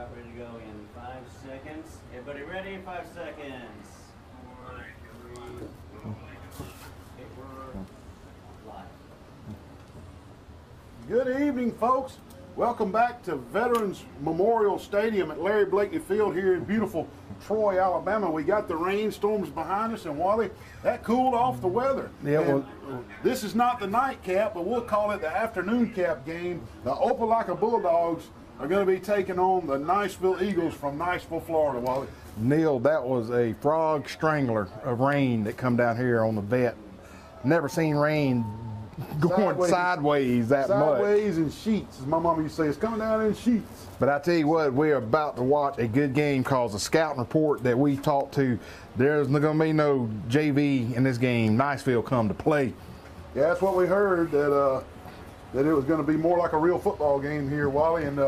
about ready to go in 5 seconds. Everybody ready? 5 seconds. 4, 3. Okay, we're live. Good evening, folks. Welcome back to Veterans Memorial Stadium at Larry Blakeney Field here in beautiful Troy, Alabama. We got the rainstorms behind us, and Wally, that cooled off the weather. Yeah, well, this is not the nightcap, but we'll call it the afternoon cap game. The Opelika Bulldogs are going to be taking on the Niceville Eagles from Niceville, Florida, Wally. Neil, that was a frog strangler of rain that come down here on the vet. Never seen rain going sideways that much. Sideways in sheets, as my mama used to say. It's coming down in sheets. But I tell you what, we're about to watch a good game because the scouting report that we talked to, there's going to be no JV in this game. Niceville come to play. Yeah, that's what we heard, that it was going to be more like a real football game here, Wally. And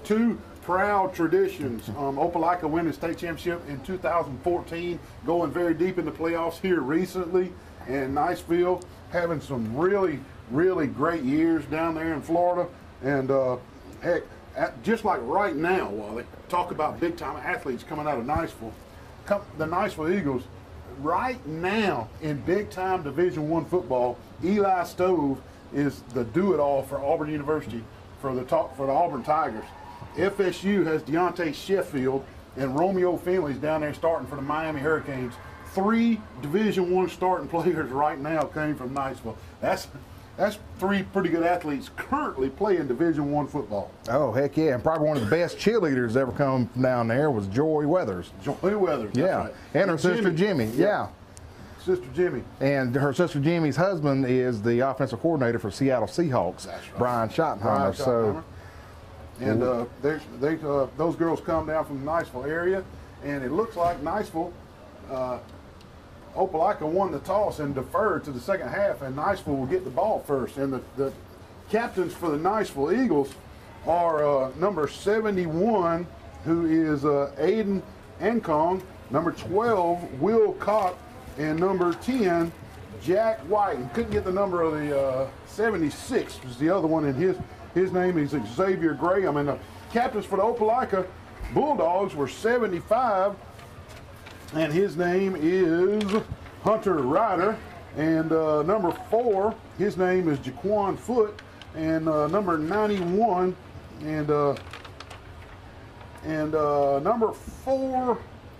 two proud traditions. Opelika winning the state championship in 2014, going very deep in the playoffs here recently, and Niceville having some really, really great years down there in Florida. And heck, just like right now, Wally, talk about big-time athletes coming out of Niceville. The Niceville Eagles, right now in big-time Division I football, Eli Stove is the do-it-all for Auburn University for the Auburn Tigers. FSU has Deontay Sheffield and Romeo Finley's down there starting for the Miami Hurricanes. 3 Division I starting players right now came from Niceville. That's 3 pretty good athletes currently playing Division I football. Oh, heck yeah. And probably one of the best cheerleaders ever come from down there was Joy Weathers. Joy Weathers, yeah. Right. And her sister Jimmy. Yeah. Sister Jimmy. And her sister Jimmy's husband is the offensive coordinator for Seattle Seahawks, right. Brian Schottenheimer. So, and those girls come down from the Niceville area, and it looks like Niceville, Opelika won the toss and deferred to the second half, and Niceville will get the ball first. And the captains for the Niceville Eagles are number 71, who is Aiden Ancong, number 12, Will Cott, and number 10, Jack White. And couldn't get the number of the 76, was the other one, and his name is Xavier Graham. And the captains for the Opelika Bulldogs were 75, and his name is Hunter Ryder. And number 4, his name is Jaquan Foote. And number 91, and number 4,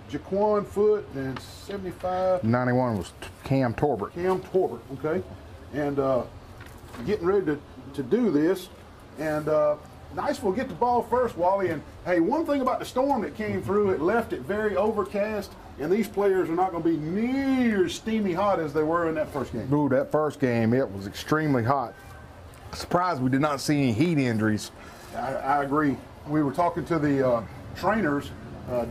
Jaquan Foote, and 75. 91 was Cam Torbert. Cam Torbert, okay. And getting ready to do this. And Niceville get the ball first, Wally. And hey, one thing about the storm that came through, it left it very overcast, and these players are not going to be near as steamy hot as they were in that first game. Ooh, that first game, it was extremely hot. Surprised we did not see any heat injuries. I agree. We were talking to the trainers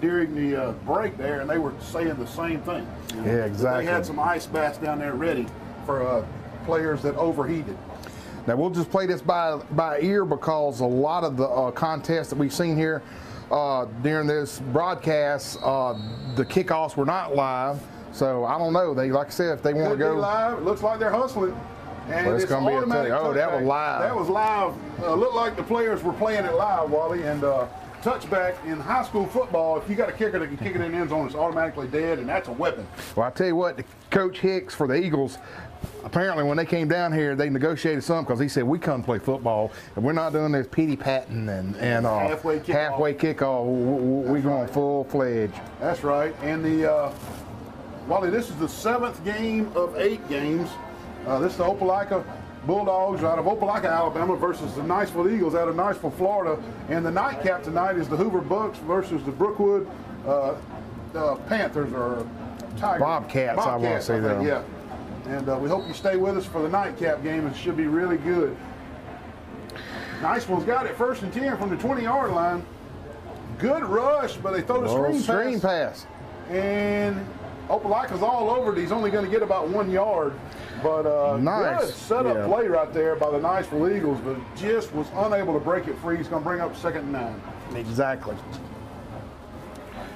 during the break there, and they were saying the same thing. You know? Yeah, exactly. They had some ice baths down there ready for players that overheated. Now we'll just play this by ear because a lot of the contests that we've seen here during this broadcast, the kickoffs were not live. So I don't know. They, like I said, if they want to go live, it looks like they're hustling. And well, it's going to be automatic. Oh, that was live. That was live. Looked like the players were playing it live, Wally. And touchback in high school football, if you got a kicker that can kick it in the end zone, it's automatically dead, and that's a weapon. Well, I tell you what, Coach Hicks for the Eagles, apparently when they came down here, they negotiated something because he said, we come play football, and we're not doing this pity-patting and halfway kickoff. We're going full-fledged. That's right. And Wally, this is the 7th game of 8 games. This is the Opelika Bulldogs out of Opelika, Alabama versus the Niceville Eagles out of Niceville, Florida. And the nightcap tonight is the Hoover Bucks versus the Brookwood Panthers, or Tigers. Bobcats, I want to say that. Yeah. And we hope you stay with us for the nightcap game. It should be really good. Niceville's got it 1st and 10 from the 20-yard line. Good rush, but they throw the screen pass. And Opelika's all over it. He's only going to get about 1 yard. But nice. Good setup play right there by the Niceville Eagles, but just was unable to break it free. He's going to bring up 2nd and 9. Exactly.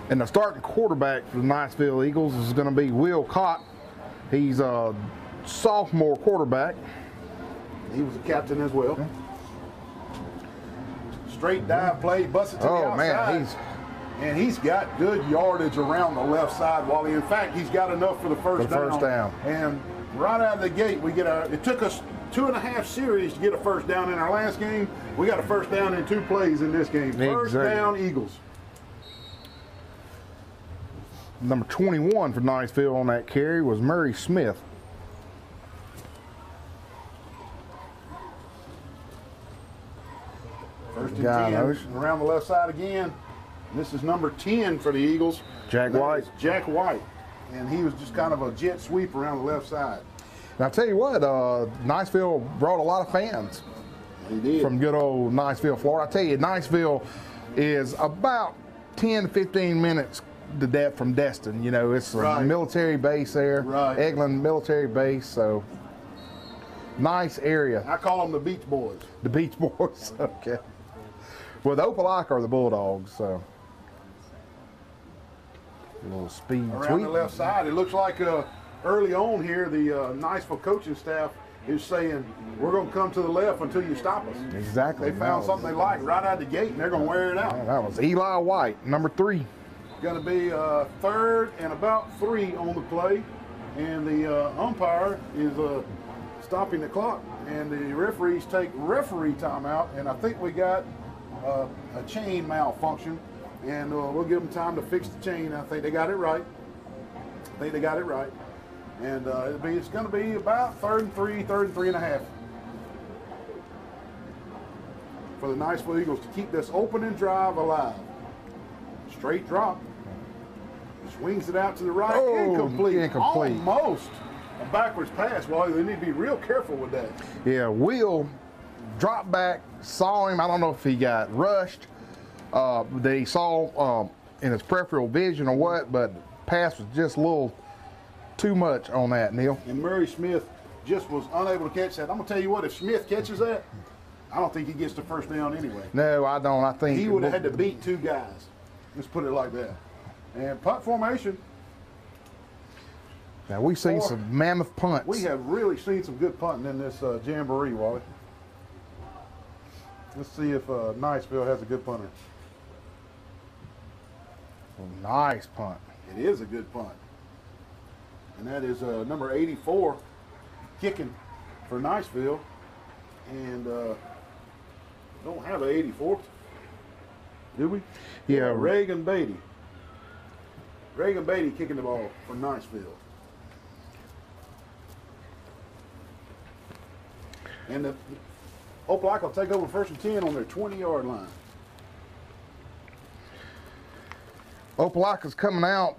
And the starting quarterback for the Niceville Eagles is going to be Will Cott. He's a sophomore quarterback. He was a captain as well. straight dive play, busts it to the outside. Man, and he's got good yardage around the left side, Wally. In fact, he's got enough for the first down. And right out of the gate, we get it took us 2.5 series to get a first down in our last game. We got a first down in 2 plays in this game. First down, Eagles. Number 21 for Niceville on that carry was Murray Smith. First and 10 around the left side again. This is number 10 for the Eagles. Jack White. Jack White. And he was just kind of a jet sweep around the left side. And I'll tell you what, Niceville brought a lot of fans. He did. From good old Niceville, Florida. I tell you, Niceville is about 10 to 15 minutes to death from Destin. You know, it's a military base there. Right. Eglin military base, so nice area. I call them the Beach Boys. The Beach Boys, okay. Well, the Opelika are the Bulldogs, so. A little speed around the left side. It looks like early on here, the Niceville coaching staff is saying, we're going to come to the left until you stop us. Exactly. They found something they like right out of the gate, and they're going to wear it out. Man, that was Eli White, number 3. Going to be 3rd and about 3 on the play, and the umpire is stopping the clock, and the referees take referee timeout, and I think we got a chain malfunction, and we'll give them time to fix the chain. I think they got it right. And it's going to be about 3rd and 3.5 for the Niceville Eagles to keep this opening drive alive. Straight drop. Swings it out to the right. Incomplete. Almost a backwards pass. Well, they need to be real careful with that. Yeah, Will dropped back, saw him. I don't know if he got rushed. That he saw in his peripheral vision or what, but pass was just a little too much on that, Neil. And Murray Smith just was unable to catch that. I'm going to tell you what, if Smith catches that, I don't think he gets the first down anyway. No, I don't. I think he would have had to beat 2 guys. Let's put it like that. And punt formation. Now, we've seen some mammoth punts. We have really seen some good punting in this jamboree, Wally. Let's see if Niceville has a good punter. Nice punt. It is a good punt. And that is number 84 kicking for Niceville. And don't have an 84th, do we? Yeah. Reagan Beatty. Reagan Beatty kicking the ball for Niceville. And the Opelika will take over 1st and 10 on their 20-yard line. Opelika's coming out,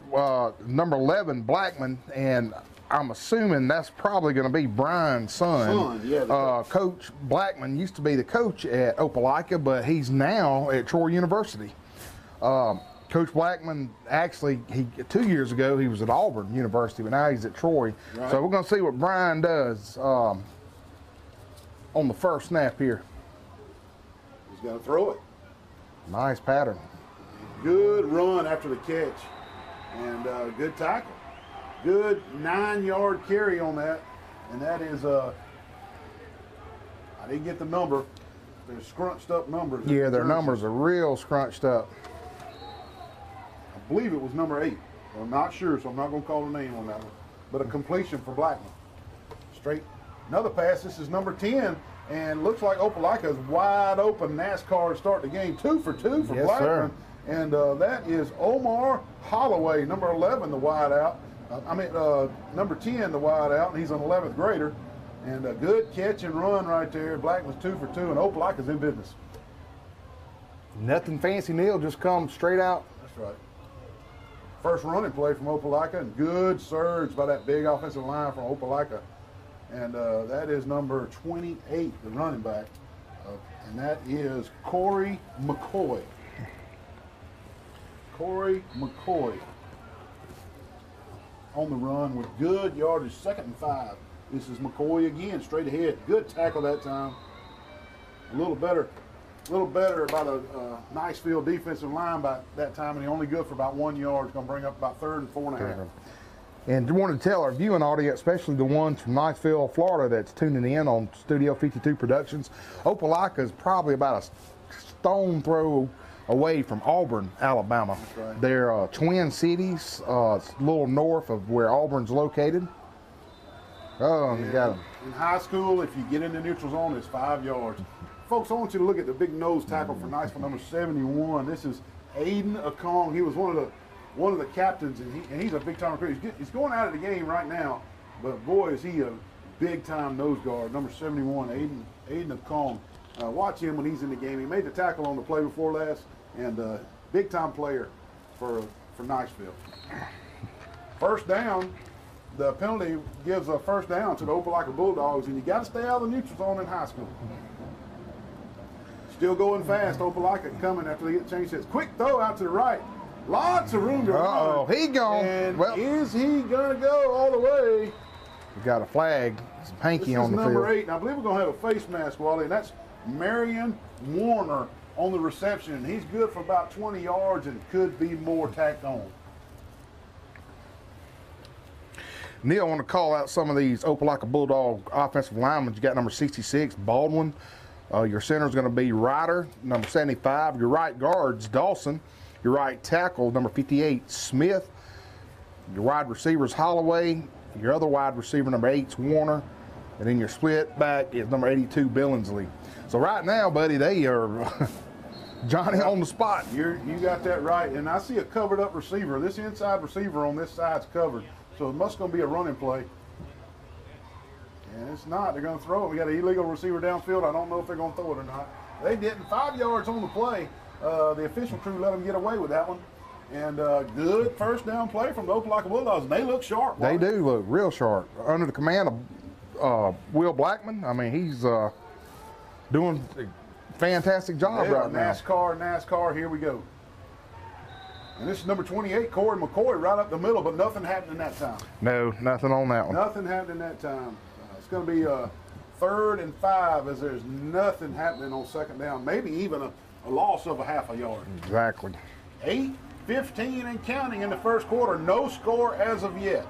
number 11, Blackman, and I'm assuming that's probably going to be Brian's son. Coach Blackman used to be the coach at Opelika, but he's now at Troy University. Coach Blackman, actually, 2 years ago, he was at Auburn University, but now he's at Troy. Right. So we're going to see what Brian does on the first snap here. He's going to throw it. Nice pattern. Good run after the catch, and good tackle. Good 9-yard carry on that, and that is I didn't get the number. They're scrunched up numbers. Yeah, their numbers are real scrunched up. I believe it was number 8. I'm not sure, so I'm not going to call the name on that one. But a completion for Blackman. Straight. Another pass. This is number 10, and looks like Opelika is wide open. NASCAR to start the game. 2 for 2 for Blackman. Sir. And that is Omar Holloway, number 11, the wide out. Number 10, the wide out, and he's an 11th grader. And a good catch and run right there. Blackman's 2 for 2, and Opelika's in business. Nothing fancy, Neil. Just come straight out. That's right. First running play from Opelika, and good surge by that big offensive line from Opelika. And that is number 28, the running back. And that is Corey McCoy. Corey McCoy on the run with good yardage, 2nd and 5. This is McCoy again, straight ahead. Good tackle that time. A little better by the Niceville defensive line by that time, and he only good for about 1 yard. It's going to bring up about 3rd and 4.5. And wanted to tell our viewing audience, especially the ones from Niceville, Florida, that's tuning in on Studio 52 Productions, Opelika is probably about a stone throw away from Auburn, Alabama. That's right. They're twin cities, a little north of where Auburn's located. Oh, and you got them. In high school, if you get in the neutral zone, it's 5 yards. Folks, I want you to look at the big nose tackle for Niceville, number 71. This is Aiden Akong. He was one of the captains, and he's a big-time recruit. He's going out of the game right now, but boy, is he a big-time nose guard, number 71, Aiden Akong. Watch him when he's in the game. He made the tackle on the play before last, and big-time player for Niceville. First down. The penalty gives a first down to the Opelika Bulldogs, and you got to stay out of the neutral zone in high school. Still going fast. Opelika coming after they get changed. It's quick throw out to the right. Lots of room to run. Uh-oh, he gone. And well, is he going to go all the way? We got a flag, some hanky on the field. Number 8, and I believe we're going to have a face mask, Wally, and that's Marion Warner on the reception. He's good for about 20 yards and could be more tacked on. Neil, I want to call out some of these Opelika Bulldog offensive linemen. You got number 66, Baldwin. Your center is going to be Ryder, number 75. Your right guard's Dawson. Your right tackle, number 58, Smith. Your wide receiver is Holloway. Your other wide receiver, number 8, is Warner. And then your split back is number 82, Billingsley. So right now, buddy, they are Johnny on the spot. You got that right. And I see a covered up receiver. This inside receiver on this side's covered. So it must going to be a running play. And it's not. They're going to throw it. We got an illegal receiver downfield. I don't know if they're going to throw it or not. They didn't. 5 yards on the play. The official crew let them get away with that one. And good first down play from the Opelika Bulldogs. And they look sharp. They do look real sharp. Under the command of Will Blackman. I mean, he's doing a fantastic job right now. NASCAR, here we go. And this is number 28, Corey McCoy, right up the middle, but nothing happened in that time. No, nothing on that one. Nothing happened in that time. It's going to be 3rd and 5 as there's nothing happening on second down, maybe even a loss of a half a yard. Exactly. 8:15 and counting in the first quarter. No score as of yet.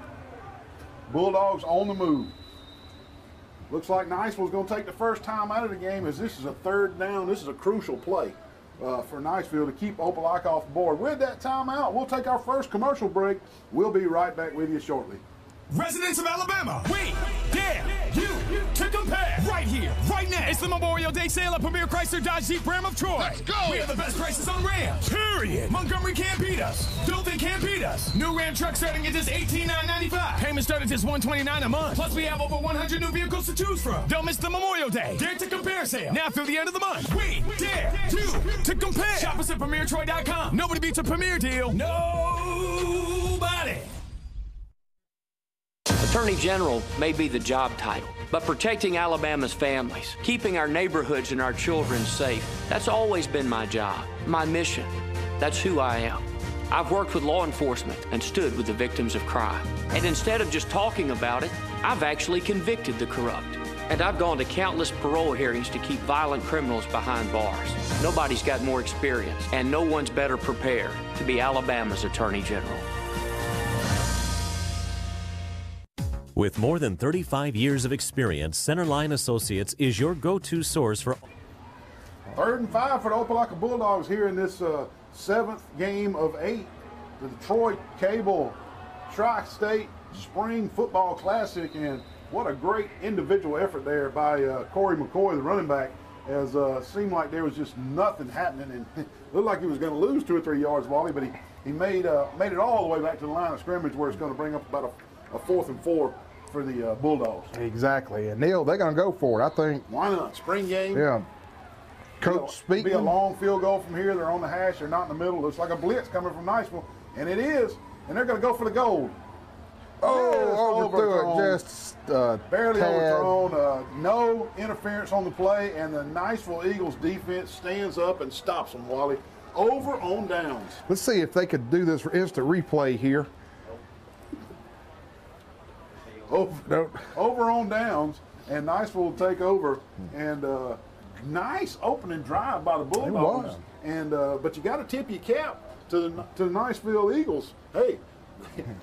Bulldogs on the move. Looks like Niceville's going to take the first time out of the game as this is a 3rd down. This is a crucial play for Niceville to keep Opelika off the board. With that timeout, we'll take our first commercial break. We'll be right back with you shortly. Residents of Alabama, we dare you to compare right here, right now. It's the Memorial Day sale at Premier Chrysler Dodge Jeep Ram of Troy. Let's go. We have the best prices on Rams. Period. Montgomery can't beat us. Dothan can't beat us. New Ram truck starting at just $18,995. Payment start at just $129 a month. Plus, we have over 100 new vehicles to choose from. Don't miss the Memorial Day Dare to Compare sale. Now through the end of the month. We dare you to compare. Shop us at PremierTroy.com. Nobody beats a Premier deal. Nobody. Attorney General may be the job title, but protecting Alabama's families, keeping our neighborhoods and our children safe, that's always been my job, my mission. That's who I am. I've worked with law enforcement and stood with the victims of crime. And instead of just talking about it, I've actually convicted the corrupt. And I've gone to countless parole hearings to keep violent criminals behind bars. Nobody's got more experience, and no one's better prepared to be Alabama's Attorney General. With more than 35 years of experience, Centerline Associates is your go-to source for 3rd and 5 for the Opelika Bulldogs here in this 7th game of 8. The Detroit Cable Tri-State Spring Football Classic, and what a great individual effort there by Corey McCoy, the running back, as seemed like there was just nothing happening, and it looked like he was going to lose 2 or 3 yards, Wally, but he made it all the way back to the line of scrimmage where it's going to bring up about a 4th and 4 for the Bulldogs. Exactly. And Neil, they're going to go for it, I think. Why not? Spring game. Yeah. Coach speaking. Be a long field goal from here. They're on the hash. They're not in the middle. Looks like a blitz coming from Niceville, and it is. And they're going to go for the goal. Overthrew it. Just barely tad. overthrown. No interference on the play, and the Niceville Eagles defense stands up and stops them, Wally. Over on downs. Let's see if they could do this instant replay here. Over on downs, and Niceville will take over. And nice opening drive by the Bulldogs. And but you got to tip your cap to the Niceville Eagles. Hey,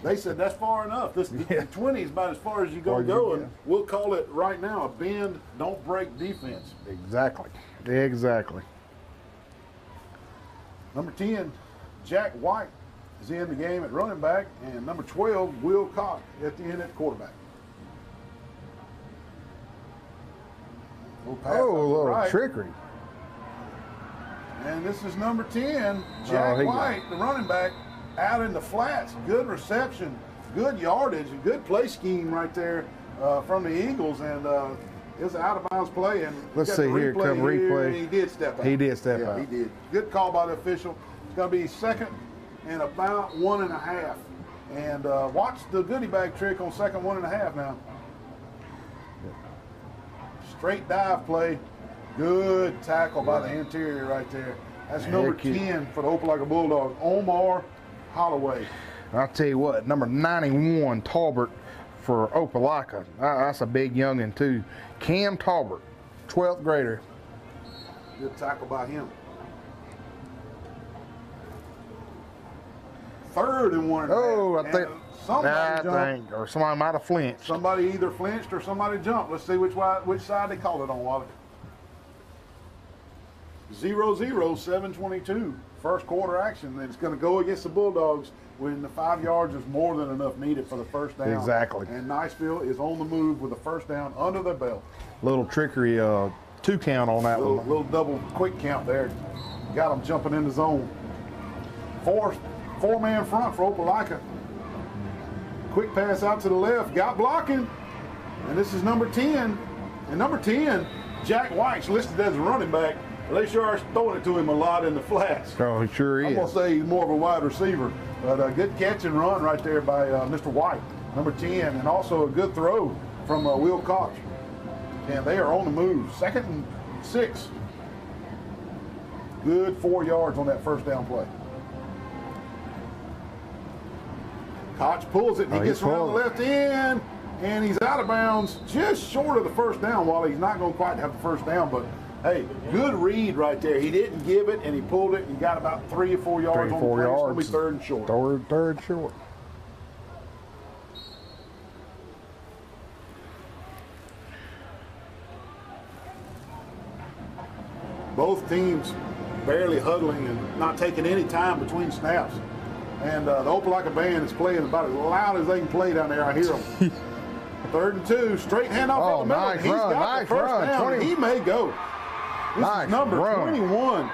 they said that's far enough. The 20 is about as far as you're going to go, and we'll call it right now a bend, don't break defense. Exactly. Number 10, Jack White is in the game at running back, and number 12, Will Cox at the end at quarterback. A little right. trickery. And this is number 10, Jack White, the running back, out in the flats. Good reception, good yardage, and good play scheme right there from the Eagles. And it was an out-of-bounds play. And let's see here, come replay. And he did step out. He did step out. He did. Good call by the official. It's going to be 2nd and about 1.5. And watch the goodie bag trick on 2nd 1.5 now. Straight dive play. Good tackle by the interior right there. That's number 10 for the Opelika Bulldogs, Omar Holloway. I'll tell you what, number 91, Talbert for Opelika. That's a big youngin' too. Cam Talbert, 12th grader. Good tackle by him. 3rd and 1.5. Oh, I think somebody might have flinched. Somebody either flinched or somebody jumped. Let's see which side they called it on, Wally. 0-0, 7:22. First quarter action. And it's going to go against the Bulldogs when the 5 yards is more than enough needed for the first down. Exactly. And Niceville is on the move with the first down under their belt. Little trickery, 2 count on that one. Little double quick count there. Got them jumping in the zone. Four-man front for Opelika. Quick pass out to the left. Got blocking. And this is number 10. And number 10, Jack White's listed as a running back. They sure are throwing it to him a lot in the flats. Oh, he sure is. I'm going to say he's more of a wide receiver. But a good catch and run right there by Mr. White, number 10. And also a good throw from Will Cox. And they are on the move. 2nd and 6. Good 4 yards on that first down play. Cox pulls it and he gets around the left end. And he's out of bounds just short of the first down. While he's not going to quite have the first down, but hey, good read right there. He didn't give it, and he pulled it, and he got about 3 or 4 yards on the play. It's going to be 3rd and short. Third short. Both teams barely huddling and not taking any time between snaps. And the Opelika band is playing about as loud as they can play down there. I hear them. 3rd and 2, straight handoff up the middle. Nice He's run, got nice the first run. down. He may go. This is number 21,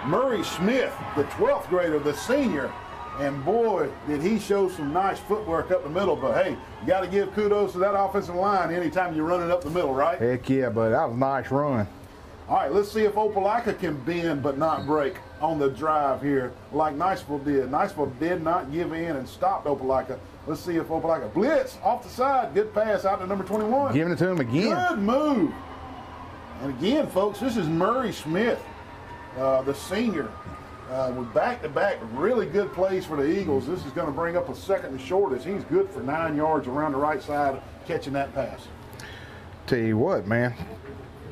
Murray Smith, the 12th grader, the senior. And boy, did he show some nice footwork up the middle. But hey, you got to give kudos to that offensive line anytime you're running up the middle, right? Heck yeah, but that was a nice run. All right, let's see if Opelika can bend but not break on the drive here like Niceville did. Niceville did not give in and stopped Opelika. Let's see if Opelika blitz off the side. Good pass out to number 21. Giving it to him again. Good move. And again, folks, this is Murray Smith, the senior, with back-to-back really good plays for the Eagles. This is going to bring up a 2nd and short as he's good for 9 yards around the right side catching that pass. Tell you what, man.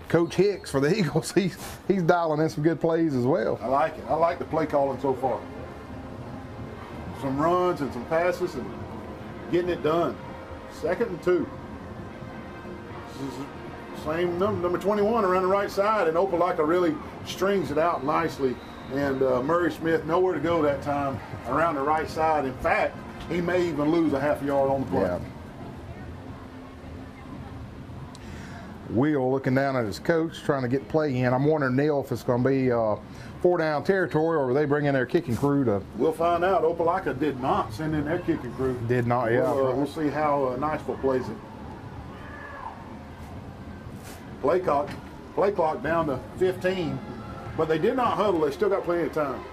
Coach Hicks for the Eagles, he's dialing in some good plays as well. I like it. I like the play calling so far. Some runs and some passes and getting it done. 2nd and 2. This is same number 21 around the right side, and Opelika really strings it out nicely. And Murray Smith nowhere to go that time around the right side. In fact, he may even lose a half yard on the play. Yeah. Will looking down at his coach, trying to get play in. I'm wondering, Neil, if it's going to be 4-down territory, or are they bring in their kicking crew to? We'll find out. Opelika did not send in their kicking crew. Did not, yeah. We'll see how Niceville plays it. Play clock down to 15, but they did not huddle. They still got plenty of time.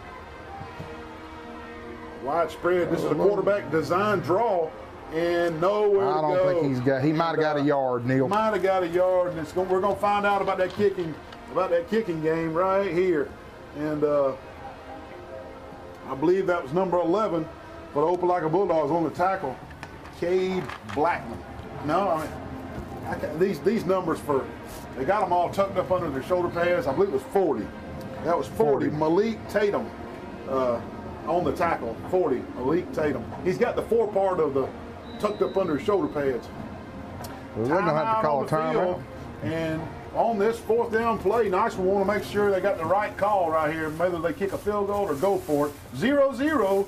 Widespread. This is a quarterback design draw. And nowhere to go. I don't think he's got. He might have got a yard, Neil. Might have got a yard, and we're going to find out about that kicking game right here. And I believe that was number 11 for the Opelika Bulldogs on the tackle, Cade Blackman. No, I mean these numbers they got them all tucked up under their shoulder pads. I believe it was 40. That was 40. Malik Tatum on the tackle. 40. Malik Tatum. He's got the 4 part of the tucked up under his shoulder pads. We're going to have to call a timeout. And on this 4th down play, Niceville want to make sure they got the right call right here, whether they kick a field goal or go for it. 0-0,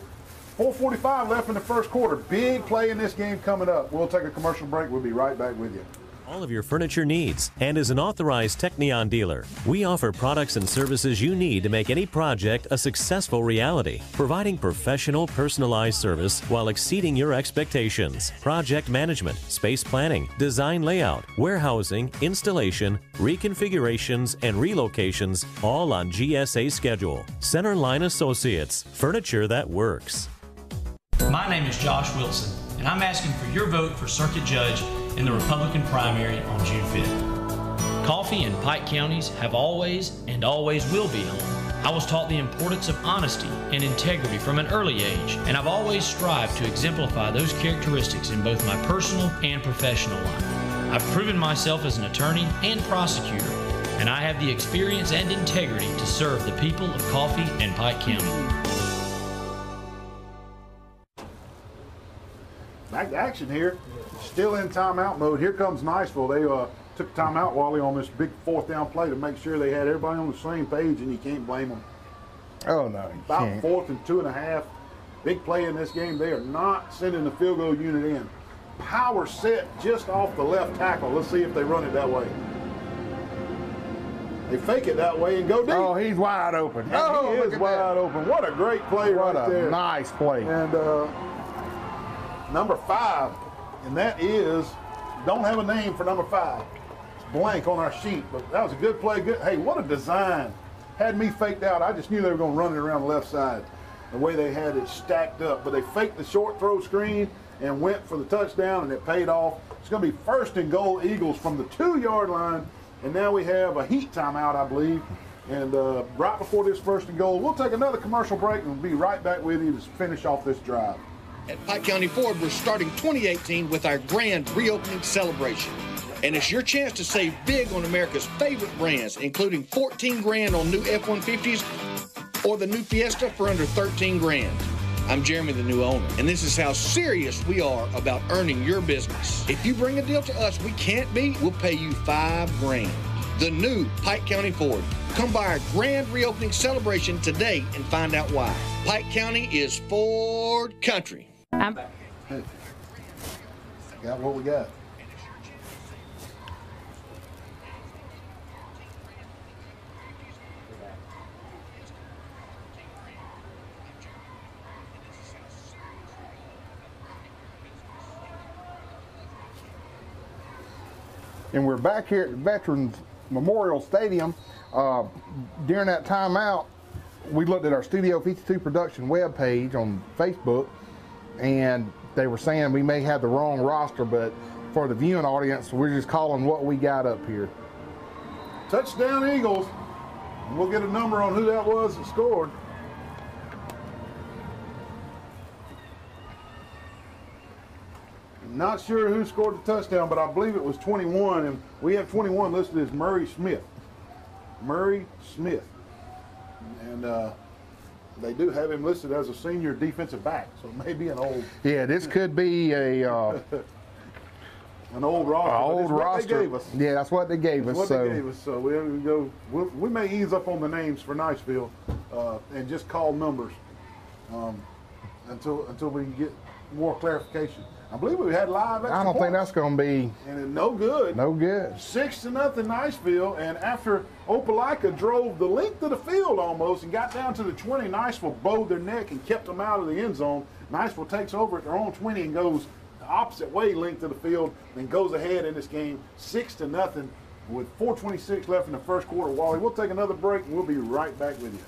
4:45 left in the first quarter. Big play in this game coming up. We'll take a commercial break. We'll be right back with you. All of your furniture needs, and is an authorized Technion dealer. We offer products and services you need to make any project a successful reality, providing professional, personalized service while exceeding your expectations. Project management, space planning, design layout, warehousing, installation, reconfigurations, and relocations, all on GSA schedule. Centerline Associates, furniture that works. My name is Josh Wilson, and I'm asking for your vote for Circuit Judge in the Republican primary on June 5th. Coffee and Pike counties have always and always will be home. I was taught the importance of honesty and integrity from an early age, and I've always strived to exemplify those characteristics in both my personal and professional life. I've proven myself as an attorney and prosecutor, and I have the experience and integrity to serve the people of Coffee and Pike County. Back to action here. Still in timeout mode. Here comes Niceville. They took timeout, Wally, on this big 4th down play to make sure they had everybody on the same page, and you can't blame them. Oh, no, you About can't. 4th and 2.5. Big play in this game. They are not sending the field goal unit in. Power set just off the left tackle. Let's see if they run it that way. They fake it that way and go deep. Oh, he's wide open. And Oh, he look is at wide that. open. What a great play What right a there. nice play. And number 5, and that is, don't have a name for number 5. It's blank on our sheet, but that was a good play. Good. Hey, what a design. Had me faked out. I just knew they were going to run it around the left side, the way they had it stacked up. But they faked the short throw screen and went for the touchdown, and it paid off. It's going to be 1st and goal, Eagles from the 2-yard line. And now we have a heat timeout, I believe. And right before this 1st and goal, we'll take another commercial break and we'll be right back with you to finish off this drive. At Pike County Ford, we're starting 2018 with our grand reopening celebration. And it's your chance to save big on America's favorite brands, including $14,000 on new F-150s or the new Fiesta for under $13,000. I'm Jeremy, the new owner, and this is how serious we are about earning your business. If you bring a deal to us we can't beat, we'll pay you $5,000. The new Pike County Ford. Come by our grand reopening celebration today and find out why. Pike County is Ford country. Hey, got what we got. And we're back here at the Veterans Memorial Stadium. During that timeout, we looked at our Studio 52 production webpage on Facebook, and they were saying we may have the wrong roster, but for the viewing audience, we're just calling what we got up here. Touchdown Eagles. We'll get a number on who that was that scored. Not sure who scored the touchdown, but I believe it was 21, and we have 21 listed as Murray Smith. Murray Smith. And they do have him listed as a senior defensive back, so it may be an old. Yeah, this could be a an old roster. old roster. They gave us. Yeah, that's what they gave us. What So they gave us. So we go. We may ease up on the names for Niceville and just call numbers until we can get more clarification. I believe we had live. I don't think that's going to be and no good. no good. 6-0 Niceville, and after Opelika drove the length of the field almost and got down to the 20, Niceville bowed their neck and kept them out of the end zone. Niceville takes over at their own 20 and goes the opposite way length of the field and goes ahead in this game 6-0 with 4:26 left in the first quarter. Wally, we'll take another break and we'll be right back with you.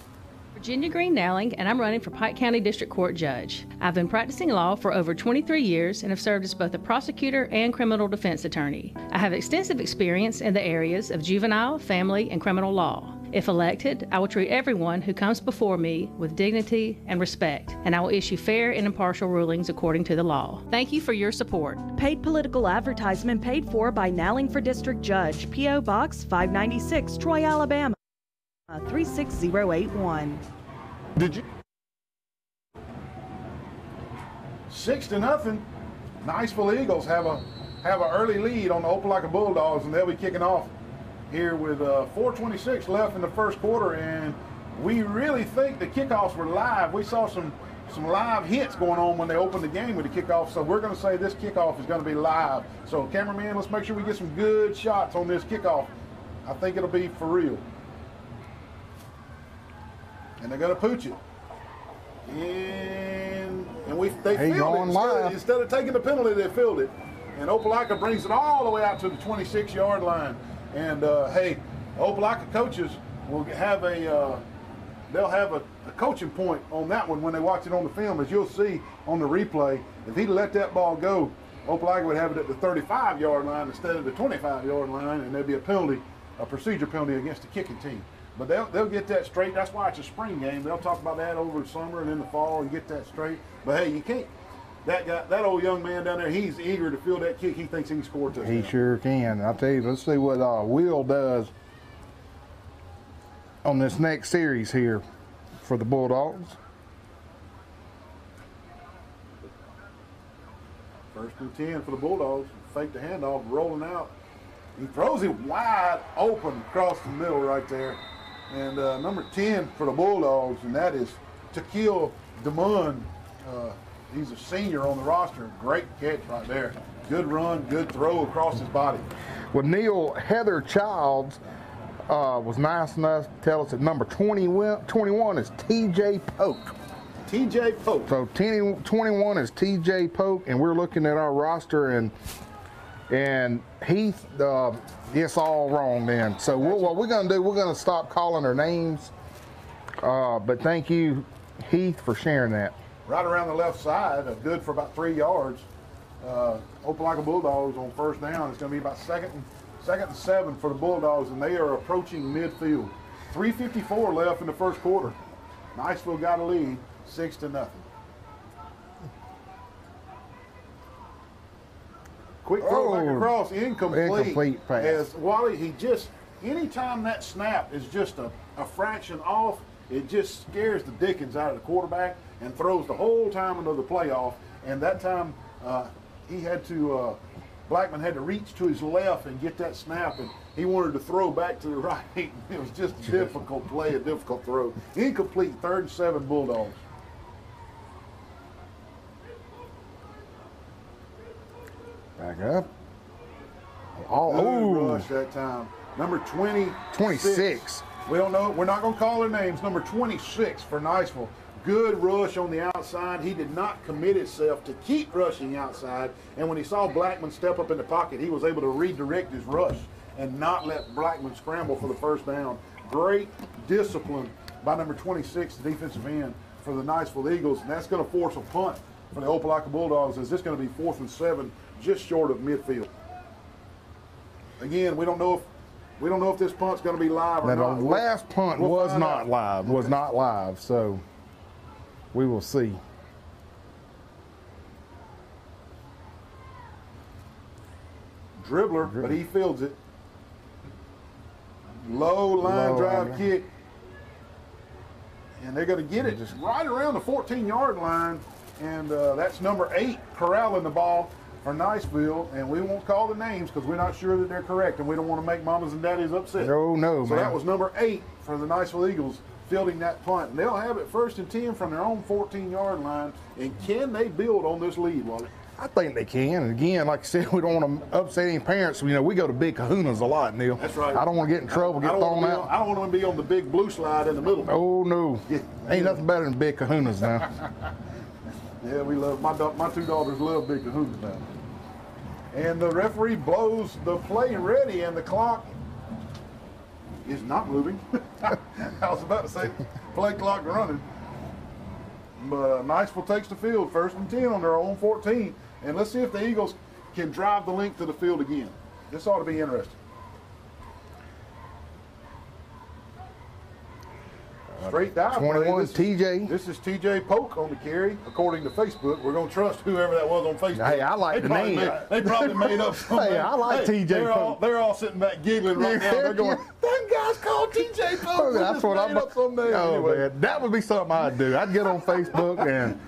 Virginia Green Nowling, and I'm running for Pike County District Court Judge. I've been practicing law for over 23 years and have served as both a prosecutor and criminal defense attorney. I have extensive experience in the areas of juvenile, family, and criminal law. If elected, I will treat everyone who comes before me with dignity and respect, and I will issue fair and impartial rulings according to the law. Thank you for your support. Paid political advertisement paid for by Nowling for District Judge, P.O. Box 596, Troy, Alabama. 36081. Did you? 6-0. Niceville Eagles have an early lead on the Opelika Bulldogs, and they'll be kicking off here with 4:26 left in the first quarter, and we really think the kickoffs were live. We saw some live hits going on when they opened the game with the kickoff, so we're going to say this kickoff is going to be live. So cameraman, let's make sure we get some good shots on this kickoff. I think it'll be for real. And they're going to pooch it. And they filled it. Instead of taking the penalty, they filled it. And Opelika brings it all the way out to the 26-yard line. And hey, Opelika coaches will have they'll have a coaching point on that one when they watch it on the film. As you'll see on the replay, if he'd let that ball go, Opelika would have it at the 35-yard line instead of the 25-yard line, and there'd be a penalty, a procedure penalty against the kicking team. But they'll get that straight. That's why it's a spring game. They'll talk about that over the summer and in the fall and get that straight. But hey, you can't. That old young man down there, he's eager to field that kick. He thinks he can score a touchdown. He sure can. I'll tell you, let's see what Will does on this next series here for the Bulldogs. First and 10 for the Bulldogs. Fake the handoff, rolling out. He throws it wide open across the middle right there. And number 10 for the Bulldogs, and that is Taquil Demond. He's a senior on the roster. Great catch right there. Good run, good throw across his body. Well, Neil, Heather Childs was nice enough to tell us that number 21 is T.J. Polk. T.J. Polk. So 21 is T.J. Polk, and we're looking at our roster, and Heath gets all wrong then. So what we're going to do, we're going to stop calling their names. But thank you, Heath, for sharing that. Right around the left side, good for about 3 yards. Opelika Bulldogs on first down. It's going to be about second and 7 for the Bulldogs, and they are approaching midfield. 3:54 left in the first quarter. Niceville got a lead, 6-0. Quick throw back across, incomplete pass. As Wally, anytime that snap is just a fraction off, it just scares the dickens out of the quarterback and throws the whole time into the playoff. And that time, Blackman had to reach to his left and get that snap, and he wanted to throw back to the right. It was just a difficult play, a difficult throw. Incomplete, 3rd and 7 Bulldogs. Back up. Good rush that time. Number 26. We don't know. We're not going to call their names. Number 26 for Niceville. Good rush on the outside. He did not commit himself to keep rushing outside. And when he saw Blackman step up in the pocket, he was able to redirect his rush and not let Blackman scramble for the first down. Great discipline by number 26, the defensive end for the Niceville Eagles. And that's going to force a punt for the Opelika Bulldogs, as this is going to be 4th and 7, just short of midfield. Again, we don't know if this punt's going to be live or not. The last punt was not live, so we will see. Dribbler, but he fields it. Low line drive kick. And they're going to get it just right around the 14-yard line. And that's number 8 corralling the ball for Niceville. And we won't call the names because we're not sure that they're correct. And we don't want to make mamas and daddies upset. No, so that was number 8 for the Niceville Eagles fielding that punt. And they'll have it 1st and 10 from their own 14-yard line. And can they build on this lead, Wally? I think they can. And again, like I said, we don't want to upset any parents. You know, we go to Big Kahunas a lot, Neil. That's right. I don't want to get in trouble, get thrown out. I don't want to be on the big blue slide in the middle. Oh, no. Ain't nothing better than Big Kahunas now. Yeah, we love, my 2 daughters love Big Kahunas now. And the referee blows the play ready, and the clock is not moving. I was about to say play clock running. But Niceville takes the field, 1st and 10 on their own 14. And let's see if the Eagles can drive the length of the field again. This ought to be interesting. Straight dive. 21 TJ. This is TJ Polk on the carry, according to Facebook. We're going to trust whoever that was on Facebook. Hey, I like the name. They probably made up something. Hey, I like TJ Polk. They're all sitting back giggling right now. They're going, that guy's called TJ Polk. That's what I'm up someday. Anyway. Man, that would be something I'd do. I'd get on Facebook and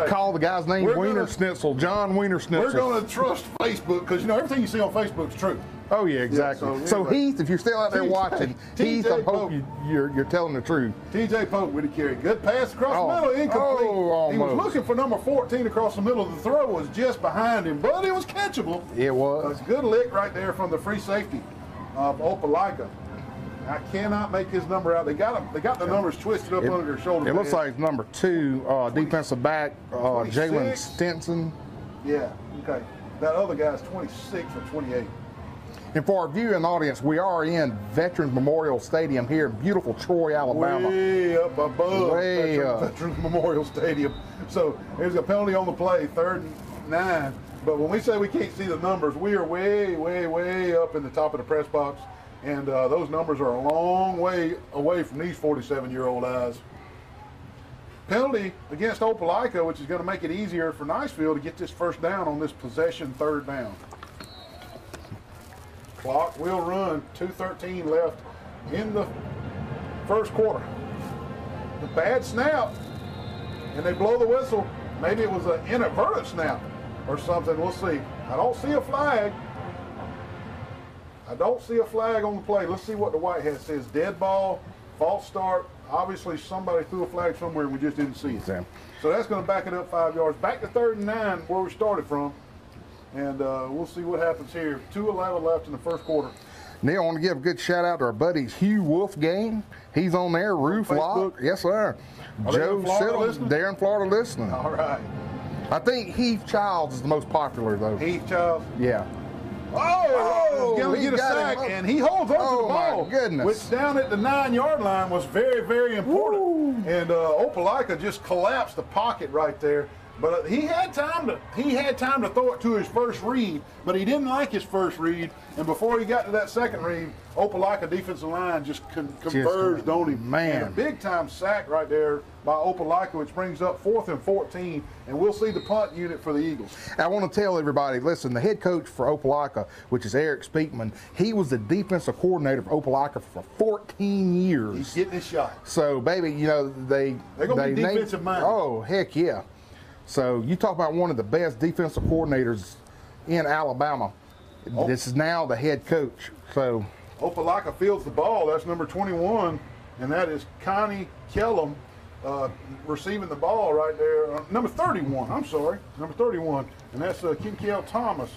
call the guy's name Wiener Schnitzel, John Wiener Schnitzel. We're going to trust Facebook because, you know, everything you see on Facebook is true. Oh yeah, exactly. Yeah, so anyway. Heath, if you're still out there watching, Heath, I hope you're telling the truth. T.J. Pope with a carry. Good pass across the middle, incomplete. Almost. He was looking for number 14 across the middle. The throw was just behind him, but it was catchable. It was. It's a good lick right there from the free safety of Opelika. I cannot make his number out. They got the numbers twisted up under their shoulders. It looks like it's number 2, defensive back, Jalen Stinson. Yeah, okay. That other guy's 26 or 28. And for our viewing audience, we are in Veterans Memorial Stadium here in beautiful Troy, Alabama. Way up above up. Veterans Memorial Stadium. So there's a penalty on the play, 3rd and 9. But when we say we can't see the numbers, we are way, way, way up in the top of the press box. And those numbers are a long way away from these 47-year-old eyes. Penalty against Opelika, which is going to make it easier for Niceville to get this first down on this possession 3rd down. Clock will run, 2:13 left in the first quarter. The bad snap, and they blow the whistle. Maybe it was an inadvertent snap or something. We'll see. I don't see a flag. I don't see a flag on the play. Let's see what the white hat says. Dead ball, false start. Obviously, somebody threw a flag somewhere and we just didn't see it. Sam. So that's going to back it up 5 yards. Back to 3rd and 9 where we started from. And we'll see what happens here. 2:11 left in the first quarter. Neil, I want to give a good shout out to our buddies Hugh Wolfgang. He's on there. Roof Lock. Yes, sir. Joe Siddle. They're in Florida listening. All right. I think Heath Childs is the most popular, though. Heath Childs? Yeah. Oh, he's going to get a sack, and he holds on to the ball. My goodness. Which down at the 9-yard line was very, very important. Woo. And Opelika just collapsed the pocket right there. But he had time to throw it to his first read, but he didn't like his first read. And before he got to that second read, Opelika defensive line just converged on him. Man. And a big-time sack right there by Opelika, which brings up 4th and 14, and we'll see the punt unit for the Eagles. I want to tell everybody, listen, the head coach for Opelika, which is Eric Speakman, he was the defensive coordinator for Opelika for 14 years. He's getting his shot. So, baby, you know, they're going to be defensive minded. Oh, heck yeah. So you talk about one of the best defensive coordinators in Alabama. This is now the head coach. So Opelika fields the ball. That's number 21, and that is Connie Kellum receiving the ball right there. Number 31, I'm sorry. Number 31, and that's Kinkel Thomas,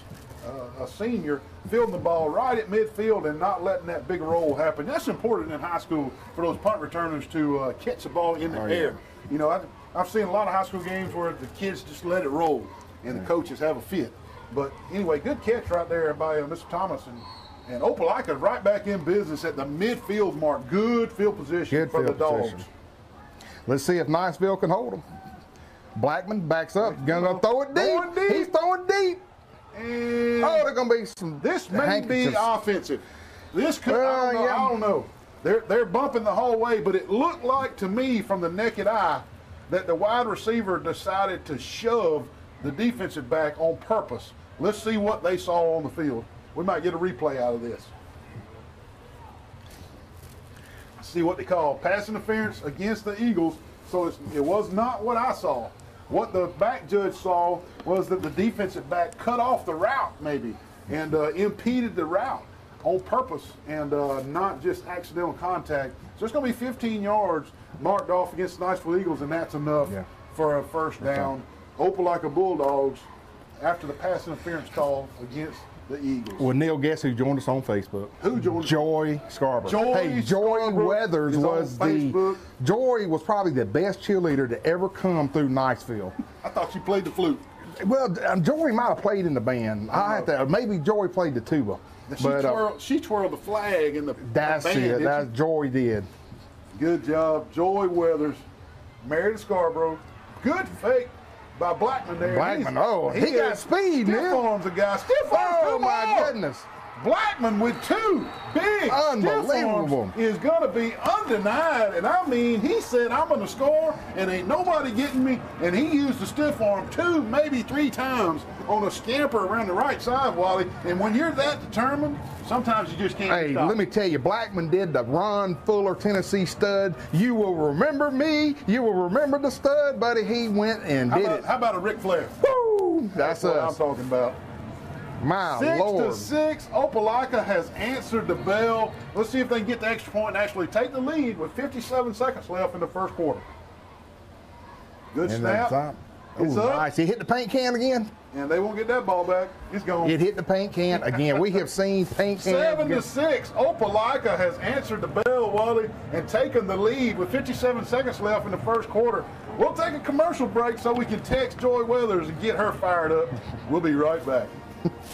a senior, fielding the ball right at midfield and not letting that big roll happen. That's important in high school for those punt returners to catch the ball in the air. You know, I've seen a lot of high school games where the kids just let it roll and the coaches have a fit. But anyway, good catch right there by Mr. Thomas. And Opelika right back in business at the midfield mark. Good field position for the Dogs. Let's see if Niceville can hold them. Blackman backs up, gonna throw it deep. He's throwing deep. And they're gonna be some. This may be offensive. This could. I don't know. They're bumping the whole way, but it looked like to me from the naked eye that the wide receiver decided to shove the defensive back on purpose. Let's see what they saw on the field. We might get a replay out of this. See what they call pass interference against the Eagles. So it was not what I saw. What the back judge saw was that the defensive back cut off the route maybe and impeded the route on purpose and not just accidental contact. So it's going to be 15 yards marked off against the Niceville Eagles, and that's enough for a first down. Opelika Bulldogs after the pass interference call against the Eagles. Well, Neil, guess who joined us on Facebook? Who joined us? Joy Scarborough. Joy Weathers was Joy was probably the best cheerleader to ever come through Niceville. I thought she played the flute. Well, Joy might have played in the band. Maybe Joy played the tuba. She twirled the flag in the That's band, it. That's Joy did. Good job, Joy Weathers. Married to Scarborough. Good fake by Blackman there. Blackman, he got speed, man. Stiff arms a guy. Stiff arms. Oh, my goodness. Blackman with two big unbelievable stiff arms is going to be undenied. And I mean, he said, I'm going to score and ain't nobody getting me. And he used the stiff arm 2, maybe 3 times on a scamper around the right side, Wally. And when you're that determined, sometimes you just can't stop. Let me tell you, Blackman did the Ron Fuller Tennessee stud. You will remember me. You will remember the stud, buddy. He went and did it. How about a Ric Flair? Woo! That's what I'm talking about. My Lord. 6-6. Opelika has answered the bell. Let's see if they can get the extra point and actually take the lead with 57 seconds left in the first quarter. Good snap. It's up. Nice. He hit the paint can again. And they won't get that ball back. It's gone. It hit the paint can again. We have seen paint can. 7-6. Opelika has answered the bell, Wally, and taken the lead with 57 seconds left in the first quarter. We'll take a commercial break so we can text Joy Weathers and get her fired up. We'll be right back.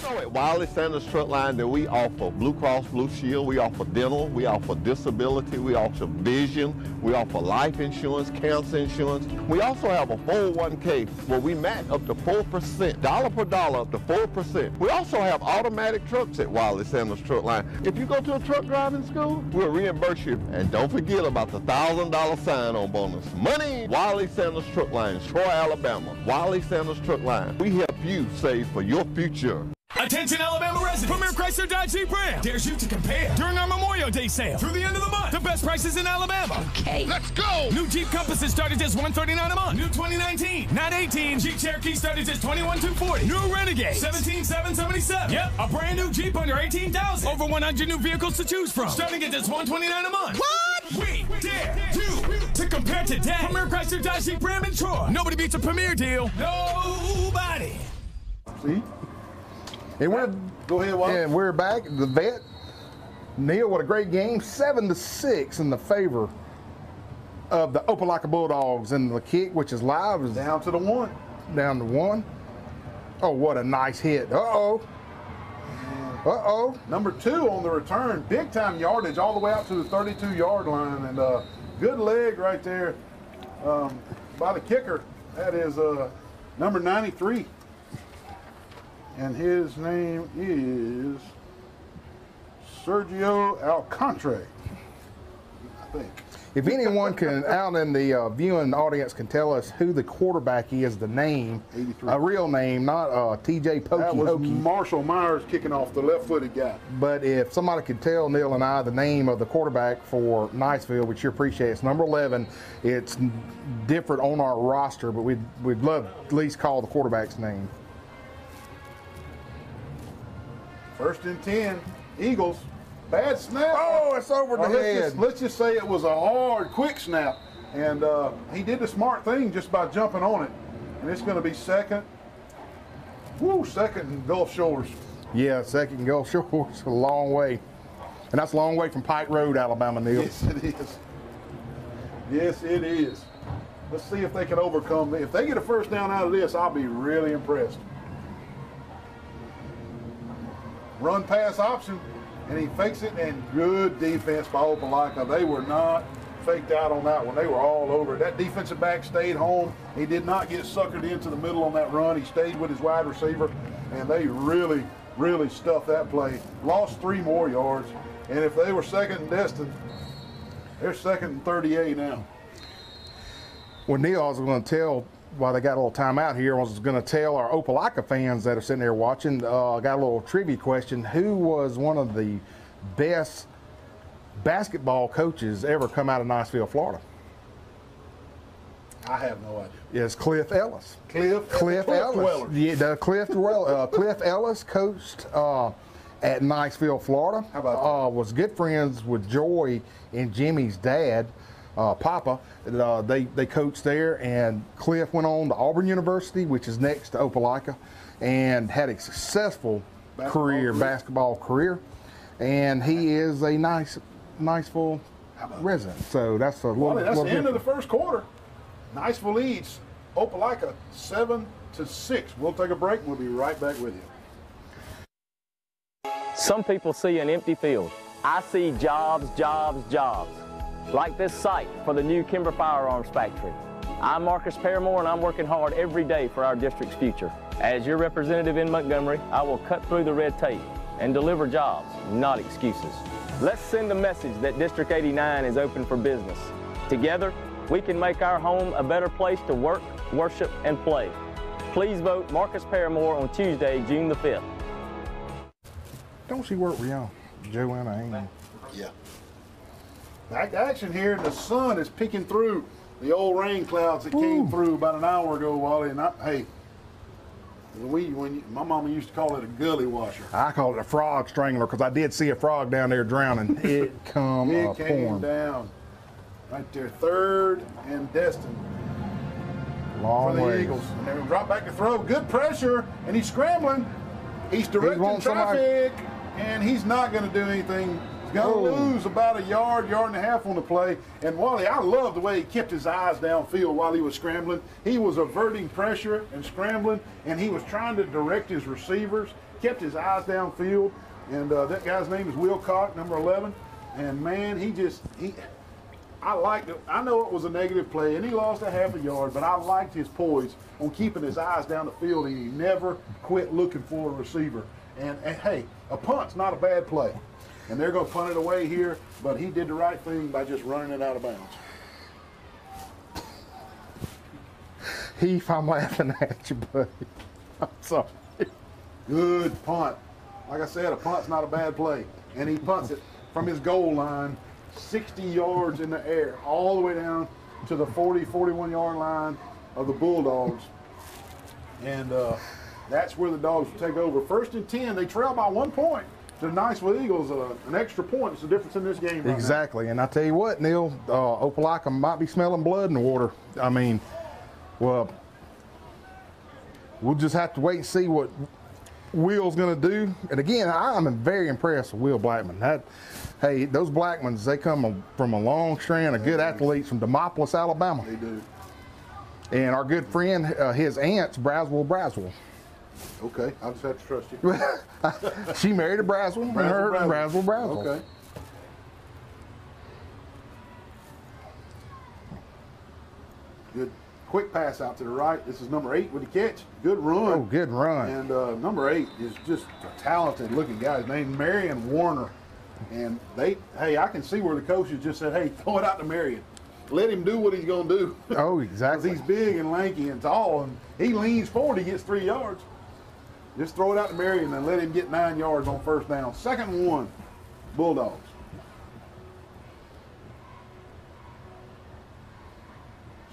So at Wiley Sanders Truck Line that we offer Blue Cross Blue Shield, we offer dental, we offer disability, we offer vision, we offer life insurance, cancer insurance. We also have a 401k where we match up to 4%, dollar per dollar up to 4%. We also have automatic trucks at Wiley Sanders Truck Line. If you go to a truck driving school, we'll reimburse you. And don't forget about the $1,000 sign-on bonus. Money! Wiley Sanders Truck Line, Troy, Alabama. Wiley Sanders Truck Line. We help you save for your future. Attention Alabama residents, Premier Chrysler Dodge Jeep Ram dares you to compare during our Memorial Day sale through the end of the month. The best prices in Alabama. Okay, let's go. New Jeep Compasses start at just $139 a month. New 2019, not 18. Jeep Cherokee start at just $21,240. New Renegade, $17,777. Yep, a brand new Jeep under $18,000. Over 100 new vehicles to choose from, starting at just $129 a month. What? We dare you to compare today. Premier Chrysler Dodge Jeep Ram in Troy. Nobody beats a Premier deal. Nobody. See? And Go ahead, Wally. And we're back. The vet, Neil, what a great game. 7-6 in the favor of the Opelika Bulldogs. And the kick, which is live, is down to the 1. Down to 1. Oh, what a nice hit. Uh-oh. Uh-oh. Number 2 on the return. Big time yardage all the way out to the 32-yard line. And good leg right there by the kicker. That is number 93. And his name is Sergio Alcantara, I think. If anyone can, out in the viewing audience, can tell us who the quarterback is, the name, 83. A real name, not T.J. Pokey That was Hokey. Marshall Myers kicking off, the left-footed guy. But if somebody could tell Neil and I the name of the quarterback for Niceville, which you appreciate, it's number 11. It's different on our roster, but we'd love to at least call the quarterback's name. 1st and 10, Eagles. Bad snap. Oh, it's over the head. Let's just say it was a hard, quick snap. And he did the smart thing just by jumping on it. And it's going to be second. Second in Gulf Shores. Yeah, second in Gulf Shores, a long way. And that's a long way from Pike Road, Alabama, Neil. Yes, it is. Yes, it is. Let's see if they can overcome. If they get a first down out of this, I'll be really impressed. Run pass option, and he fakes it, and good defense by Opelika. They were not faked out on that one. They were all over it. That defensive back stayed home. He did not get suckered into the middle on that run. He stayed with his wide receiver, and they really, really stuffed that play. Lost 3 more yards, and if they were second and destined, they're second and 38 now. Well, Neil, I was going to tell, while they got a little time out here, I was going to tell our Opelika fans that are sitting there watching, got a little trivia question. Who was one of the best basketball coaches ever come out of Niceville, Florida? I have no idea. Yes, Cliff Ellis. Cliff Ellis. Dweller. Yeah, Cliff Ellis coached at Niceville, Florida. How about that? Was good friends with Joy and Jimmy's dad, Papa. They coached there, and Cliff went on to Auburn University, which is next to Opelika, and had a successful basketball career. And he is a Niceville resident. So that's a little. That's little the end of the first quarter. Niceville leads Opelika 7-6. We'll take a break. We'll be right back with you. Some people see an empty field. I see jobs, jobs, jobs. Like this site for the new Kimber Firearms Factory. I'm Marcus Paramore, and I'm working hard every day for our district's future. As your representative in Montgomery, I will cut through the red tape and deliver jobs, not excuses. Let's send a message that District 89 is open for business. Together, we can make our home a better place to work, worship, and play. Please vote Marcus Paramore on Tuesday, June the 5th. Don't she work with y'all, Joanna Amy? Yeah. Back to action here, and the sun is peeking through the old rain clouds that came through about an hour ago, Wally. And hey, My mama used to call it a gully washer. I call it a frog strangler because I did see a frog down there drowning. It came down. Right there, 3rd and Destin. Long for the ways. Eagles. And they're going to drop back to throw. Good pressure, and he's scrambling. He's directing traffic, and he's not going to do anything. He's going to lose about a yard and a half on the play. And Wally, I love the way he kept his eyes downfield while he was scrambling. He was averting pressure and scrambling, and he was trying to direct his receivers, kept his eyes downfield. And that guy's name is Wilcock, number 11. And, man, I liked it. I know it was a negative play, and he lost a half a yard, but I liked his poise on keeping his eyes down the field, and he never quit looking for a receiver. And hey, a punt's not a bad play. And they're going to punt it away here, but he did the right thing by just running it out of bounds. Heath, I'm laughing at you, buddy. I'm sorry. Good punt. Like I said, a punt's not a bad play. And he punts it from his goal line 60 yards in the air, all the way down to the 40, 41-yard line of the Bulldogs. And that's where the Dogs will take over. 1st and 10, they trail by 1 point. The Niceville Eagles, an extra point. It's the difference in this game right Exactly. Now. And I tell you what, Neil, Opelika might be smelling blood in the water. I mean, well, we'll just have to wait and see what Will's going to do. And again, I'm very impressed with Will Blackman. Hey, those Blackmans, they come from a long strand of good athletes from Demopolis, Alabama. They do. And our good friend, his aunt's Braswell. Okay, I'll just have to trust you. She married a Braswell. Braswell. Okay. Good quick pass out to the right. This is number 8 with the catch. Good run. Oh, good run. And number 8 is just a talented looking guy. His name's Marion Warner. And I can see where the coaches just said, hey, throw it out to Marion. Let him do what he's going to do. Oh, exactly. Because he's big and lanky and tall, and he leans forward, he gets 3 yards. Just throw it out to Marion and let him get 9 yards on 1st down. 2nd and 1, Bulldogs.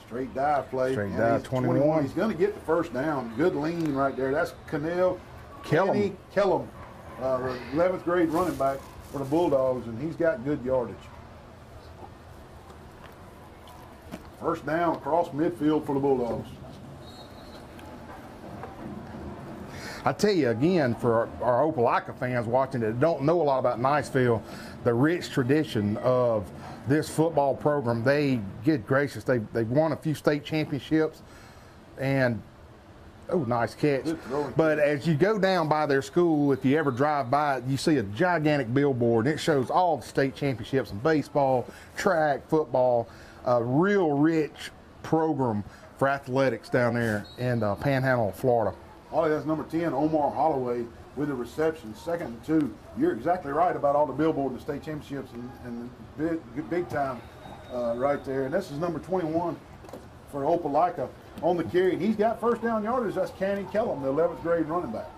Straight dive play. Straight dive, 21. He's going to get the 1st down. Good lean right there. That's Kellum, the 11th grade running back for the Bulldogs, and he's got good yardage. 1st down across midfield for the Bulldogs. I tell you again, for our Opelika fans watching that don't know a lot about Niceville, the rich tradition of this football program, good gracious, they've won a few state championships, and nice catch. But as you go down by their school, if you ever drive by it, you see a gigantic billboard, and it shows all the state championships in baseball, track, football, a real rich program for athletics down there in Panhandle, Florida. Ollie, that's number 10, Omar Holloway, with the reception. 2nd and 2. You're exactly right about all the billboard and the state championships and the big time right there. And this is number 21 for Opelika on the carry. And he's got 1st down yardage. That's Cannon Kellum, the 11th grade running back.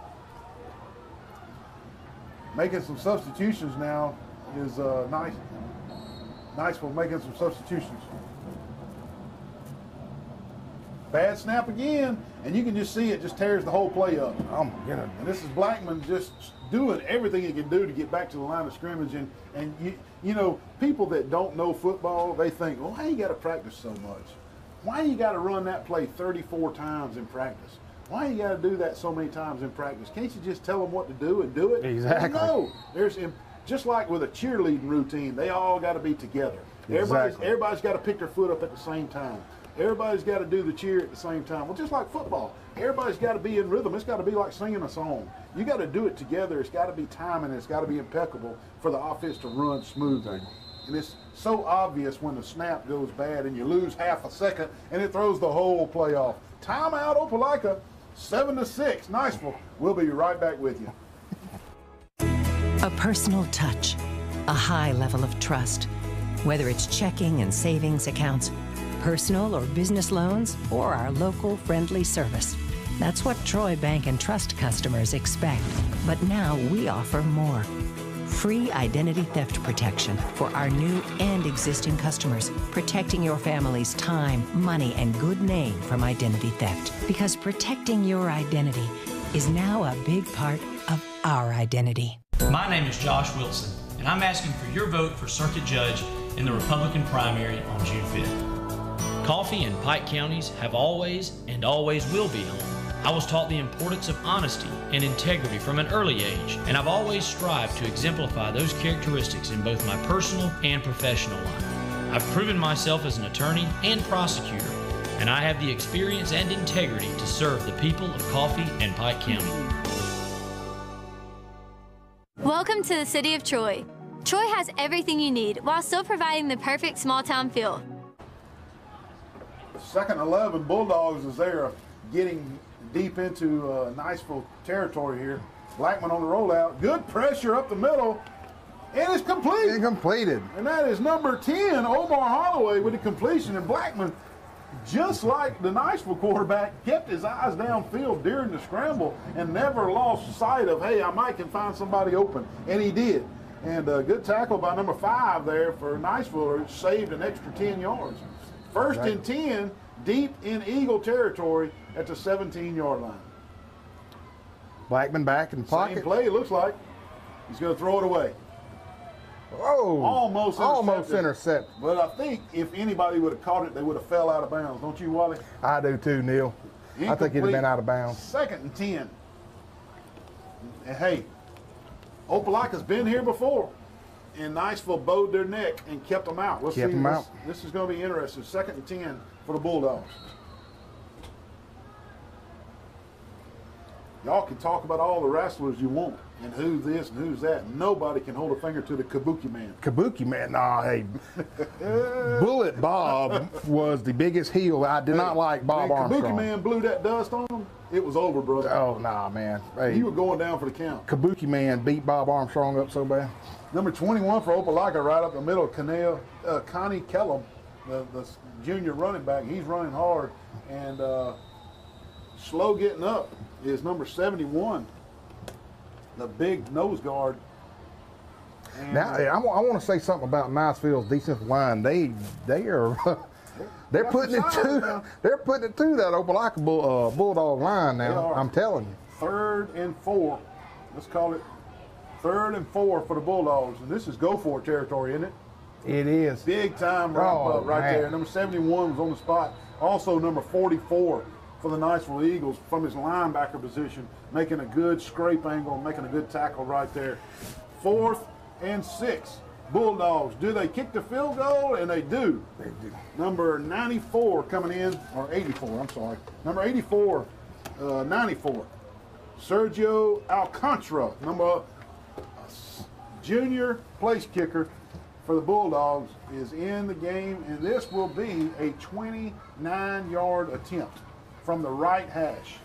Making some substitutions now is nice. Niceville making some substitutions. Bad snap again, and you can just see it just tears the whole play up. Oh my goodness. And this is Blackman just doing everything he can do to get back to the line of scrimmage. And you know, people that don't know football, they think, well, why you got to practice so much? Why you got to run that play 34 times in practice? Why you got to do that so many times in practice? Can't you just tell them what to do and do it? Exactly. Well, no, just like with a cheerleading routine, they all got to be together. Everybody's got to pick their foot up at the same time. Everybody's got to do the cheer at the same time. Well, just like football, everybody's got to be in rhythm. It's got to be like singing a song. You got to do it together. It's got to be timing. It's got to be impeccable for the offense to run smoothly. And it's so obvious when the snap goes bad and you lose half a second and it throws the whole play off. Timeout, Opelika, 7-6. Niceville. We'll be right back with you. A personal touch, a high level of trust. Whether it's checking and savings accounts, personal or business loans, or our local friendly service. That's what Troy Bank and Trust customers expect. But now we offer more. free identity theft protection for our new and existing customers, protecting your family's time, money, and good name from identity theft. Because protecting your identity is now a big part of our identity. My name is Josh Wilson, and I'm asking for your vote for Circuit Judge in the Republican primary on June 5th. Coffee and Pike counties have always and always will be home. I was taught the importance of honesty and integrity from an early age, and I've always strived to exemplify those characteristics in both my personal and professional life. I've proven myself as an attorney and prosecutor, and I have the experience and integrity to serve the people of Coffee and Pike County. Welcome to the City of Troy. Troy has everything you need while still providing the perfect small-town feel. Second 11 Bulldogs is there, getting deep into Niceville territory here. Blackman on the rollout. Good pressure up the middle. And it's complete. And completed. And that is number 10, Omar Holloway, with the completion. And Blackman, just like the Niceville quarterback, kept his eyes downfield during the scramble and never lost sight of, hey, I might can find somebody open. And he did. And a good tackle by number 5 there for Niceville, saved an extra 10 yards. First and 10, deep in Eagle territory at the 17-yard line. Blackman back in the pocket. Same play, it looks like. He's going to throw it away. Oh, almost intercepted. But I think if anybody would have caught it, they would have fell out of bounds. Don't you, Wally? I do too, Neil. I think he'd have been out of bounds. Second and 10. And hey, Opelika's been here before. And Niceville bowed their neck and kept them out. Let's kept see. Them out. This is going to be interesting. Second and 10 for the Bulldogs. Y'all can talk about all the wrestlers you want and who's this and who's that. Nobody can hold a finger to the Kabuki Man. Kabuki Man? Nah, hey. Bullet Bob was the biggest heel. I did not like Bob Armstrong. Kabuki Man blew that dust on him. It was over, brother. Oh, nah, man. Hey, you were going down for the count. Kabuki Man beat Bob Armstrong up so bad. Number 21 for Opelika, right up the middle, Connie Kellum, the junior running back. He's running hard and slow getting up is number 71, the big nose guard. And now, I want to say something about Niceville's defensive line. They're putting it to that Opelika Bulldog line now. I'm telling you. 3rd and 4. Let's call it 3rd and 4 for the Bulldogs, and this is go for it territory, isn't it? It is. Big time ramp up right there. Number 71 was on the spot. Also number 44 for the Niceville Eagles from his linebacker position, making a good scrape angle, making a good tackle right there. 4th and 6. Bulldogs, do they kick the field goal? And they do. They do. Number 94 coming in, or 84, I'm sorry. Number 84, 94. Sergio Alcantara, number junior place kicker for the Bulldogs, is in the game, and this will be a 29-yard attempt from the right hash.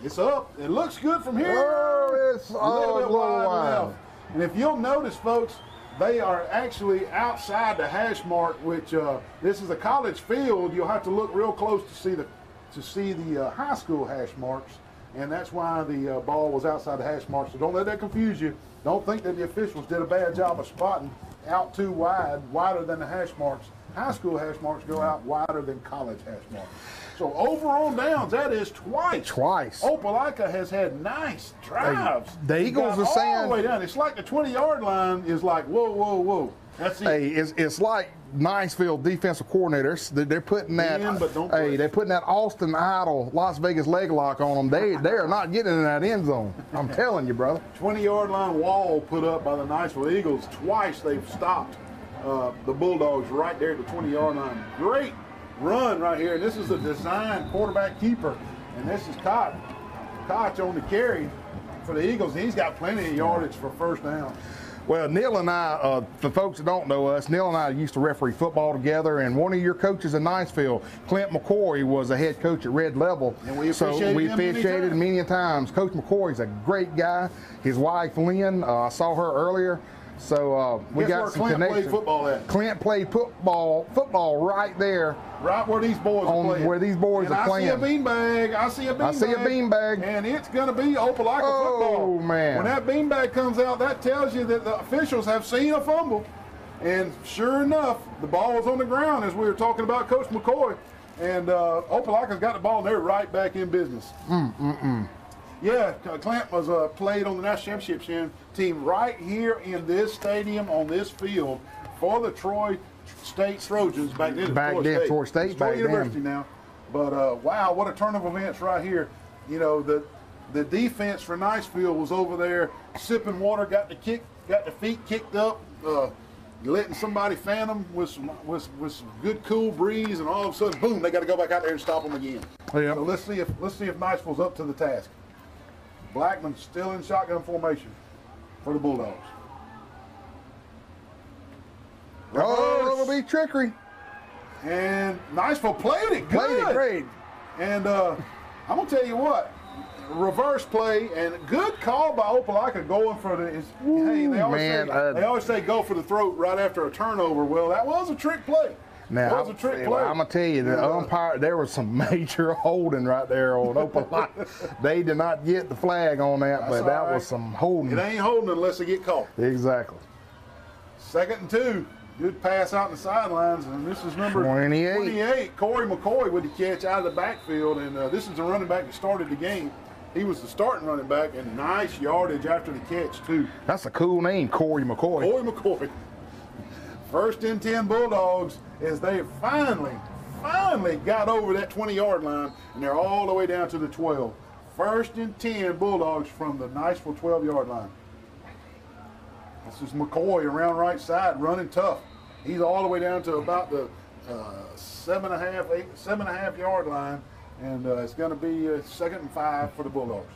It's up. It looks good from here. Oh, it's a little bit wide left. And if you'll notice, folks, they are actually outside the hash mark, which this is a college field. You'll have to look real close to see the high school hash marks, and that's why the ball was outside the hash mark. So don't let that confuse you. Don't think that the officials did a bad job of spotting out too wide, wider than the hash marks. High school hash marks go out wider than college hash marks. So over on downs, that is twice. Opelika has had nice drives. Hey, the Eagles are saying all the way down. It's like the 20-yard line is like whoa, whoa, whoa. That's it. Hey, it's like Niceville defensive coordinators. They're putting that. They're putting that Austin Idol Las Vegas leg lock on them. They are not getting in that end zone. I'm telling you, brother. 20-yard line wall put up by the Niceville Eagles. Twice they've stopped the Bulldogs right there at the 20-yard line. Great run right here. And this is a design quarterback keeper. And this is Koch on the carry for the Eagles. He's got plenty of yardage for first down. Well, Neil and I, for folks that don't know us, Neil and I used to referee football together, and one of your coaches in Niceville, Clint McCoy, was a head coach at Red Level. And we officiated many times. Coach McCoy's a great guy. His wife, Lynn, I saw her earlier. So we got some connection. Played football at? Clint played football right there. Right where these boys are playing. Where these boys are playing. I see a beanbag. And it's going to be Opelika football. Oh, man. When that beanbag comes out, that tells you that the officials have seen a fumble. And sure enough, the ball was on the ground as we were talking about Coach McCoy. And Opelika's got the ball, and they're right back in business. Yeah, Clint was played on the national championship team right here in this stadium on this field for the Troy State Trojans back then. Troy State. Troy University now. But wow, what a turn of events right here. You know, the defense for Niceville was over there sipping water, got the feet kicked up, letting somebody fan them with some good cool breeze, and all of a sudden, boom, they got to go back out there and stop them again. Yeah. So let's see if Niceville's up to the task. Blackman still in shotgun formation for the Bulldogs. Oh, it'll be trickery. And Niceville played it good. Played it great. And I'm going to tell you what, reverse play and good call by Opelika going for the they always say go for the throat right after a turnover. Well, that was a trick play. Now, that was a trick play. I'm going to tell you, the umpire, there was some major holding right there on Opelika. They did not get the flag on that, but that was some holding. It ain't holding unless they get caught. Exactly. 2nd and 2. Good pass out in the sidelines, and this is number 28. Corey McCoy with the catch out of the backfield, and this is the running back that started the game. He was the starting running back, and nice yardage after the catch, too. That's a cool name, Corey McCoy. Corey McCoy. 1st and 10 Bulldogs as they finally got over that 20-yard line, and they're all the way down to the 12. 1st and 10 Bulldogs from the Niceville 12-yard line. This is McCoy around right side, running tough. He's all the way down to about the 7.5 yard line, and it's going to be 2nd and 5 for the Bulldogs.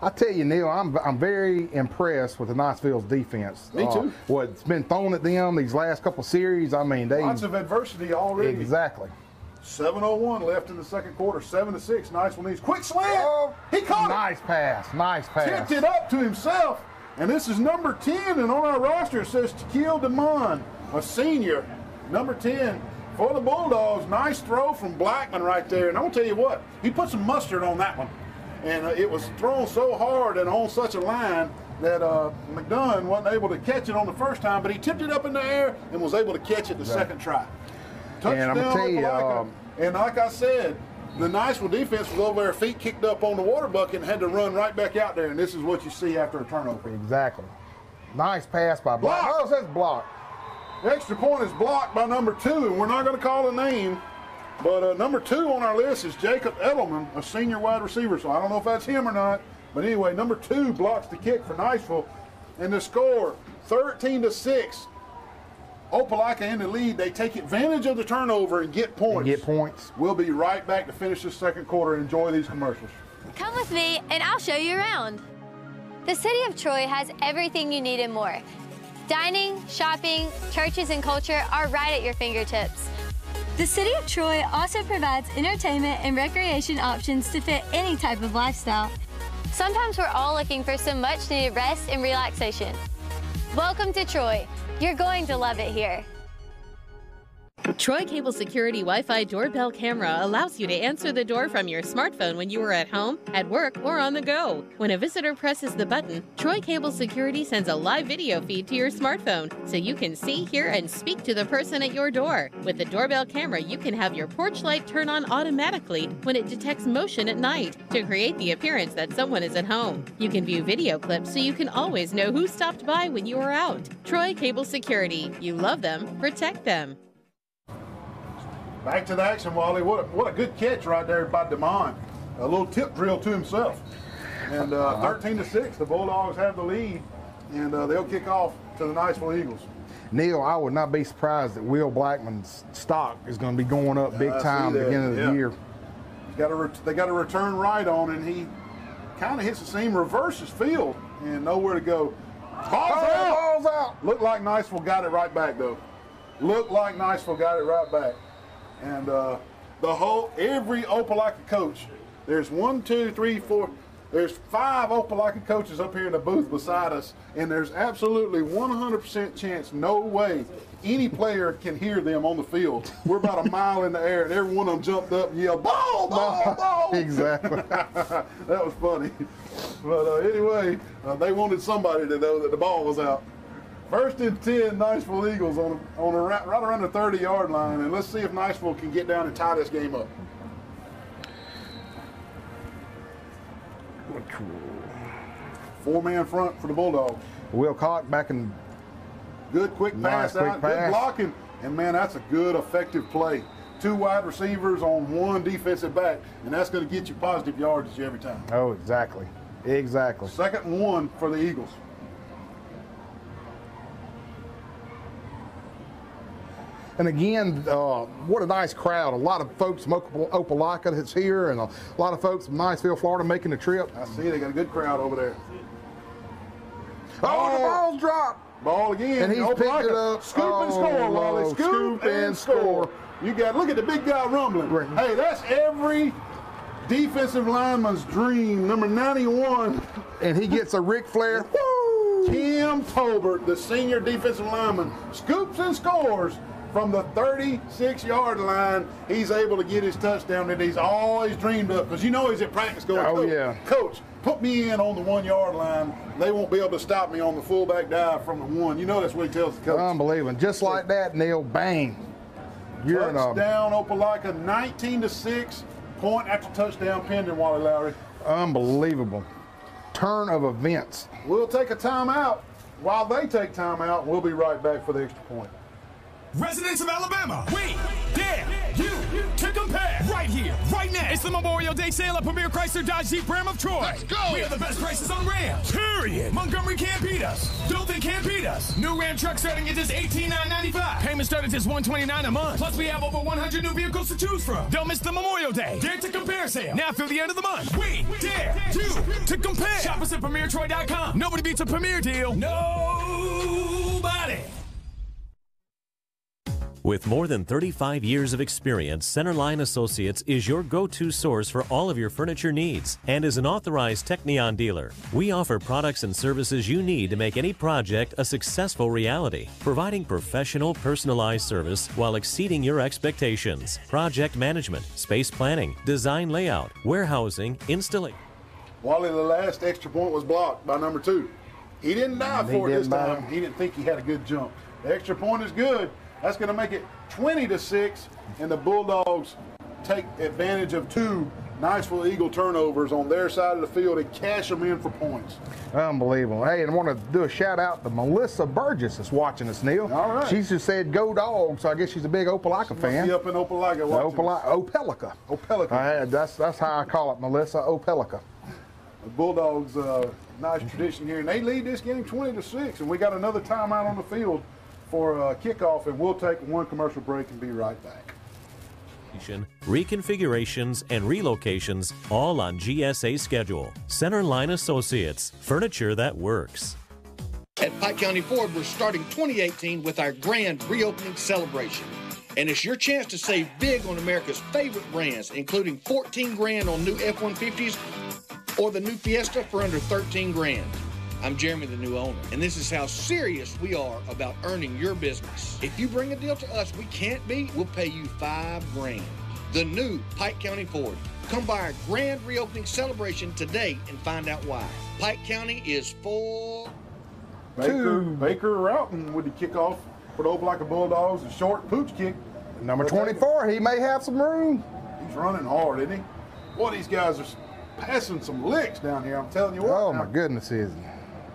I tell you, Neil, I'm very impressed with the Niceville's defense. Me too. What's been thrown at them these last couple series, I mean, lots of adversity already. Exactly. 7:01 left in the second quarter. 7-6. Niceville needs quick slant. He caught it. Nice pass. Nice pass. Tipped it up to himself. And this is number 10, and on our roster it says Shaquille DeMond, a senior, number 10 for the Bulldogs. Nice throw from Blackman right there. And I'm going to tell you what, he put some mustard on that one. And it was thrown so hard and on such a line that McDunn wasn't able to catch it on the first time, but he tipped it up in the air and was able to catch it the second try. Touchdown, and I'm going to tell you, and like I said, the Niceville defense was over there, feet kicked up on the water bucket, and had to run right back out there, and this is what you see after a turnover. Exactly. Nice pass by Block. Oh, it says block. The extra point is blocked by number 2, and we're not going to call a name, but number 2 on our list is Jacob Edelman, a senior wide receiver, so I don't know if that's him or not, but anyway, number 2 blocks the kick for Niceville, and the score, 13-6. Opelika in the lead. They take advantage of the turnover and get points. We'll be right back to finish this second quarter. Enjoy these commercials. Come with me and I'll show you around. The city of Troy has everything you need and more. Dining, shopping, churches, and culture are right at your fingertips. The city of Troy also provides entertainment and recreation options to fit any type of lifestyle. Sometimes we're all looking for some much-needed rest and relaxation. Welcome to Troy. You're going to love it here. Troy Cable Security Wi-Fi doorbell camera allows you to answer the door from your smartphone when you are at home, at work, or on the go. When a visitor presses the button, Troy Cable Security sends a live video feed to your smartphone so you can see, hear, and speak to the person at your door. With the doorbell camera, you can have your porch light turn on automatically when it detects motion at night to create the appearance that someone is at home. You can view video clips so you can always know who stopped by when you are out. Troy Cable Security. You love them, protect them. Back to the action, Wally. What a good catch right there by DeMond. A little tip drill to himself. And 13-6, the Bulldogs have the lead, and they'll kick off to the Niceville Eagles. Neil, I would not be surprised that Will Blackman's stock is going to be going up big time at the beginning of the year. They got to return right on, and he kind of hits the seam, reverses field, and nowhere to go. Ball's out. Looked like Niceville got it right back, though. And every Opelika coach, there's 1, 2, 3, 4, There's 5 Opelika coaches up here in the booth beside us, and there's absolutely 100% chance, no way, any player can hear them on the field. We're about a mile in the air, and every one of them jumped up and yelled, "Ball, ball, ball!" Exactly. That was funny. But anyway, they wanted somebody to know that the ball was out. 1st and 10, Niceville Eagles on right around the 30-yard line, and let's see if Niceville can get down and tie this game up. Four-man front for the Bulldogs. Wilcock back in. Good quick pass out, good blocking, and man, that's a good, effective play. 2 wide receivers on 1 defensive back, and that's going to get you positive yardage every time. Oh, exactly. Exactly. 2nd and 1 for the Eagles. And again, what a nice crowd. A lot of folks from Opelika that's here, and a lot of folks from Niceville, Florida making the trip. I see they got a good crowd over there. Oh, the ball's dropped. Ball again. And he's picked it up. Scoop and score, Wally. Scoop and score. You got, look at the big guy rumbling. Right. Hey, that's every defensive lineman's dream, number 91. And he gets a Ric Flair. Tim Tolbert, the senior defensive lineman, scoops and scores from the 36-yard line. He's able to get his touchdown that he's always dreamed of, because you know he's at practice going, Coach, put me in on the 1-yard line. They won't be able to stop me on the fullback dive from the 1. You know that's what he tells the coach. Unbelievable. Just like that, Neil, bang. You're touchdown, Opelika, 19-6. Point after touchdown pending, Wally Lowry. Unbelievable. Turn of events. We'll take a timeout. While they take timeout, we'll be right back for the extra point. Residents of Alabama, we dare you to compare right here, right now. It's the Memorial Day sale at Premier Chrysler Dodge Jeep Ram of Troy. Let's go. We have the best prices on Rams, period. Montgomery can't beat us. Dothan can't beat us. New Ram truck starting at just $18,995. Payment starting at just $129 a month. Plus, we have over 100 new vehicles to choose from. Don't miss the Memorial Day Dare to Compare sale. Now through the end of the month. We dare you to compare. Shop us at PremierTroy.com. Nobody beats a Premier deal. Nobody. With more than 35 years of experience, Centerline Associates is your go-to source for all of your furniture needs and is an authorized Technion dealer. We offer products and services you need to make any project a successful reality, providing professional, personalized service while exceeding your expectations. Project management, space planning, design layout, warehousing, installation. Wally, the last extra point was blocked by number 2. He didn't dive for it this time. He didn't think he had a good jump. The extra point is good. That's going to make it 20-6, and the Bulldogs take advantage of 2 Niceville Eagle turnovers on their side of the field and cash them in for points. Unbelievable. Hey, and I want to do a shout out to Melissa Burgess that's watching us, Neil. All right. She just said go Dogs, so I guess she's a big Opelika fan. Up in Opelika watching Opelika. Opelika. That's how I call it, Melissa, Opelika. The Bulldogs, nice tradition here, and they lead this game 20-6, and we got another timeout on the field for kickoff, and we'll take 1 commercial break and be right back. Reconfigurations and relocations, all on GSA schedule. Centerline Associates, furniture that works. At Pike County Ford, we're starting 2018 with our grand reopening celebration. And it's your chance to save big on America's favorite brands, including $14,000 on new F-150s or the new Fiesta for under $13,000. I'm Jeremy, the new owner, and this is how serious we are about earning your business. If you bring a deal to us we can't beat, we'll pay you $5,000. The new Pike County Ford. Come by our grand reopening celebration today and find out why. Pike County is for Baker Roughton with the kickoff for the Opelika Bulldogs. A short pooch kick. Number 24, he may have some room. He's running hard, isn't he? Boy, these guys are passing some licks down here, I'm telling you what. Oh, my goodness, is he?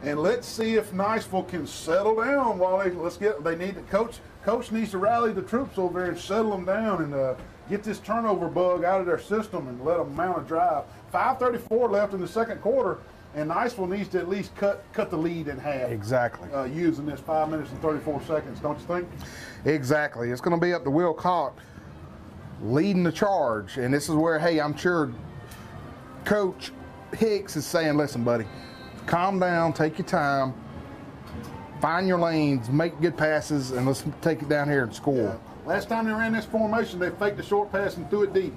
And let's see if Niceville can settle down while they need the coach needs to rally the troops over there and settle them down and get this turnover bug out of their system and let them mount a drive. 5:34 left in the second quarter, and Niceville needs to at least cut the lead in half. Exactly. Using this 5 minutes and 34 seconds, don't you think? Exactly. It's going to be up to Will Cock leading the charge, and this is where, hey, I'm sure Coach Hicks is saying, listen, buddy, calm down, take your time, find your lanes, make good passes, and let's take it down here and score. Yeah. Last time they ran this formation, they faked a short pass and threw it deep.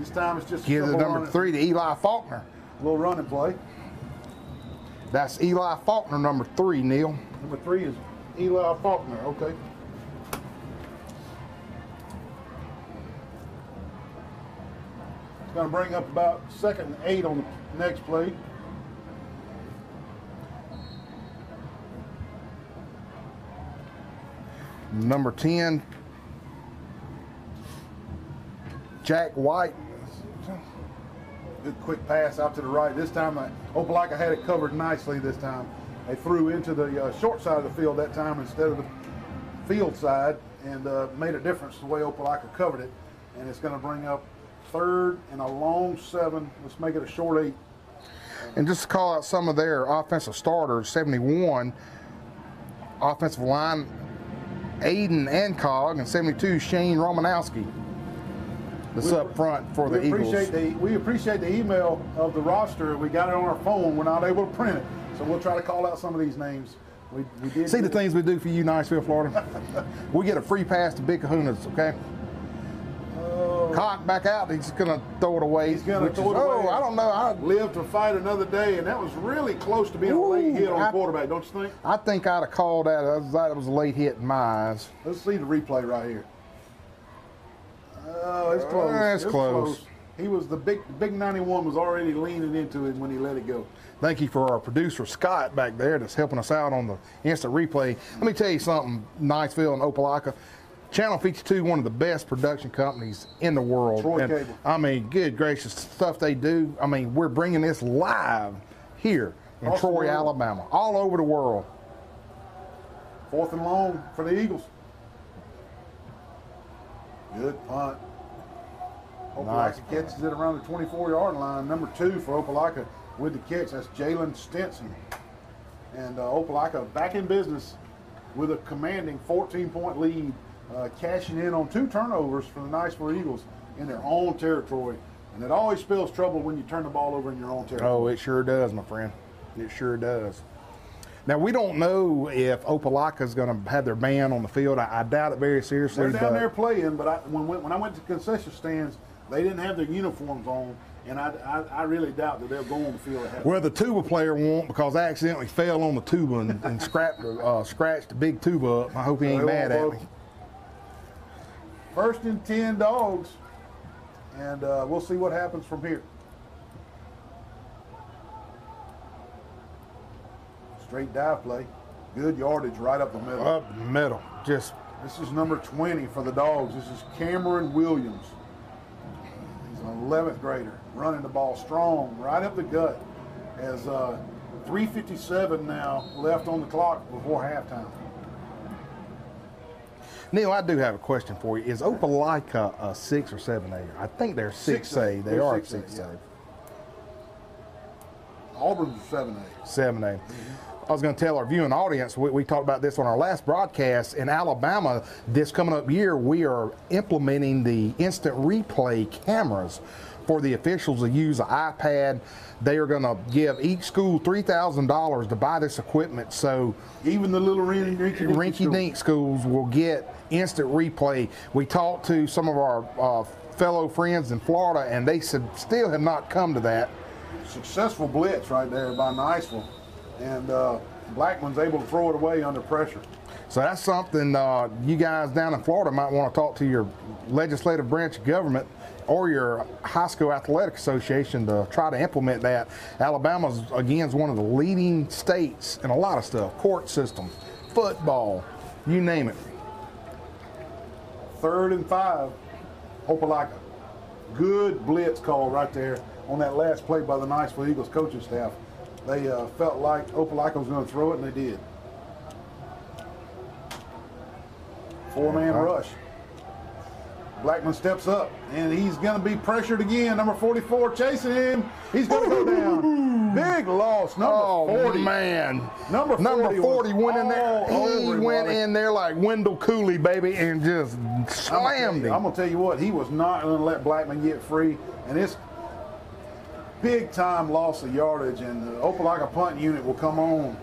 This time it's just give the number 3 to Eli Faulkner. little running play. That's Eli Faulkner, number 3, Neil. Number 3 is Eli Faulkner, okay. It's going to bring up about 2nd and 8 on the next play. Number 10, Jack White. Good quick pass out to the right. This time, Opelika had it covered nicely this time. They threw into the short side of the field that time instead of the field side, and made a difference the way Opelika covered it. And it's going to bring up 3rd and a long 7. Let's make it a short 8. And just to call out some of their offensive starters, 71, offensive line, Aiden Ancog, and 72, Shane Romanowski. That's up front for the Eagles. We appreciate the email of the roster. We got it on our phone. We're not able to print it. So we'll try to call out some of these names. We did see the things we do for you, Niceville, Florida. We get a free pass to Big Kahunas, okay? Cock back out. He's going to throw it away. He's going to throw it away. I don't know. I live to fight another day, and that was really close to being a late hit on the quarterback, don't you think? I think I'd have called that. That was a late hit in my eyes. Let's see the replay right here. Oh, it's close. It's close. He was the big 91 was already leaning into it when he let it go. Thank you for our producer Scott back there that's helping us out on the instant replay. Let me tell you something, Niceville and Opelika. Channel 52, one of the best production companies in the world. Troy Cable. I mean, good gracious, stuff they do. I mean, we're bringing this live here in Troy, Alabama, all over the world. 4th and long for the Eagles. Good punt. Opelika Nice. catches it around the 24-yard line. Number 2 for Opelika with the catch. That's Jalen Stinson. And Opelika back in business with a commanding 14-point lead, cashing in on 2 turnovers for the Niceville Eagles in their own territory. And it always spells trouble when you turn the ball over in your own territory. Oh, it sure does, my friend. It sure does. Now, we don't know if Opelika is going to have their band on the field. I doubt it very seriously. They're down there playing, but when I went to concession stands, they didn't have their uniforms on, and I really doubt that they'll go on the field. Well, the tuba player won't, because I accidentally fell on the tuba and scratched the big tuba up. I hope he ain't mad at me. 1st and 10 Dogs, and we'll see what happens from here. Straight dive play. Good yardage right up the middle. Up the middle. This is number 20 for the Dogs. This is Cameron Williams. He's an 11th grader, running the ball strong, right up the gut. As 3:57 now left on the clock before halftime. Neil, I do have a question for you. Is Opelika a 6 or 7A? I think they're 6A. They are 6A. Yeah. Auburn's 7A. 7A. I was going to tell our viewing audience, we talked about this on our last broadcast. In Alabama, this coming up year, we are implementing the instant replay cameras for the officials to use an iPad. They are going to give each school $3,000 to buy this equipment. So even the little rinky-dink schools will get instant replay. We talked to some of our fellow friends in Florida, and they said still have not come to that. Successful blitz right there by Niceville. And Blackman's able to throw it away under pressure. So that's something you guys down in Florida might want to talk to your legislative branch of government or your high school athletic association to try to implement that. Alabama's, again, is one of the leading states in a lot of stuff. Court system, football, you name it. 3rd and 5, Opelika. Good blitz call right there on that last play by the Niceville Eagles coaching staff. They felt like Opelika was going to throw it, and they did. 4-man rush. Blackman steps up, and he's going to be pressured again. Number 44 chasing him. He's going to go down. Big loss. Number 40. Man. Number 40 went in there. He went in there like Wendell Cooley, baby, and just slammed him. I'm going to tell you what. He was not going to let Blackman get free, and it's big time loss of yardage, and the Opelika punt unit will come on,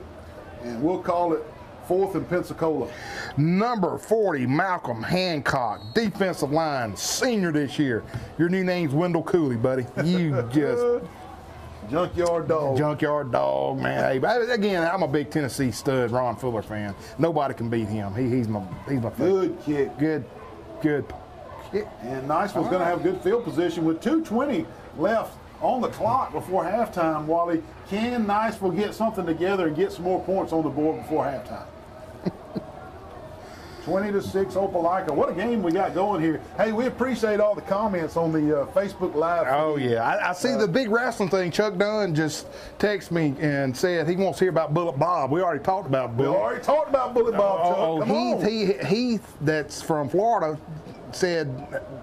and we'll call it 4th and Pensacola. Number 40, Malcolm Hancock, defensive line, senior this year. Your new name's Wendell Cooley, buddy. You just Junkyard Dog. Junkyard Dog, man. Hey, again, I'm a big Tennessee stud, Ron Fuller fan. Nobody can beat him. He's my favorite. Good kick. Good kick. And Niceville's going to have good field position with 2:20 left on the clock before halftime. Wally, can Niceville get something together and get some more points on the board before halftime? 20-6 Opelika. What a game we got going here. Hey, we appreciate all the comments on the Facebook Live. Oh, yeah. I see the big wrestling thing. Chuck Dunn just texted me and said he wants to hear about Bullet Bob. We already talked about Bullet. We already talked about Bullet Bob, Chuck. Heath, that's from Florida, said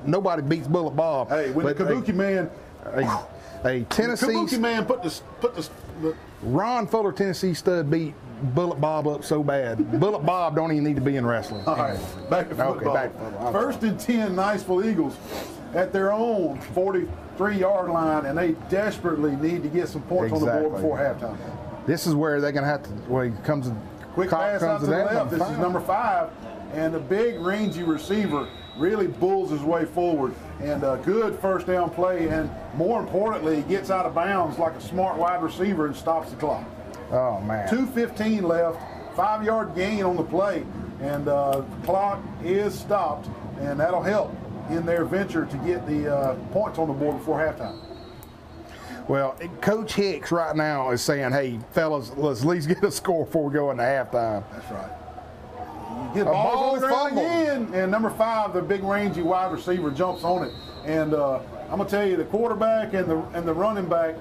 nobody beats Bullet Bob. Hey, when the Kabuki man... Tennessee... The Kabuki man put the Ron Fuller, Tennessee stud, beat Bullet Bob up so bad. Bullet Bob don't even need to be in wrestling. All right, back to football. First and 10, Niceville Eagles at their own 43-yard line, and they desperately need to get some points on the board before halftime. This is where they're going to have to, quick pass out to the left. This is number 5, and the big rangy receiver really bulls his way forward, and a good first down play, and more importantly, he gets out of bounds like a smart wide receiver and stops the clock. Oh, man. 2:15 left, 5-yard gain on the play, and the clock is stopped, and that'll help in their venture to get the points on the board before halftime. Well, Coach Hicks right now is saying, hey, fellas, let's at least get a score before we go into halftime. That's right. You get balls on the ground again, and number 5, the big rangy wide receiver, jumps on it. And I'm going to tell you, the quarterback and the running back,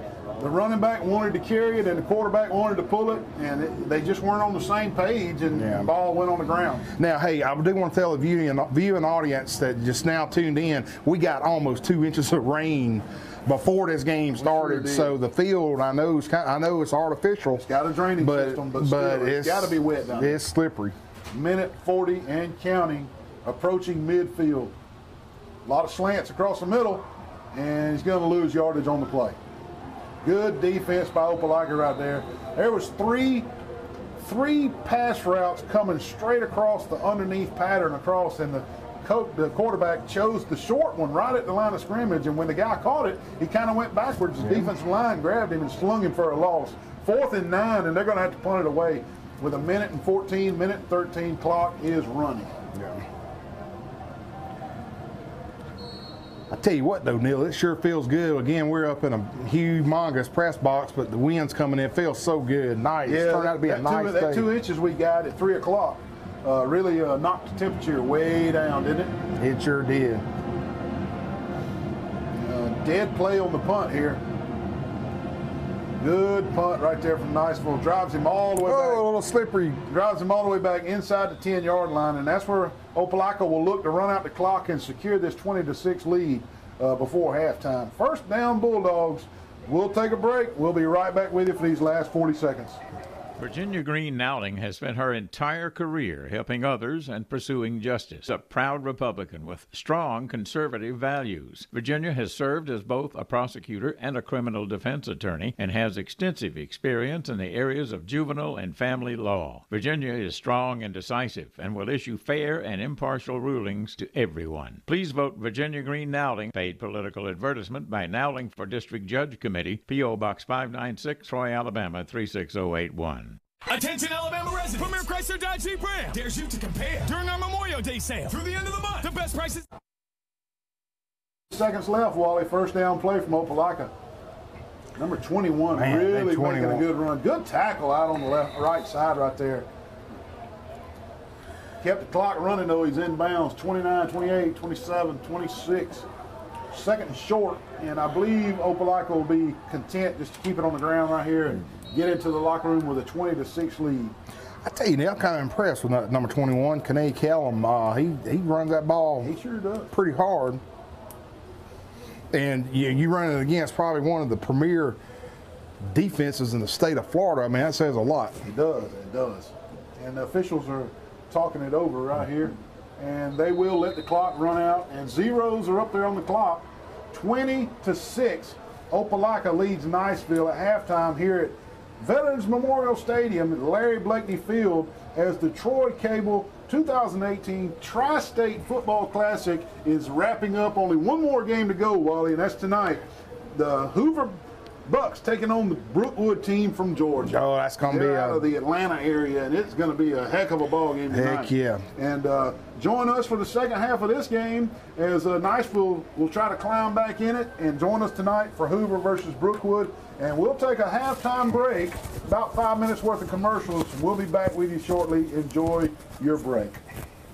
wanted to carry it, and the quarterback wanted to pull it, and they just weren't on the same page, and the ball went on the ground. Now, hey, I do want to tell the viewing audience that just now tuned in, we got almost 2 inches of rain before this game started, so the field, I know it's artificial. It's got a draining system, but still, it's got to be wet down there. It's slippery. Minute 40 and counting, approaching midfield. A lot of slants across the middle, and he's going to lose yardage on the play. Good defense by Opelika right there. There was three pass routes coming straight across the underneath pattern across, and the quarterback chose the short one right at the line of scrimmage, and when the guy caught it, he kind of went backwards. The defensive line grabbed him and slung him for a loss. 4th and 9, and they're going to have to punt it away with a minute and 14, minute and 13 clock is running. Yeah. I tell you what, though, Neil, it sure feels good. Again, we're up in a humongous press box, but the wind's coming in. It feels so good. Nice. Yeah, it turned out to be a nice day. That 2 inches we got at 3 o'clock really knocked the temperature way down, didn't it? It sure did. Dead play on the punt here. Good punt right there from Niceville. Drives him all the way back. Oh, a little slippery. Drives him all the way back inside the 10-yard line, and that's where Opelika will look to run out the clock and secure this 20-6 lead before halftime. First down, Bulldogs. We'll take a break. We'll be right back with you for these last 40 seconds. Virginia Green Nowling has spent her entire career helping others and pursuing justice. A proud Republican with strong conservative values. Virginia has served as both a prosecutor and a criminal defense attorney and has extensive experience in the areas of juvenile and family law. Virginia is strong and decisive and will issue fair and impartial rulings to everyone. Please vote Virginia Green Nowling. Paid political advertisement by Nowling for District Judge Committee, P.O. Box 596, Troy, Alabama 36081. Attention Alabama residents! Premier Chrysler Dodge Jeep Ram dares you to compare during our Memorial Day sale through the end of the month. The best prices. Seconds left, Wally. First down play from Opelika. Number 21, really making a good run. Good tackle out on the right side right there. Kept the clock running, though. He's in bounds. 29, 28, 27, 26. Second and short, and I believe Opelika will be content just to keep it on the ground right here and get into the locker room with a 20-6 lead. I tell you, Neil, I'm kind of impressed with number 21, Kanae Callum. He runs that ball. He sure does. Pretty hard. And you run it against probably one of the premier defenses in the state of Florida. I mean, that says a lot. It does. It does. And the officials are talking it over right here. And they will let the clock run out. And zeros are up there on the clock. 20-6. Opelika leads Niceville at halftime here at Veterans Memorial Stadium at Larry Blakeney Field as the Troy Cable 2018 Tri-State Football Classic is wrapping up. Only one more game to go, Wally, and that's tonight. The Hoover Bucks taking on the Brookwood team from Georgia. Oh, that's going to be out of the Atlanta area, and it's going to be a heck of a ball game tonight. Heck yeah. And join us for the second half of this game as Niceville will try to climb back in it, and join us tonight for Hoover versus Brookwood. And we'll take a halftime break, about 5 minutes worth of commercials. We'll be back with you shortly. Enjoy your break.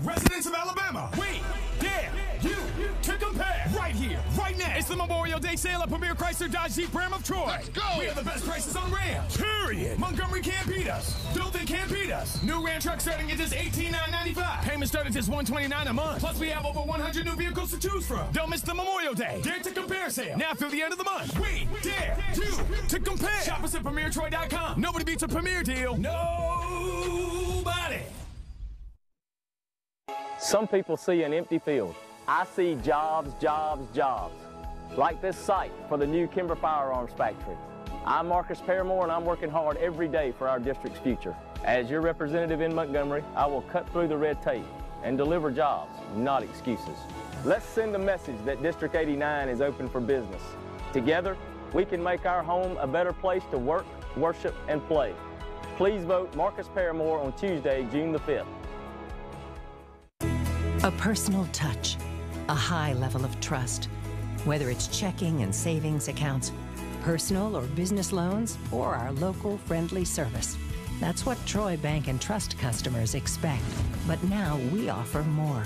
Residents of Alabama, we dare you to compare right here, right now. It's the Memorial Day sale at Premier Chrysler Dodge Jeep Ram of Troy. Let's go. We have the best prices on Rams. Period. Montgomery can't beat us. Dothan can't beat us. New Ram truck starting at just $18,995. Payment starting at just $129 a month. Plus, we have over 100 new vehicles to choose from. Don't miss the Memorial Day Dare to Compare sale. Now through the end of the month. We dare you to compare. Shop us at PremierTroy.com. Nobody beats a Premier deal. Nobody. Some people see an empty field. I see jobs, jobs, jobs. Like this site for the new Kimber Firearms Factory. I'm Marcus Paramore, and I'm working hard every day for our district's future. As your representative in Montgomery, I will cut through the red tape and deliver jobs, not excuses. Let's send a message that District 89 is open for business. Together, we can make our home a better place to work, worship, and play. Please vote Marcus Paramore on Tuesday, June the 5th. A personal touch, a high level of trust. Whether it's checking and savings accounts, personal or business loans, or our local friendly service. That's what Troy Bank and Trust customers expect. But now we offer more.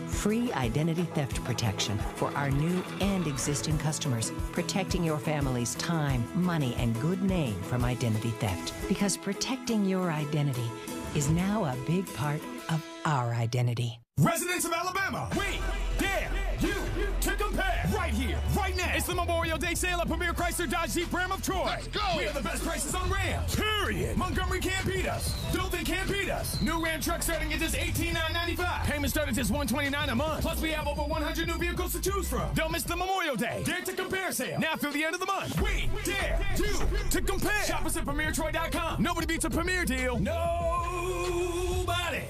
Free identity theft protection for our new and existing customers, protecting your family's time, money, and good name from identity theft. Because protecting your identity is now a big part of our identity. Residents of Alabama, we dare you to compare right here, right now. It's the Memorial Day sale at Premier Chrysler Dodge Jeep Ram of Troy. Let's go. We have the best prices on Rams. Period. Montgomery can't beat us. Dothan can't beat us. New Ram truck starting at just $18,995. Payment starting at just $129 a month. Plus, we have over 100 new vehicles to choose from. Don't miss the Memorial Day Dare to Compare sale. Now through the end of the month. We dare you to compare. Shop us at PremierTroy.com. Nobody beats a Premier deal. Nobody.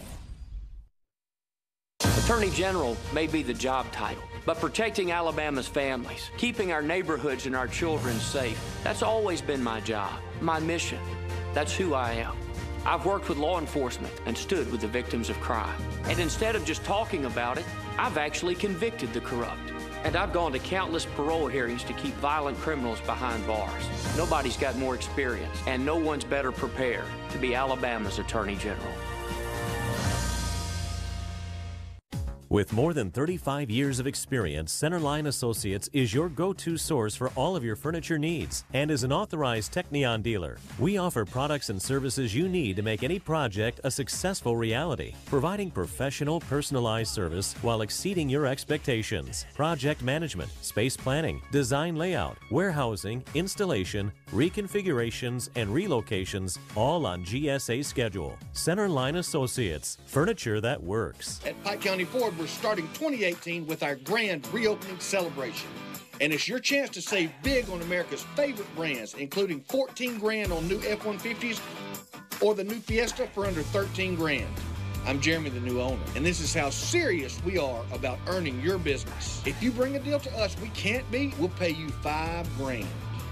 Attorney General may be the job title, but protecting Alabama's families, keeping our neighborhoods and our children safe, that's always been my job, my mission. That's who I am. I've worked with law enforcement and stood with the victims of crime. And instead of just talking about it, I've actually convicted the corrupt. And I've gone to countless parole hearings to keep violent criminals behind bars. Nobody's got more experience, and no one's better prepared to be Alabama's Attorney General. With more than 35 years of experience, Centerline Associates is your go-to source for all of your furniture needs and is an authorized Technion dealer. We offer products and services you need to make any project a successful reality, providing professional, personalized service while exceeding your expectations. Project management, space planning, design layout, warehousing, installation, reconfigurations, and relocations, all on GSA schedule. Centerline Associates, furniture that works. At Pike County Ford, we're starting 2018 with our grand reopening celebration. And it's your chance to save big on America's favorite brands, including 14 grand on new F-150s or the new Fiesta for under 13 grand. I'm Jeremy, the new owner, and this is how serious we are about earning your business. If you bring a deal to us we can't beat, we'll pay you 5 grand.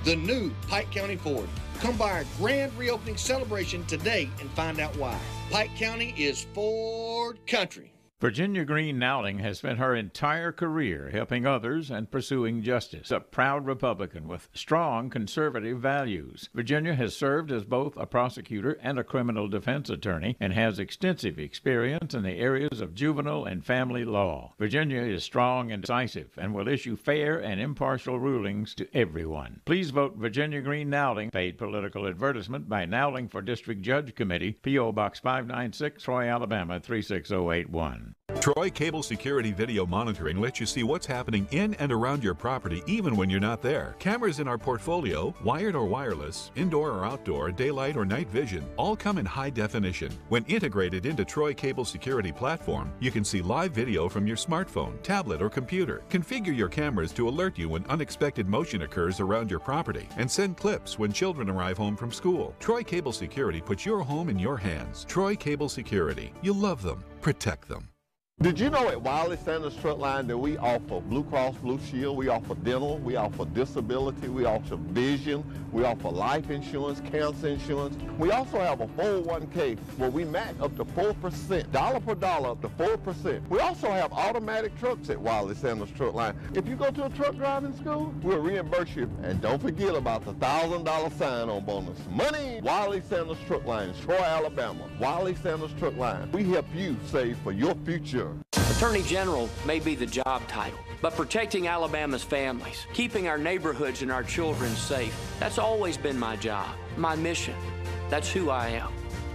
The new Pike County Ford. Come by our grand reopening celebration today and find out why. Pike County is Ford country. Virginia Green Nowling has spent her entire career helping others and pursuing justice. A proud Republican with strong conservative values, Virginia has served as both a prosecutor and a criminal defense attorney and has extensive experience in the areas of juvenile and family law. Virginia is strong and decisive and will issue fair and impartial rulings to everyone. Please vote Virginia Green Nowling. Paid political advertisement by Nowling for District Judge Committee, P.O. Box 596, Troy, Alabama 36081. Troy Cable Security Video Monitoring lets you see what's happening in and around your property even when you're not there. Cameras in our portfolio, wired or wireless, indoor or outdoor, daylight or night vision, all come in high definition. When integrated into Troy Cable Security Platform, you can see live video from your smartphone, tablet, or computer. Configure your cameras to alert you when unexpected motion occurs around your property and send clips when children arrive home from school. Troy Cable Security puts your home in your hands. Troy Cable Security. You love them. Protect them. Did you know at Wiley Sanders Truck Line that we offer Blue Cross Blue Shield, we offer dental, we offer disability, we offer vision, we offer life insurance, cancer insurance. We also have a 401k where we match up to 4%, dollar per dollar up to 4%. We also have automatic trucks at Wiley Sanders Truck Line. If you go to a truck driving school, we'll reimburse you. And don't forget about the $1,000 sign-on bonus. Money! Wiley Sanders Truck Line, Troy, Alabama. Wiley Sanders Truck Line. We help you save for your future. Attorney General may be the job title, but protecting Alabama's families, keeping our neighborhoods and our children safe, that's always been my job, my mission. That's who I am.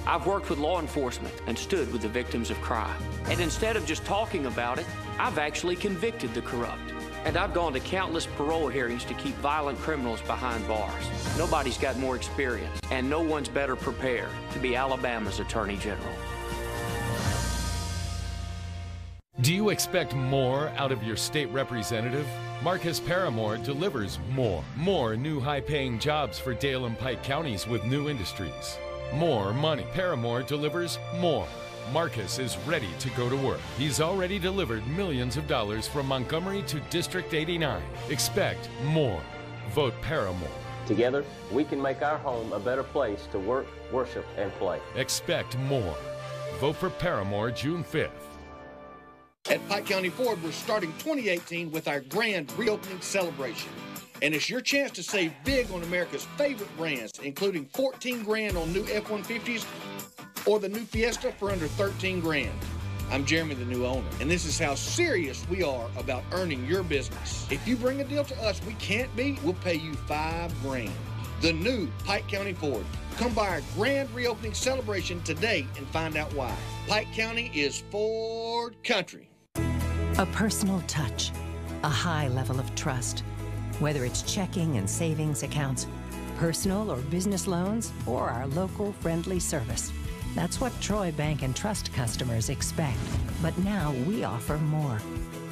I've worked with law enforcement and stood with the victims of crime. And instead of just talking about it, I've actually convicted the corrupt. And I've gone to countless parole hearings to keep violent criminals behind bars. Nobody's got more experience, and no one's better prepared to be Alabama's Attorney General. Do you expect more out of your state representative? Marcus Paramore delivers more. More new high-paying jobs for Dale and Pike counties with new industries. More money. Paramore delivers more. Marcus is ready to go to work. He's already delivered millions of dollars from Montgomery to District 89. Expect more. Vote Paramore. Together, we can make our home a better place to work, worship, and play. Expect more. Vote for Paramore June 5th. At Pike County Ford, we're starting 2018 with our grand reopening celebration. And it's your chance to save big on America's favorite brands, including 14 grand on new F-150s or the new Fiesta for under 13 grand. I'm Jeremy, the new owner, and this is how serious we are about earning your business. If you bring a deal to us we can't beat, we'll pay you 5 grand. The new Pike County Ford. Come by our grand reopening celebration today and find out why. Pike County is Ford country. A personal touch, a high level of trust. Whether it's checking and savings accounts, personal or business loans, or our local friendly service. That's what Troy Bank and Trust customers expect. But now we offer more.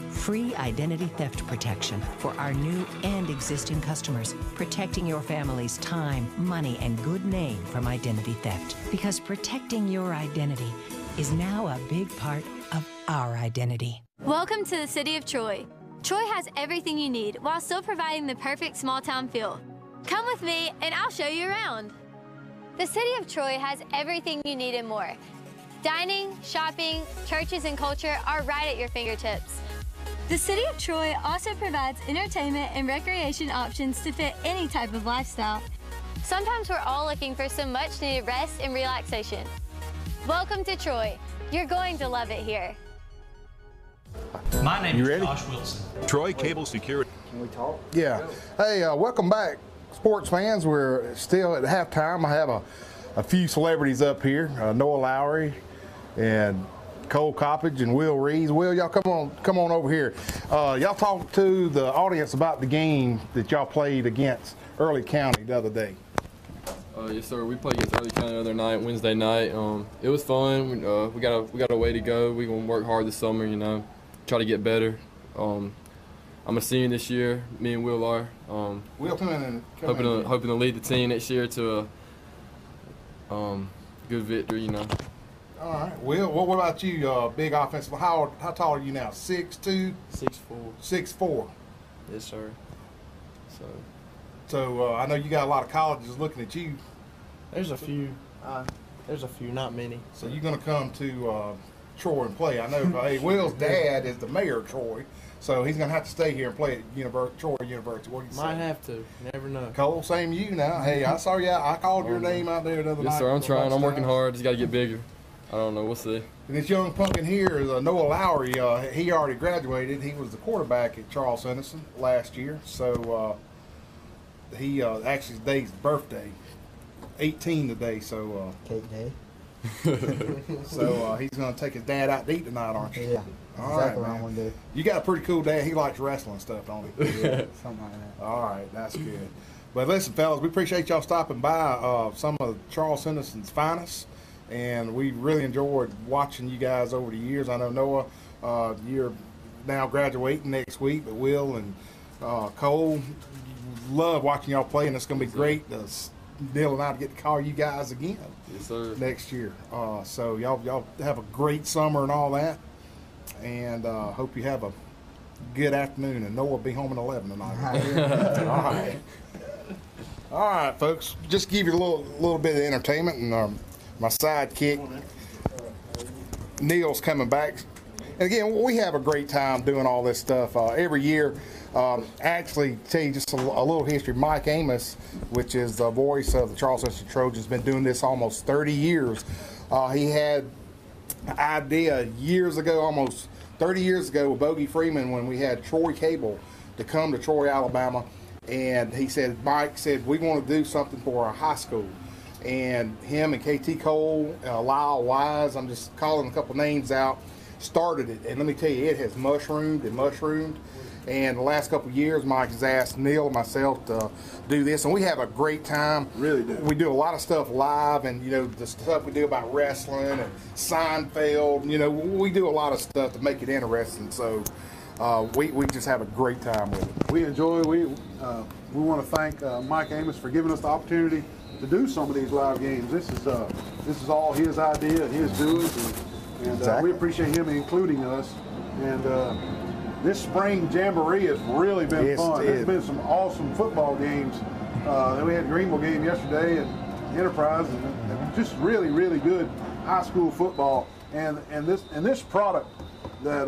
Free identity theft protection for our new and existing customers, protecting your family's time, money, and good name from identity theft. Because protecting your identity is now a big part of our identity. Welcome to the City of Troy. Troy has everything you need while still providing the perfect small town feel. Come with me and I'll show you around. The City of Troy has everything you need and more. Dining, shopping, churches, and culture are right at your fingertips. The City of Troy also provides entertainment and recreation options to fit any type of lifestyle. Sometimes we're all looking for some much needed rest and relaxation. Welcome to Troy. You're going to love it here. My name is Josh Wilson. Troy Cable Security. Can we talk? Yeah. Hey, welcome back, sports fans. We're still at halftime. I have a few celebrities up here, Noah Lowry and Cole Coppage and Will Reeves. Will, y'all come on over here. Y'all talk to the audience about the game that y'all played against Early County the other day. Yes, sir. We played against Early County the other night, Wednesday night. It was fun. We got a way to go. We're gonna work hard this summer, you know, try to get better. I'm a senior this year. Me and Will are. Will hoping to lead the team next year to a good victory, you know. All right. Will, what about you? Big offensive. How tall are you now? 6'2"? 6'4". 6'4". Yes, sir. So I know you got a lot of colleges looking at you. There's a few. Not many. So you're going to come to Troy and play. I know. Hey, Will's dad is the mayor of Troy, so he's going to have to stay here and play at Troy University. What do you say? Might have to. Never know. Cole, same you now. Hey, I saw you. I called your name out there the other night. Yes, sir. I'm trying. I'm working hard. Just got to get bigger. I don't know. We'll see. And this young pumpkin here is Noah Lowry. He already graduated. He was the quarterback at Charles Henderson last year. So he actually today's birthday, 18 today. So cake day. So he's going to take his dad out to eat tonight, aren't you? Yeah. All exactly right, man. One day. You got a pretty cool dad. He likes wrestling stuff, don't he? Yeah, something like that. All right, that's good. But listen, fellas, we appreciate y'all stopping by. Some of Charles Henderson's finest. And we really enjoyed watching you guys over the years. I know, Noah, you're now graduating next week, but Will and Cole, love watching y'all play, and it's going to be great. Neil and I to get to call you guys again yes, sir. Next year. So y'all have a great summer and all that. and hope you have a good afternoon. And Noah will be home at 11 tonight. All right, folks. Just give you a little bit of entertainment, and my sidekick Neil's coming back. And again, we have a great time doing all this stuff every year. Actually, tell you just a little history. Mike Amos, which is the voice of the Charleston Trojans, has been doing this almost 30 years. He had an idea years ago, almost 30 years ago, with Bogey Freeman, when we had Troy Cable to come to Troy, Alabama. And he said, Mike said, we want to do something for our high school. And him and KT Cole, Lyle Wise, I'm just calling a couple names out, started it. And let me tell you, it has mushroomed and mushroomed. And the last couple of years, Mike has asked Neil and myself to do this, and we have a great time. Really do. We do a lot of stuff live, and the stuff we do about wrestling and Seinfeld. We do a lot of stuff to make it interesting. So we just have a great time with it. We enjoy. We want to thank Mike Amos for giving us the opportunity to do some of these live games. This is all his idea, his doings, and Exactly. we appreciate him including us. And this spring jamboree has really been fun. There's been some awesome football games. Then we had a Greenville game yesterday at Enterprise, and just really, really good high school football. And this product that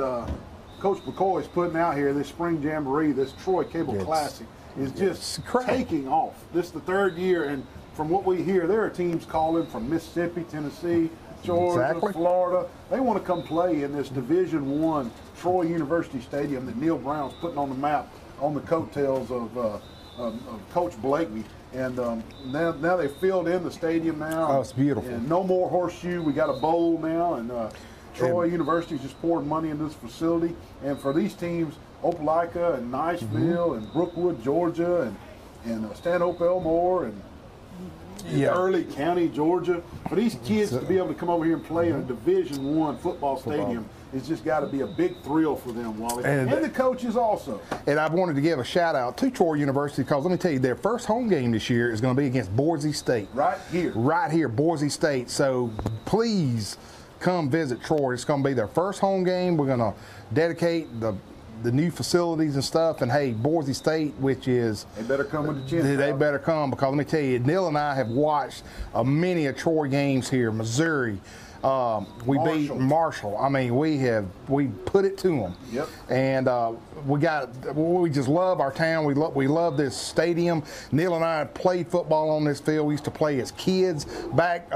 Coach McCoy is putting out here, this spring jamboree, this Troy Cable Classic, is just taking off. This is the third year, and from what we hear, there are teams calling from Mississippi, Tennessee, Georgia, Florida. They want to come play in this Division I Troy University Stadium that Neil Brown's putting on the map on the coattails of Coach Blakeney. And now they filled in the stadium now. Oh, it's beautiful. And no more horseshoe. We got a bowl now, and Troy University's just pouring money into this facility. And for these teams, Opelika and Niceville and Brookwood, Georgia, and Stanhope Elmore and Early County, Georgia. For these kids to be able to come over here and play in a Division I football stadium, it's just got to be a big thrill for them, Wally. And the coaches also. And I wanted to give a shout out to Troy University, because let me tell you, their first home game this year is going to be against Boise State. Right here, Boise State. So please come visit Troy. It's going to be their first home game. We're going to dedicate the new facilities and stuff, and hey, Boise State, which is... They better come with the chin. They better come, because let me tell you, Neil and I have watched many of Troy games here, Missouri. We beat Marshall. I mean, we put it to them. Yep. And we just love our town. We love this stadium. Neil and I played football on this field. We used to play as kids back.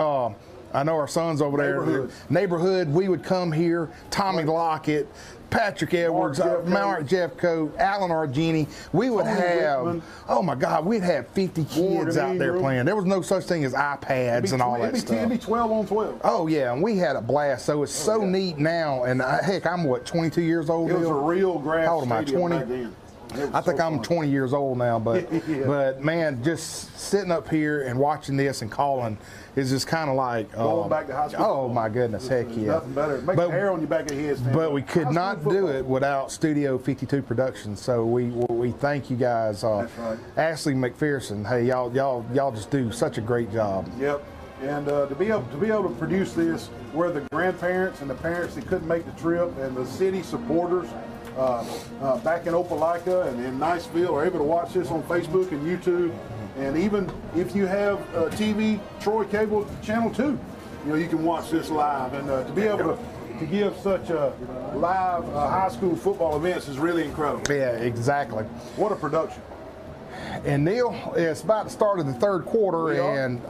I know our sons over there. Neighborhood. We would come here. Tommy Lockett, Patrick Edwards, Mark Jeffcoat, Alan Argini. We would have, oh my God, we'd have 50 kids out there playing. There was no such thing as iPads and all that stuff. It'd be 12 on 12. Oh yeah, and we had a blast. So it's so neat now. And heck, I'm what, 22 years old? It was a real grass How old am I? 20? back then. I think I'm 20 years old now, but but man, just sitting up here and watching this and calling is just kind of like going back to high school. Oh my goodness, heck yeah! Nothing better. It makes the hair on your back of your head stand But up. we could not do it without Studio 52 Productions. So we thank you guys. That's right. Ashley McPherson, hey y'all just do such a great job. Yep. And to be able to produce this, where the grandparents and the parents that couldn't make the trip and the city supporters back in Opelika and in Niceville are able to watch this on Facebook and YouTube. And even if you have TV, Troy Cable Channel 2, you can watch this live. And to be able to give such a live high school football events is really incredible. Yeah, exactly. What a production. And Neil, it's about the start of the third quarter, and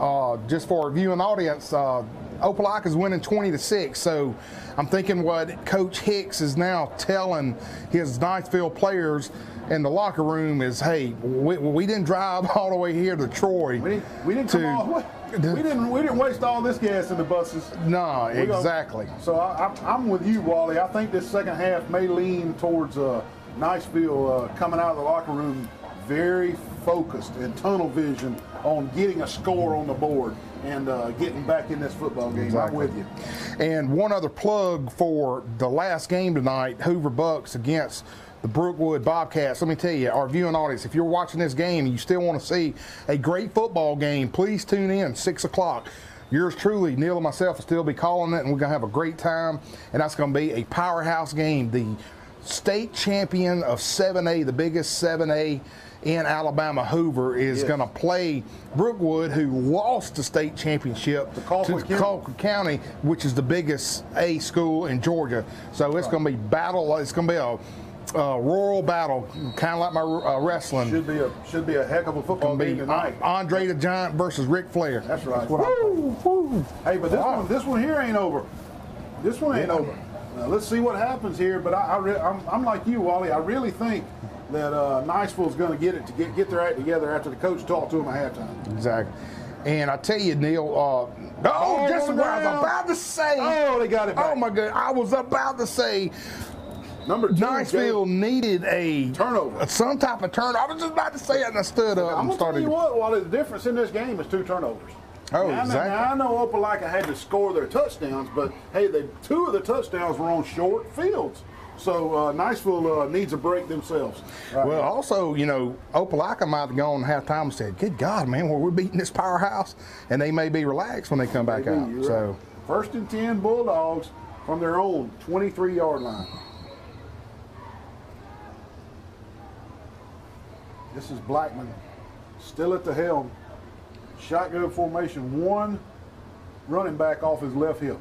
just for our viewing audience, Opelika is winning 20-6. So I'm thinking what Coach Hicks is now telling his Niceville players in the locker room is, hey, we didn't drive all the way here to Troy. We didn't waste all this gas in the buses. No, exactly. So I'm with you, Wally. I think this second half may lean towards Niceville coming out of the locker room very focused and tunnel vision on getting a score on the board and getting back in this football game. Exactly. I'm with you. And one other plug for the last game tonight, Hoover Bucks against the Brookwood Bobcats. Let me tell you, our viewing audience, if you're watching this game and you still want to see a great football game, please tune in 6 o'clock. yours truly, Neil and myself, will still be calling it, and we're going to have a great time. And that's going to be a powerhouse game. The state champion of 7A, the biggest 7A in Alabama, Hoover, is going to play Brookwood, who lost the state championship to Colquitt County, which is the biggest A school in Georgia. So it's going to be battle. It's going to be a rural battle, kind of like my wrestling. Should be a heck of a football game tonight. Andre the Giant versus Ric Flair. That's right. Hey, but this one here ain't over. This one ain't over. Now, let's see what happens here. But I'm like you, Wally. I really think that Niceville's going to get their act together after the coach talked to them at halftime. Exactly. And I tell you, Neil, just what I was about to say. Oh, they got it back. Oh, my God. I was about to say, Number 2, Niceville needed a turnover. Some type of turnover. I was just about to say it, and I stood up I'm and going to tell started. you what, Wally, the difference in this game is 2 turnovers. Oh, now, exactly. Now, I know Opelika had to score their touchdowns, but, hey, 2 of the touchdowns were on short fields. So Niceville needs a break themselves. Right. Well, also, you know, Opelika might have gone halftime and said, good God, man, we're beating this powerhouse. And they may be relaxed when they come back out. So, First and 10 Bulldogs from their own 23-yard line. This is Blackman still at the helm. Shotgun formation, 1 running back off his left hip.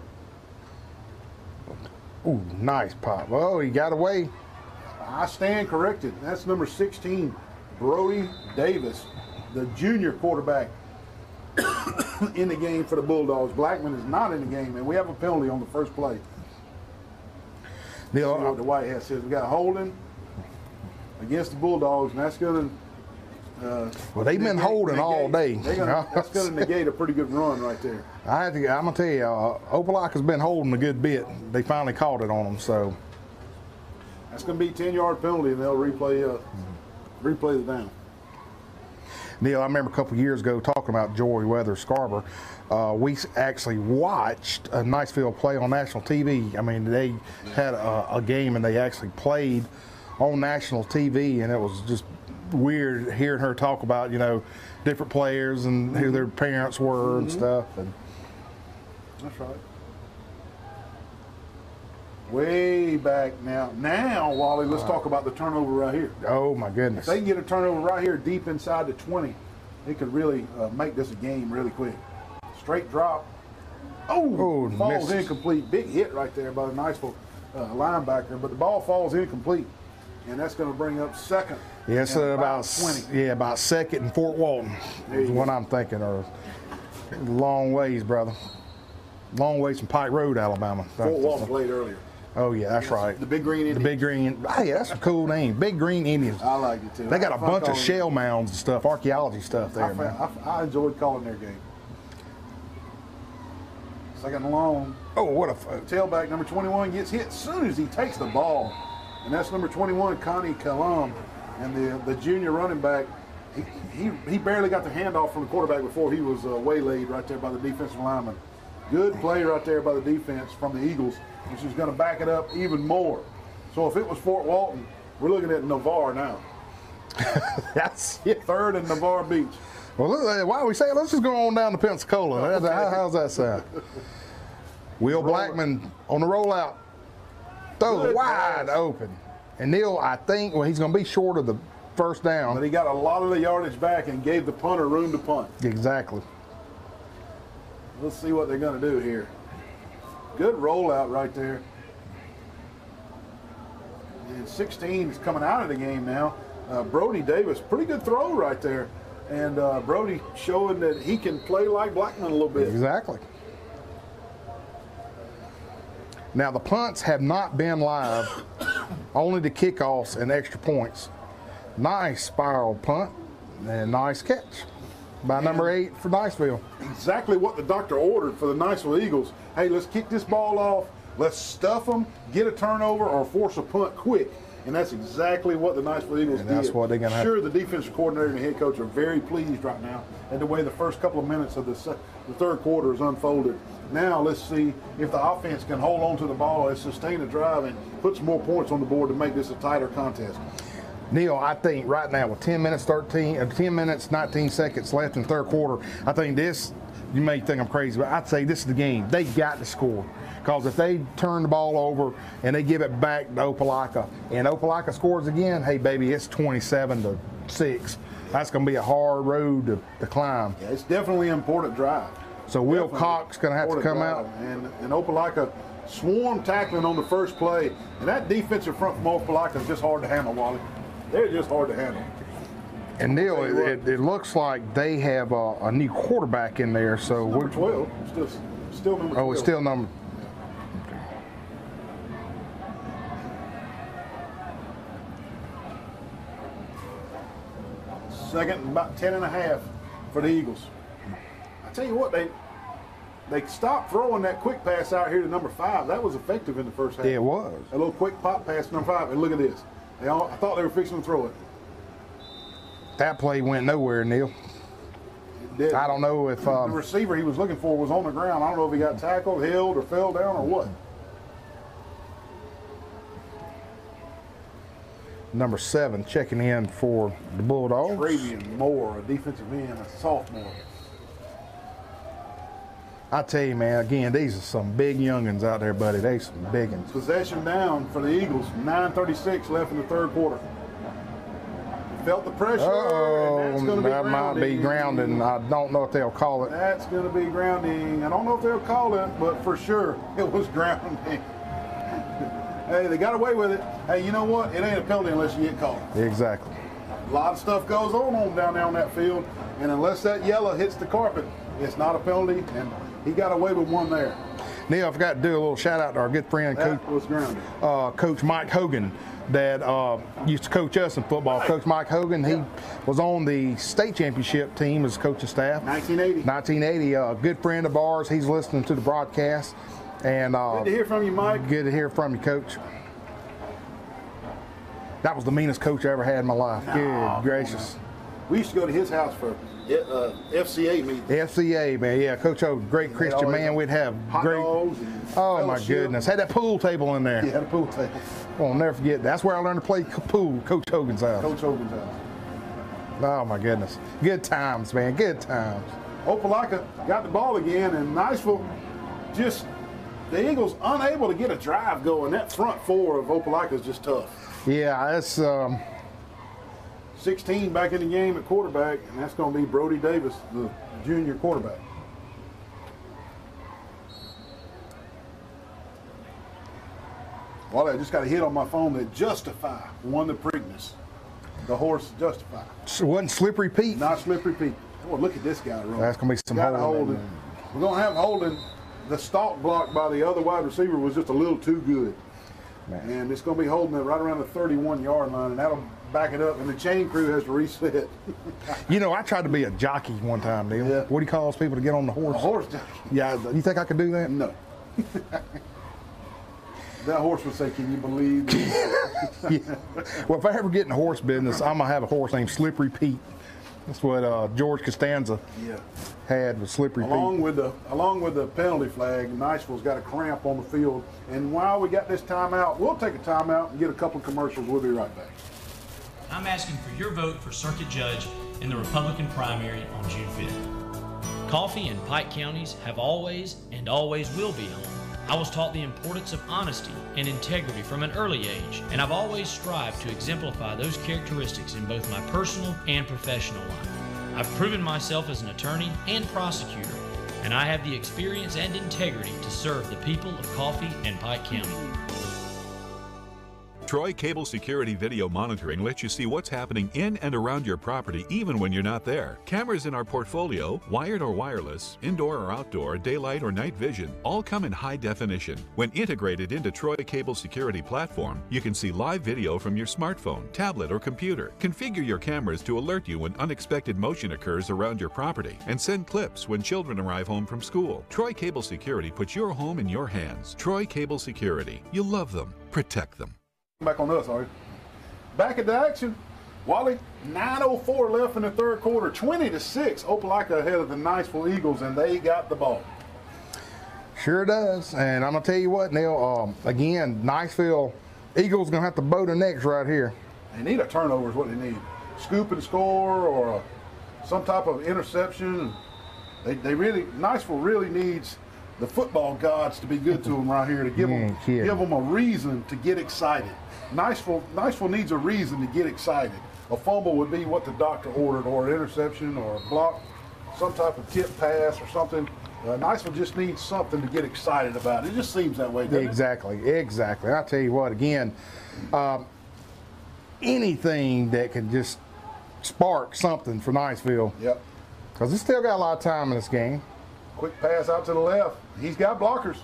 Ooh, nice pop. Oh, he got away. I stand corrected. That's number 16, Brody Davis, the junior quarterback in the game for the Bulldogs. Blackman is not in the game, and we have a penalty on the first play. Neil, what the white hat says. We got holding against the Bulldogs, and that's going to well, they've been holding all day. That's going to negate a pretty good run right there. I'm going to tell you, Opelika's been holding a good bit. They finally caught it on them, so. That's going to be a 10-yard penalty, and they'll replay the down. Neil, I remember a couple years ago talking about Joy Weather Scarborough. We actually watched a Niceville play on national TV. I mean, they had a game, and they actually played on national TV, and it was just weird hearing her talk about, you know, different players and who their parents were and stuff. And that's right. Way back now. Now, Wally, let's talk about the turnover right here. Oh, my goodness. If they can get a turnover right here deep inside the 20, they could really make this a game really quick. Straight drop. Oh, falls incomplete. Big hit right there by the Niceville linebacker, but the ball falls incomplete. And that's going to bring up second. Yeah, so about 20. Yeah, about second and Fort Walton is what I'm thinking. Or long ways, brother. Long ways from Pike Road, Alabama. Fort Walton played earlier. Oh yeah, that's right. The Big Green Indians. The Big Green. Oh yeah, that's a cool name. Big Green Indians. I like it too. They got a bunch of shell mounds and stuff, archaeology stuff there, man. I enjoyed calling their game. Second and long. Oh, what a tailback number 21 gets hit as soon as he takes the ball. And that's number 21, Connie Kalam. And the junior running back, he barely got the handoff from the quarterback before he was waylaid right there by the defensive lineman. Good play right there by the defense from the Eagles, which is going to back it up even more. So if it was Fort Walton, we're looking at Navarre now. That's it. 3rd and Navarre Beach. Well, why we say let's just go on down to Pensacola. How's that sound? Will Blackman on the rollout. Throws it wide open. And Neil, I think, well, he's going to be short of the first down. But he got a lot of the yardage back and gave the punter room to punt. Exactly. Let's see what they're going to do here. Good rollout right there. And 16 is coming out of the game now. Brody Davis, pretty good throw right there. And Brody showing that he can play like Blackman a little bit. Exactly. Now, the punts have not been live, only the kickoffs and extra points. Nice spiral punt and nice catch by number 8 for Niceville. Exactly what the doctor ordered for the Niceville Eagles. Hey, let's kick this ball off. Let's stuff them, get a turnover, or force a punt quick. And that's exactly what the Niceville Eagles did. That's what they're going to have. Sure, the defensive coordinator and the head coach are very pleased right now at the way the first couple of minutes of the third quarter is unfolded. Now let's see if the offense can hold on to the ball and sustain a drive and put some more points on the board to make this a tighter contest. Neil, I think right now with 10 minutes, 19 seconds left in third quarter, I think this you may think I'm crazy, but I'd say this is the game. They got to score. Because if they turn the ball over and they give it back to Opelika, and Opelika scores again, hey, baby, it's 27-6. That's going to be a hard road to climb. Yeah, it's definitely an important drive. So Will Cox going to have to come out. And Opelika swarm tackling on the first play. And that defensive front from Opelika is just hard to handle, Wally. They're just hard to handle. And Neil, it looks like they have a new quarterback in there. So number 12. Still number 12. Oh, it's still number. Second and about 10.5 for the Eagles. I tell you what, they stopped throwing that quick pass out here to number 5. That was effective in the first half. Yeah, it was. A little quick pop pass to number 5. And look at this. I thought they were fixing to throw it. That play went nowhere, Neil. I don't know if the receiver he was looking for was on the ground. I don't know if he got tackled, held, or fell down, or what. Number 7 checking in for the Bulldogs. Travian Moore, a defensive end, a sophomore. I tell you, man, again, these are some big youngins out there, buddy. They some big ones. Possession down for the Eagles. 9:36 left in the third quarter. Felt the pressure. And that's going to be that might be grounding. I don't know if they'll call it. That's going to be grounding. I don't know if they'll call it, but for sure it was grounding. Hey, they got away with it. Hey, you know what? It ain't a penalty unless you get called. Exactly. A lot of stuff goes on down there on that field, and unless that yellow hits the carpet, it's not a penalty, and he got away with one there. Neil, I forgot to do a little shout out to our good friend, Coach Mike Hogan, that used to coach us in football. Right. Coach Mike Hogan, he was on the state championship team as coaching staff. 1980. A good friend of ours. He's listening to the broadcast. And good to hear from you, Mike. Good to hear from you, Coach. That was the meanest coach I ever had in my life. Good gracious. We used to go to his house for FCA meetings. FCA, man. Yeah, Coach Hogan, great Christian man. We'd have great. Oh my goodness, had that pool table in there. Yeah, had a pool table. I'll never forget. That's where I learned to play pool. Coach Hogan's house. Coach Hogan's house. Oh my goodness, good times, man. Good times. Opelika got the ball again, and Niceville just. The Eagles unable to get a drive going. That front four of Opelika is just tough. Yeah, it's 16 back in the game at quarterback, and that's going to be Brody Davis, the junior quarterback. Well, I just got a hit on my phone that Justify won the Preakness. The horse Justify. So it wasn't Slippery Pete? Not Slippery Pete. Oh, look at this guy running. That's going to be some holding. We're going to have holding. The stalk block by the other wide receiver was just a little too good. Man. And it's going to be holding it right around the 31-yard line, and that'll back it up, and the chain crew has to reset. You know, I tried to be a jockey one time, Neil. Yeah. What do you call those people to get on the horse? A horse jockey. Yeah, you think I could do that? No. That horse would say, can you believe this? Yeah. Well, if I ever get in the horse business, I'm going to have a horse named Slippery Pete. That's what George Costanza had with Slippery Pete. Along with the penalty flag, Niceville's got a cramp on the field. And while we got this timeout, we'll take a timeout and get a couple of commercials. We'll be right back. I'm asking for your vote for circuit judge in the Republican primary on June 5th. Coffee and Pike counties have always and always will be home. I was taught the importance of honesty and integrity from an early age, and I've always strived to exemplify those characteristics in both my personal and professional life. I've proven myself as an attorney and prosecutor, and I have the experience and integrity to serve the people of Coffee and Pike County. Troy Cable Security Video Monitoring lets you see what's happening in and around your property even when you're not there. Cameras in our portfolio, wired or wireless, indoor or outdoor, daylight or night vision, all come in high definition. When integrated into Troy Cable Security Platform, you can see live video from your smartphone, tablet, or computer. Configure your cameras to alert you when unexpected motion occurs around your property, and send clips when children arrive home from school. Troy Cable Security puts your home in your hands. Troy Cable Security. You love them. Protect them. Back on us, are you? Back at the action. Wally, 9:04 left in the third quarter. 20-6. Opelika ahead of the Niceville Eagles, and they got the ball. Sure does. And I'm going to tell you what, Neil, again, Niceville Eagles going to have to bow the necks right here. They need a turnover is what they need. Scoop and score or some type of interception. Niceville really needs the football gods to be good to them right here, to give them a reason to get excited. Niceville needs a reason to get excited. A fumble would be what the doctor ordered, or an interception, or a block, some type of tip pass or something. Niceville just needs something to get excited about. It just seems that way, doesn't it? Exactly. I tell you what, again, anything that can just spark something for Niceville. Yep. Because they still got a lot of time in this game. Quick pass out to the left. He's got blockers.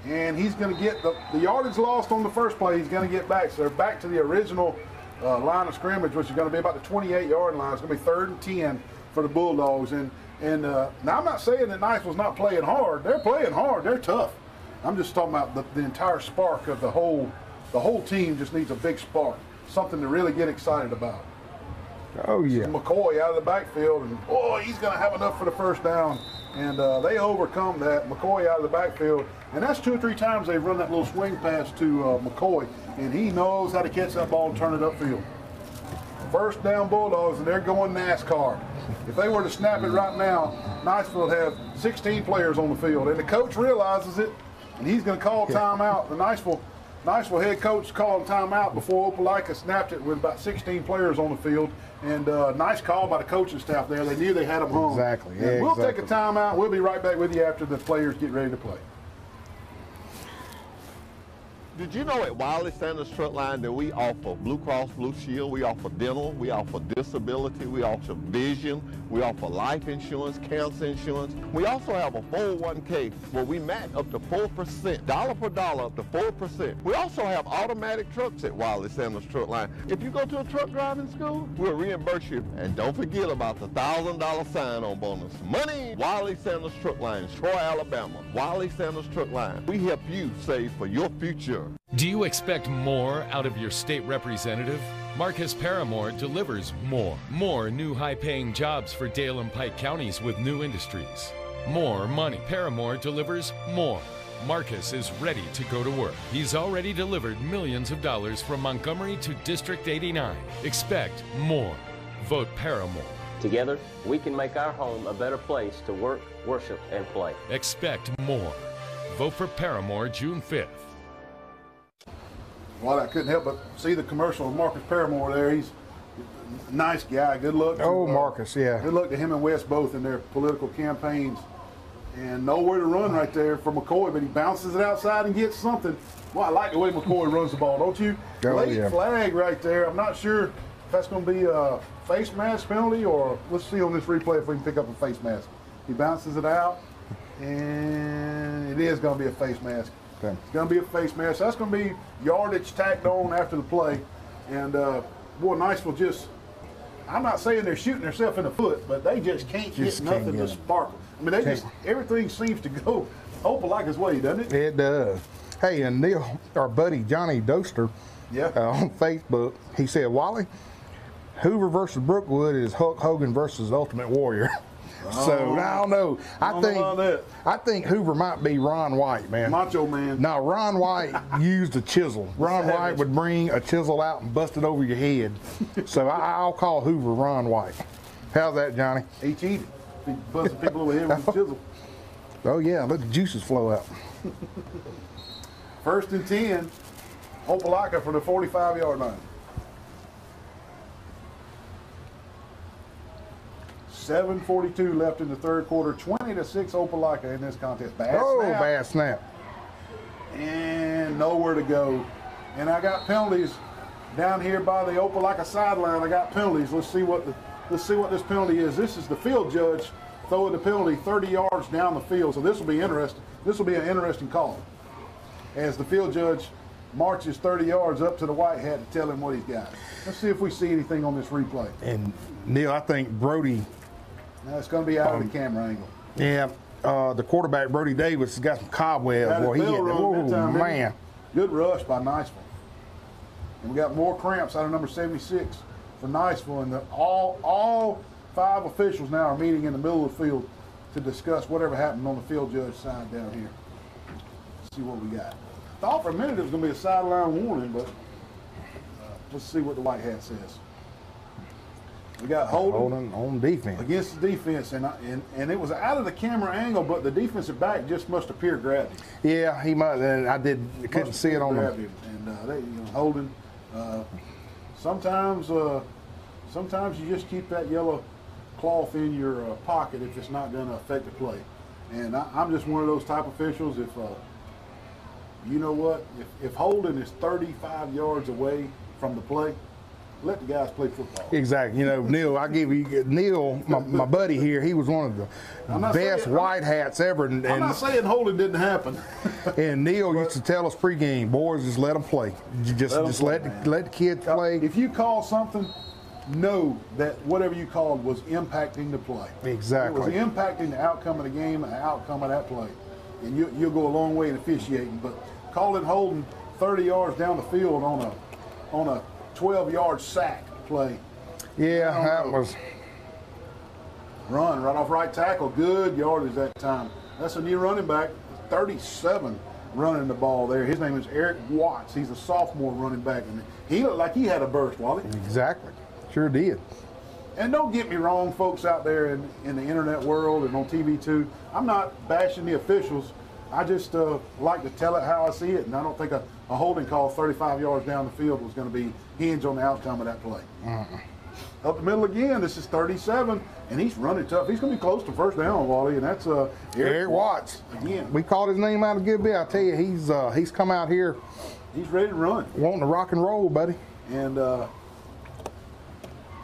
And he's going to get the yardage lost on the first play. He's going to get back. So they're back to the original line of scrimmage, which is going to be about the 28-yard line. It's going to be 3rd and 10 for the Bulldogs. And now I'm not saying that Niceville's not playing hard. They're playing hard. They're tough. I'm just talking about the entire spark of the whole team just needs a big spark, something to really get excited about. Oh, yeah. McCoy out of the backfield, and boy, he's going to have enough for the first down. And they overcome that. McCoy out of the backfield. And that's 2 or 3 times they've run that little swing pass to McCoy. And he knows how to catch that ball and turn it upfield. First down Bulldogs, and they're going NASCAR. If they were to snap it right now, Niceville would have 16 players on the field. And the coach realizes it, and he's going to call timeout. The Niceville head coach called timeout before Opelika snapped it with about 16 players on the field. And nice call by the coaching staff there. They knew they had them home. Exactly. And we'll take a timeout. We'll be right back with you after the players get ready to play. Did you know at Wiley Sanders Truck Line that we offer Blue Cross Blue Shield, we offer dental, we offer disability, we offer vision, we offer life insurance, cancer insurance. We also have a 401k where we match up to 4%, dollar per dollar up to 4%. We also have automatic trucks at Wiley Sanders Truck Line. If you go to a truck driving school, we'll reimburse you. And don't forget about the $1,000 sign-on bonus. Money! Wiley Sanders Truck Line, Troy, Alabama. Wiley Sanders Truck Line. We help you save for your future. Do you expect more out of your state representative? Marcus Paramore delivers more. More new high-paying jobs for Dale and Pike counties with new industries. More money. Paramore delivers more. Marcus is ready to go to work. He's already delivered millions of dollars from Montgomery to District 89. Expect more. Vote Paramore. Together, we can make our home a better place to work, worship, and play. Expect more. Vote for Paramore June 5th. Well, I couldn't help but see the commercial of Marcus Paramore there. He's a nice guy. Good luck. Marcus, yeah. Good luck to him and Wes both in their political campaigns. And nowhere to run right there for McCoy, but he bounces it outside and gets something. Well, I like the way McCoy runs the ball, don't you? Late flag right there. I'm not sure if that's going to be a face mask penalty, or let's see on this replay if we can pick up a face mask. He bounces it out, and it is going to be a face mask. Okay. It's going to be a face mask. That's going to be yardage tacked on after the play. And, boy, Niceville just, I'm not saying they're shooting themselves in the foot, but they just can't get nothing to sparkle. I mean, everything seems to go Opelika's way, doesn't it? It does. Hey, and Neil, our buddy Johnny Doster, on Facebook, he said, Wally, Hoover versus Brookwood is Hulk Hogan versus Ultimate Warrior. So I don't know. I think Hoover might be Ron White, man. Macho Man. No, Ron White used a chisel. Ron White would bring a chisel out and bust it over your head. So I'll call Hoover Ron White. How's that, Johnny? He cheated. He busted people over here with a chisel. Oh yeah, let the juices flow out. 1st and 10. Opelika for the 45-yard line. 7:42 left in the third quarter. 20-6 Opelika in this contest. Bad snap. And nowhere to go. And I got penalties down here by the Opelika sideline. I got penalties. Let's see what this penalty is. This is the field judge throwing the penalty 30 yards down the field. So this will be interesting. This will be an interesting call, as the field judge marches 30 yards up to the white hat to tell him what he's got. Let's see if we see anything on this replay. And Neil, I think Brody. Now it's going to be out of the camera angle. Yeah, the quarterback Brody Davis has got some cobwebs. Boy, man. Good rush by Niceville. And we got more cramps out of number 76 for Niceville. And all 5 officials now are meeting in the middle of the field to discuss whatever happened on the field judge side down here. Let's see what we got. Thought for a minute it was going to be a sideline warning, but let's see what the white hat says. We got holding on defense. Against the defense, and it was out of the camera angle, but the defensive back just must appear grabbed him. Yeah, he might. And I couldn't see it on him. And they, holding. Sometimes you just keep that yellow cloth in your pocket if it's not going to affect the play. And I'm just one of those type officials. If you know what, if holding is 35 yards away from the play, let the guys play football. Exactly. You know, Neil, I give you Neil, my buddy here. He was one of the best white hats ever. And I'm not saying holding didn't happen. And Neil used to tell us pregame, boys, just let them play. Just let the kids play. If you call something, know that whatever you called was impacting the play. Exactly. It was impacting the outcome of the game and the outcome of that play. And you'll go a long way in officiating. But calling holding 30 yards down the field on a 12-yard sack play. Yeah, that was. Run right off right tackle. Good yardage that time. That's a new running back, 37, running the ball there. His name is Eric Watts. He's a sophomore running back. And he looked like he had a burst, Wally. Exactly. Sure did. And don't get me wrong, folks out there in the internet world and on TV too. I'm not bashing the officials. I just like to tell it how I see it, and I don't think a holding call 35 yards down the field was going to be hinge on the outcome of that play. Up the middle again, this is 37, and he's running tough. He's going to be close to first down, Wally, and that's Eric Watts. Again. We called his name out a good bit. I tell you, he's come out here. He's ready to run. Wanting to rock and roll, buddy. And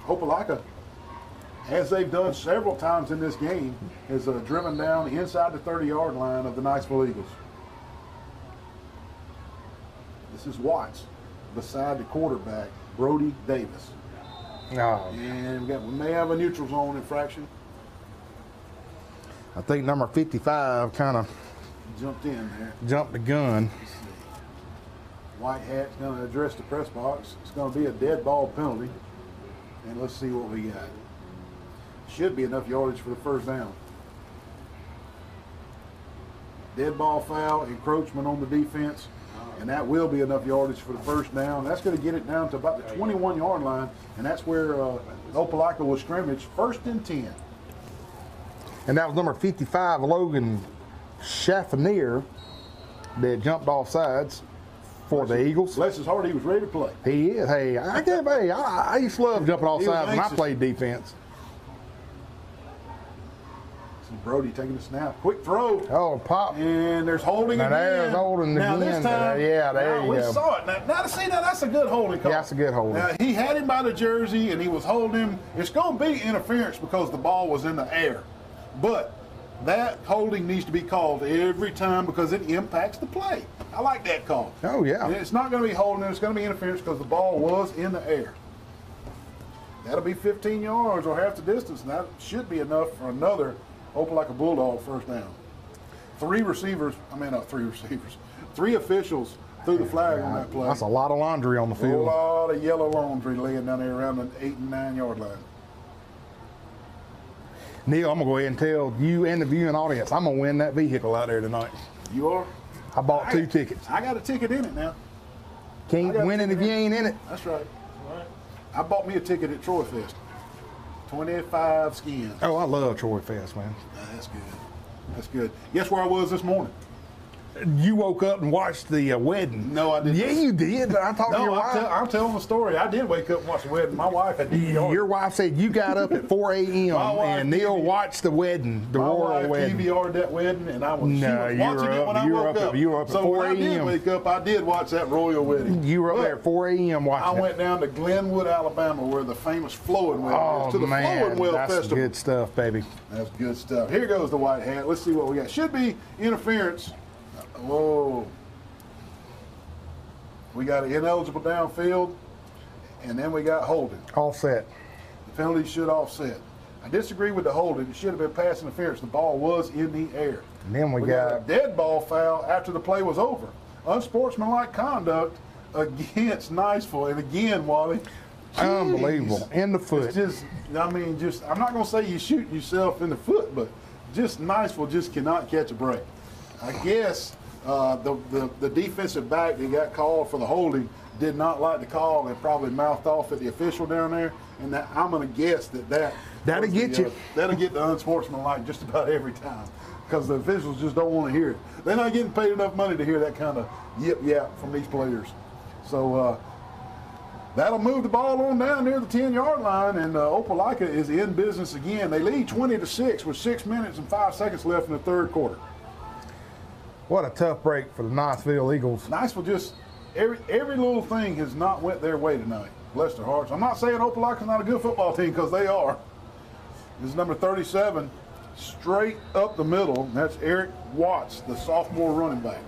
Opelika, as they've done several times in this game, is driven down inside the 30-yard line of the Niceville Eagles. This is Watts beside the quarterback, Brody Davis. Oh. And we may have a neutral zone infraction. I think number 55 kind of jumped in there. Jumped the gun. White hat's going to address the press box. It's going to be a dead ball penalty. And let's see what we got. Should be enough yardage for the first down. Dead ball foul, encroachment on the defense, and that will be enough yardage for the first down. That's going to get it down to about the 21-yard line, and that's where Opelika will scrimmage, 1st and 10. And that was number 55, Logan Chaffanier, that jumped off sides for the Eagles. Bless his heart, he was ready to play. He is. Hey, I used to love jumping off sides when I played defense. Brody taking the snap. Quick throw. Oh, pop. And there's holding again. There's holding now again. This time, yeah, there you we go. We saw it. Now, see, that's a good holding call. Yeah, that's a good holding. Now, he had him by the jersey, and he was holding him. It's going to be interference because the ball was in the air. But that holding needs to be called every time because it impacts the play. I like that call. Oh, yeah. And it's not going to be holding. It's going to be interference because the ball was in the air. That'll be 15 yards or half the distance, and that should be enough for another Opelika Bulldog first down. Three officials threw the flag on that play. That's a lot of laundry on the field. A lot of yellow laundry laying down there around the 8 and 9 yard line. Neil, I'm going to go ahead and tell you and the viewing audience, I'm going to win that vehicle out there tonight. You are? I bought 2 tickets. I got a ticket in it now. Can't win it if you ain't in it. That's right. I bought me a ticket at Troy Fest. 25 skins. Oh, I love Troy Fest, man. That's good. That's good. Guess where I was this morning? You woke up and watched the wedding. No, I didn't. Yeah, you did. I talked to your wife. I'm telling the story. I did wake up and watch the wedding. My wife had DVR. Your wife said you got up at 4 a.m. and Neil watched the wedding, the royal wedding. My wife DVR'd that wedding, and I was, watching it when I woke up. You were up at 4 a.m. So when I did wake up, I did watch that royal wedding. You were up there at 4 a.m. watching I went down to Glenwood, Alabama, where the famous Flowing Well is, to the Flowing Well that's Festival. Good stuff, baby. That's good stuff. Here goes the white hat. Let's see what we got. Should be interference. Whoa. We got an ineligible downfield, and then we got holding. Offset. The penalty should offset. I disagree with the holding. It should have been pass interference. The ball was in the air. And then we got a dead ball foul after the play was over. Unsportsmanlike conduct against Niceville. And again, Wally. Unbelievable. In the foot. It's just, I'm not going to say you shoot yourself in the foot, but just Niceville just cannot catch a break. I guess the defensive back that got called for the holding did not like the call and probably mouthed off at the official down there. And I'm going to guess that'll get you. That'll get the unsportsmanlike just about every time, because the officials just don't want to hear it. They're not getting paid enough money to hear that kind of yip-yap from these players. So that'll move the ball on down near the 10-yard line, and Opelika is in business again. They lead 20-6 with 6 minutes and 5 seconds left in the third quarter. What a tough break for the Niceville Eagles. Niceville just, every little thing has not went their way tonight. Bless their hearts. I'm not saying Opelika's not a good football team, because they are. This is number 37, straight up the middle. That's Eric Watts, the sophomore running back.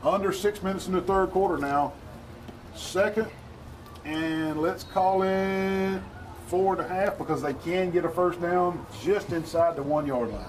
Under 6 minutes in the third quarter now. Second, and let's call it 4.5, because they can get a first down just inside the 1-yard line.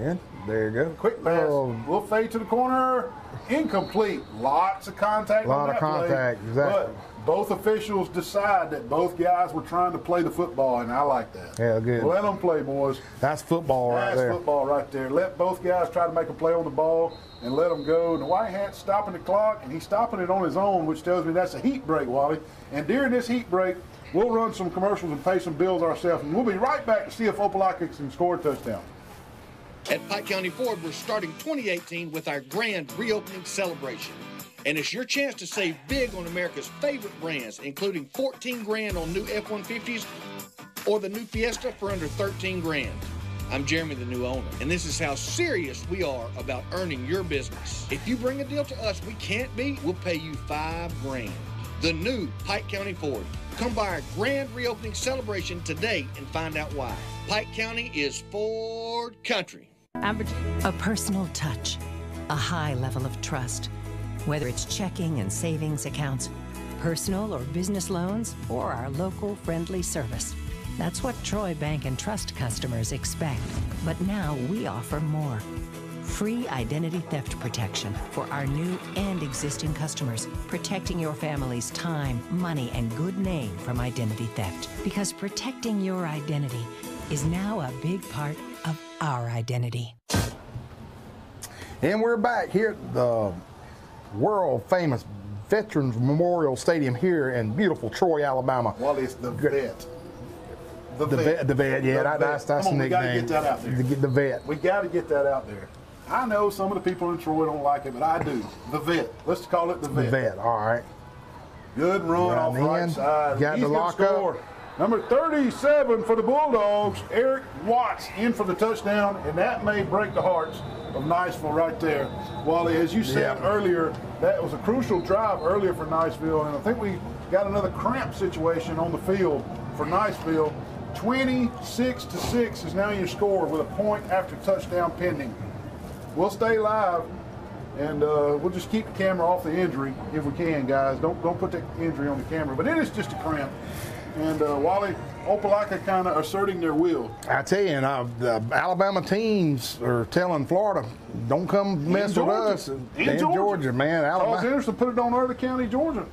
And there you go. Quick pass. We'll fade to the corner. Incomplete. Lots of contact. Lot of contact, exactly. But both officials decide that both guys were trying to play the football, and I like that. Yeah, good. Let them play, boys. That's football right there. That's football right there. Let both guys try to make a play on the ball and let them go. And the White Hat's stopping the clock, and he's stopping it on his own, which tells me that's a heat break, Wally. And during this heat break, we'll run some commercials and pay some bills ourselves, and we'll be right back to see if Opelika can score a touchdown. At Pike County Ford, we're starting 2018 with our grand reopening celebration. And it's your chance to save big on America's favorite brands, including $14,000 on new F-150s or the new Fiesta for under $13,000. I'm Jeremy, the new owner, and this is how serious we are about earning your business. If you bring a deal to us we can't beat, we'll pay you $5,000. The new Pike County Ford. Come by our grand reopening celebration today and find out why. Pike County is Ford country. A personal touch, a high level of trust. Whether it's checking and savings accounts, personal or business loans, or our local friendly service. That's what Troy Bank and Trust customers expect. But now we offer more. Free identity theft protection for our new and existing customers, protecting your family's time, money, and good name from identity theft. Because protecting your identity is now a big part of our identity. And we're back here at the world-famous Veterans Memorial Stadium here in beautiful Troy, Alabama. Well, it's the Vet. The Vet, yeah, that's the nickname. We got to get that out there. The Vet. We got to get that out there. I know some of the people in Troy don't like it, but I do. The Vet. Let's call it the Vet. The Vet, all right. Good run off right side. Got the lock up. Number 37 for the Bulldogs, Eric Watts in for the touchdown, and that may break the hearts of Niceville right there. Wally, as you said earlier, that was a crucial drive earlier for Niceville, and I think we got another cramp situation on the field for Niceville. 26-6 is now your score with a point after touchdown pending. We'll stay live, and we'll just keep the camera off the injury if we can, guys. Don't put the injury on the camera, but it is just a cramp. And Wally, Opelika kind of asserting their will. I tell you, the Alabama teams are telling Florida, don't come mess with us. In Georgia, man. Alabama. Charles Anderson put it on Early County, Georgia.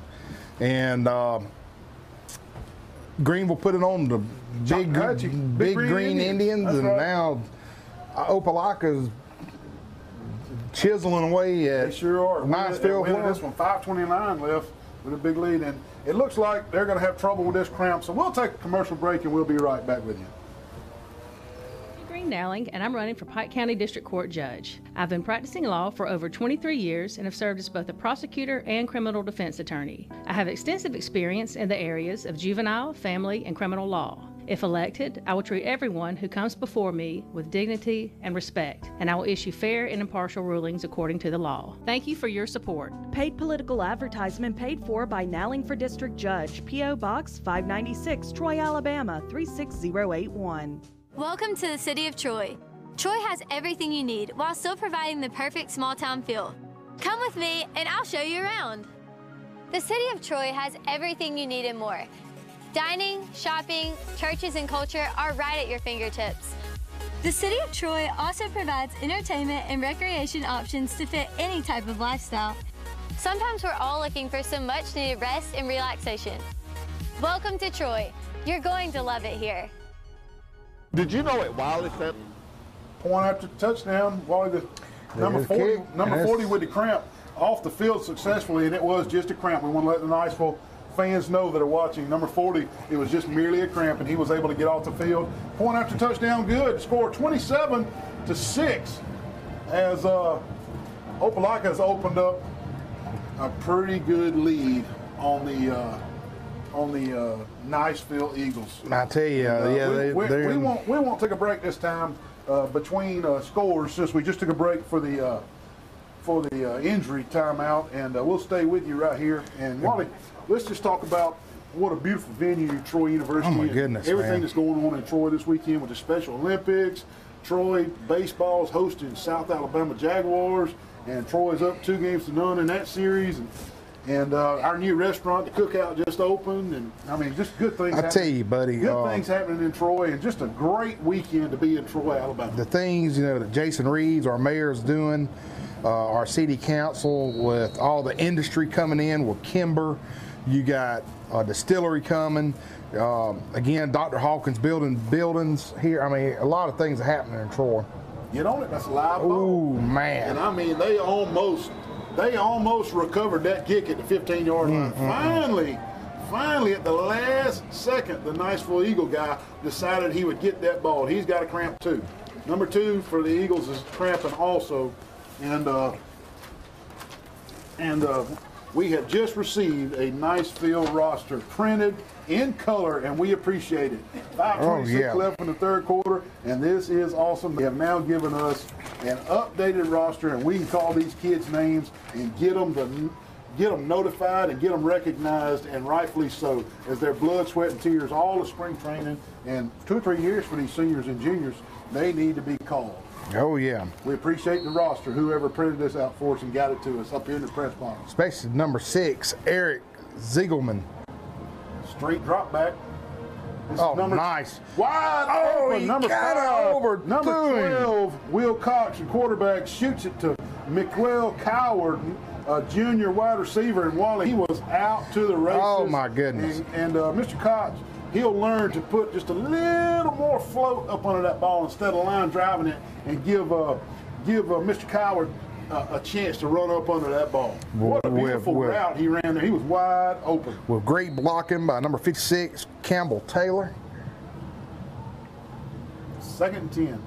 And Greenville put it on the big green Indians. That's and right. Now Opelika's chiseling away at They sure are. Niceville. This one, 5:29 left with a big lead. And it looks like they're going to have trouble with this cramp. So we'll take a commercial break and we'll be right back with you. Green Nowling, and I'm running for Pike County District Court Judge. I've been practicing law for over 23 years and have served as both a prosecutor and criminal defense attorney. I have extensive experience in the areas of juvenile, family, and criminal law. If elected, I will treat everyone who comes before me with dignity and respect, and I will issue fair and impartial rulings according to the law. Thank you for your support. Paid political advertisement paid for by Nowling for District Judge, P.O. Box 596, Troy, Alabama 36081. Welcome to the City of Troy. Troy has everything you need while still providing the perfect small town feel. Come with me and I'll show you around. The City of Troy has everything you need and more. Dining, shopping, churches, and culture are right at your fingertips. The City of Troy also provides entertainment and recreation options to fit any type of lifestyle. Sometimes we're all looking for some much-needed rest and relaxation. Welcome to Troy. You're going to love it here. Did you know at Wiley Point after touchdown, Wally, the number 40 with the cramp. off the field successfully, and it was just a cramp. We want to let the Niceville fans know that are watching. Number 40, it was just merely a cramp, and he was able to get off the field. Point after touchdown, good. Score 27-6 as Opelika has opened up a pretty good lead on the Niceville Eagles. I tell you, we won't take a break this time between scores, since we just took a break for the injury timeout, and we'll stay with you right here. And Wally, let's just talk about what a beautiful venue Troy University. Oh my goodness, everything man. that's going on in Troy this weekend with the Special Olympics. Troy baseball is hosting South Alabama Jaguars, and Troy's up 2-0 in that series. And our new restaurant, the Cookout, just opened, and I mean, just good things. I tell you, buddy, good things happening in Troy, and just a great weekend to be in Troy, Alabama. The things that Jason Reeves, our mayor, is doing, our city council, with all the industry coming in with Kimber. You got a distillery coming. Again, Dr. Hawkins building buildings here. I mean, a lot of things are happening in Troy. Get on it. That's a live ball. Oh man! And I mean, they almost recovered that kick at the 15-yard line. Finally, at the last second, the Niceville Eagle guy decided he would get that ball. He's got a cramp too. Number 2 for the Eagles is cramping also, and we have just received a Niceville roster printed in color, and we appreciate it. 5:26 left in the third quarter, and this is awesome. They have now given us an updated roster, and we can call these kids names and get them notified and get them recognized, and rightfully so, as their blood, sweat, and tears, all the spring training, and 2 or 3 years for these seniors and juniors, they need to be called. Oh, yeah. We appreciate the roster, whoever printed this out for us and got it to us up here in the press box. Especially number 6, Eric Ziegelman. Straight drop back. Nice. Wide open. Number 5. Number 12, Will Cox, the quarterback, shoots it to McQuell Coward, a junior wide receiver, and Wally, he was out to the races. Oh, my goodness. And Mr. Cox, he'll learn to put just a little more float up under that ball instead of line driving it, and give Mr. Coward a chance to run up under that ball. What a beautiful route he ran there. He was wide open. With great blocking by number 56, Campbell Taylor. 2nd and 10.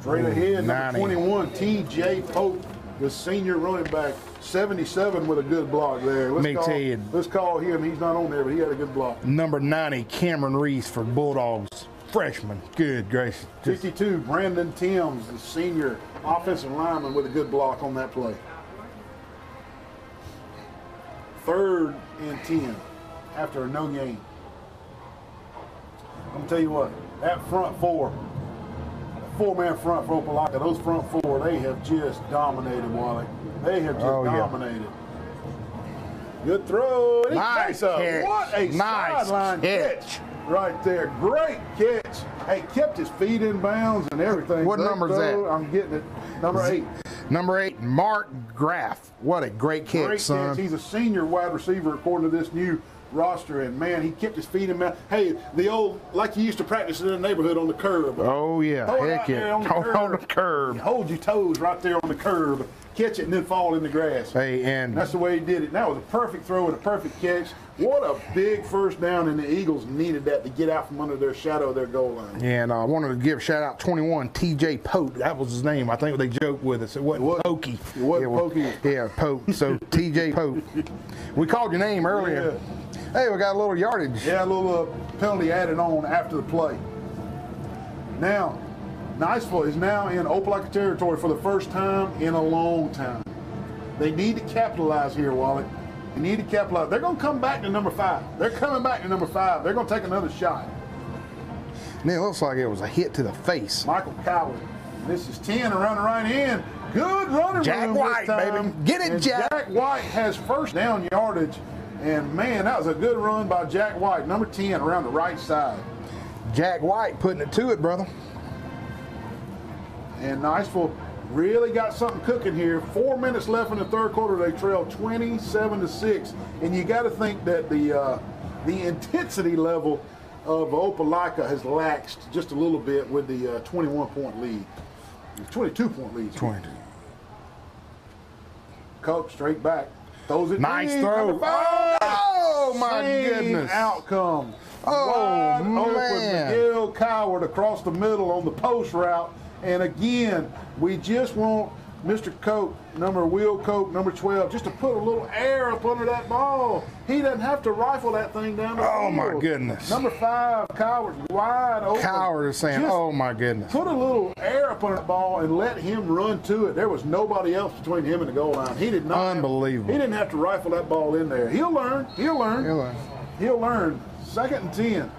Straight ahead, number 21, T.J. Pope, the senior running back, 77 with a good block there. Let's call him. He's not on there, but he had a good block. Number 90, Cameron Reese for Bulldogs. Freshman. Good gracious. 52, Brandon Timms, the senior offensive lineman, with a good block on that play. 3rd and 10 after a no gain. I'm going to tell you what, that front 4, 4-man front for Opelika, those front 4, they have just dominated, Wally. They have just dominated. Good throw. Nice catch. What a sideline catch right there. Great catch. Hey, kept his feet in bounds and everything. What number is that? I'm getting it. Number 8. Number 8, Mark Graff. What a great catch, son. Catch. He's a senior wide receiver according to this new roster, and man, he kept his feet in bounds. Hey, the old, like you used to practice in the neighborhood on the curb. Oh, yeah. Heck yeah. On the curb. Hold your toes right there on the curb. Catch it and then fall in the grass. Hey, and that's the way he did it. That was a perfect throw and a perfect catch. What a big first down, and the Eagles needed that to get out from under their shadow of their goal line. And I wanted to give a shout out 21, T.J. Pope. That was his name. I think they joked with us. It wasn't Pokey. It wasn't Pokey. Yeah, Pope. So T.J. Pope. We called your name earlier. Yeah. Hey, we got a little yardage. Yeah, a little penalty added on after the play. Now, Niceville is now in Opelika territory for the first time in a long time. They need to capitalize here, Wally. They need to capitalize. They're going to come back to number 5. They're coming back to number 5. They're going to take another shot. And it looks like it was a hit to the face. Michael Coward. This is 10 around the right end. Good running Jack room White, this time. baby. Get it, and Jack. Jack White has first down yardage. And, man, that was a good run by Jack White, number 10, around the right side. Jack White putting it to it, brother. And Niceville really got something cooking here. 4 minutes left in the third quarter. They trail 27-6. And you got to think that the intensity level of Opelika has laxed just a little bit with the 21-point lead. 22-point lead. Cook straight back. Throws it. Nice in. throw. Number 5. Oh, my Same goodness. outcome. Oh, Wide open man. Miguel Coward across the middle on the post route. And again, we just want Mr. Coke, Will Coke, number 12, just to put a little air up under that ball. He doesn't have to rifle that thing down the field. Oh, my goodness. Number 5, Coward, wide open. Coward is saying, Just oh, my goodness. put a little air up under the ball and let him run to it. There was nobody else between him and the goal line. He did not. Unbelievable. He didn't have to rifle that ball in there. He'll learn. He'll learn. He'll learn. He'll learn. 2nd and 10.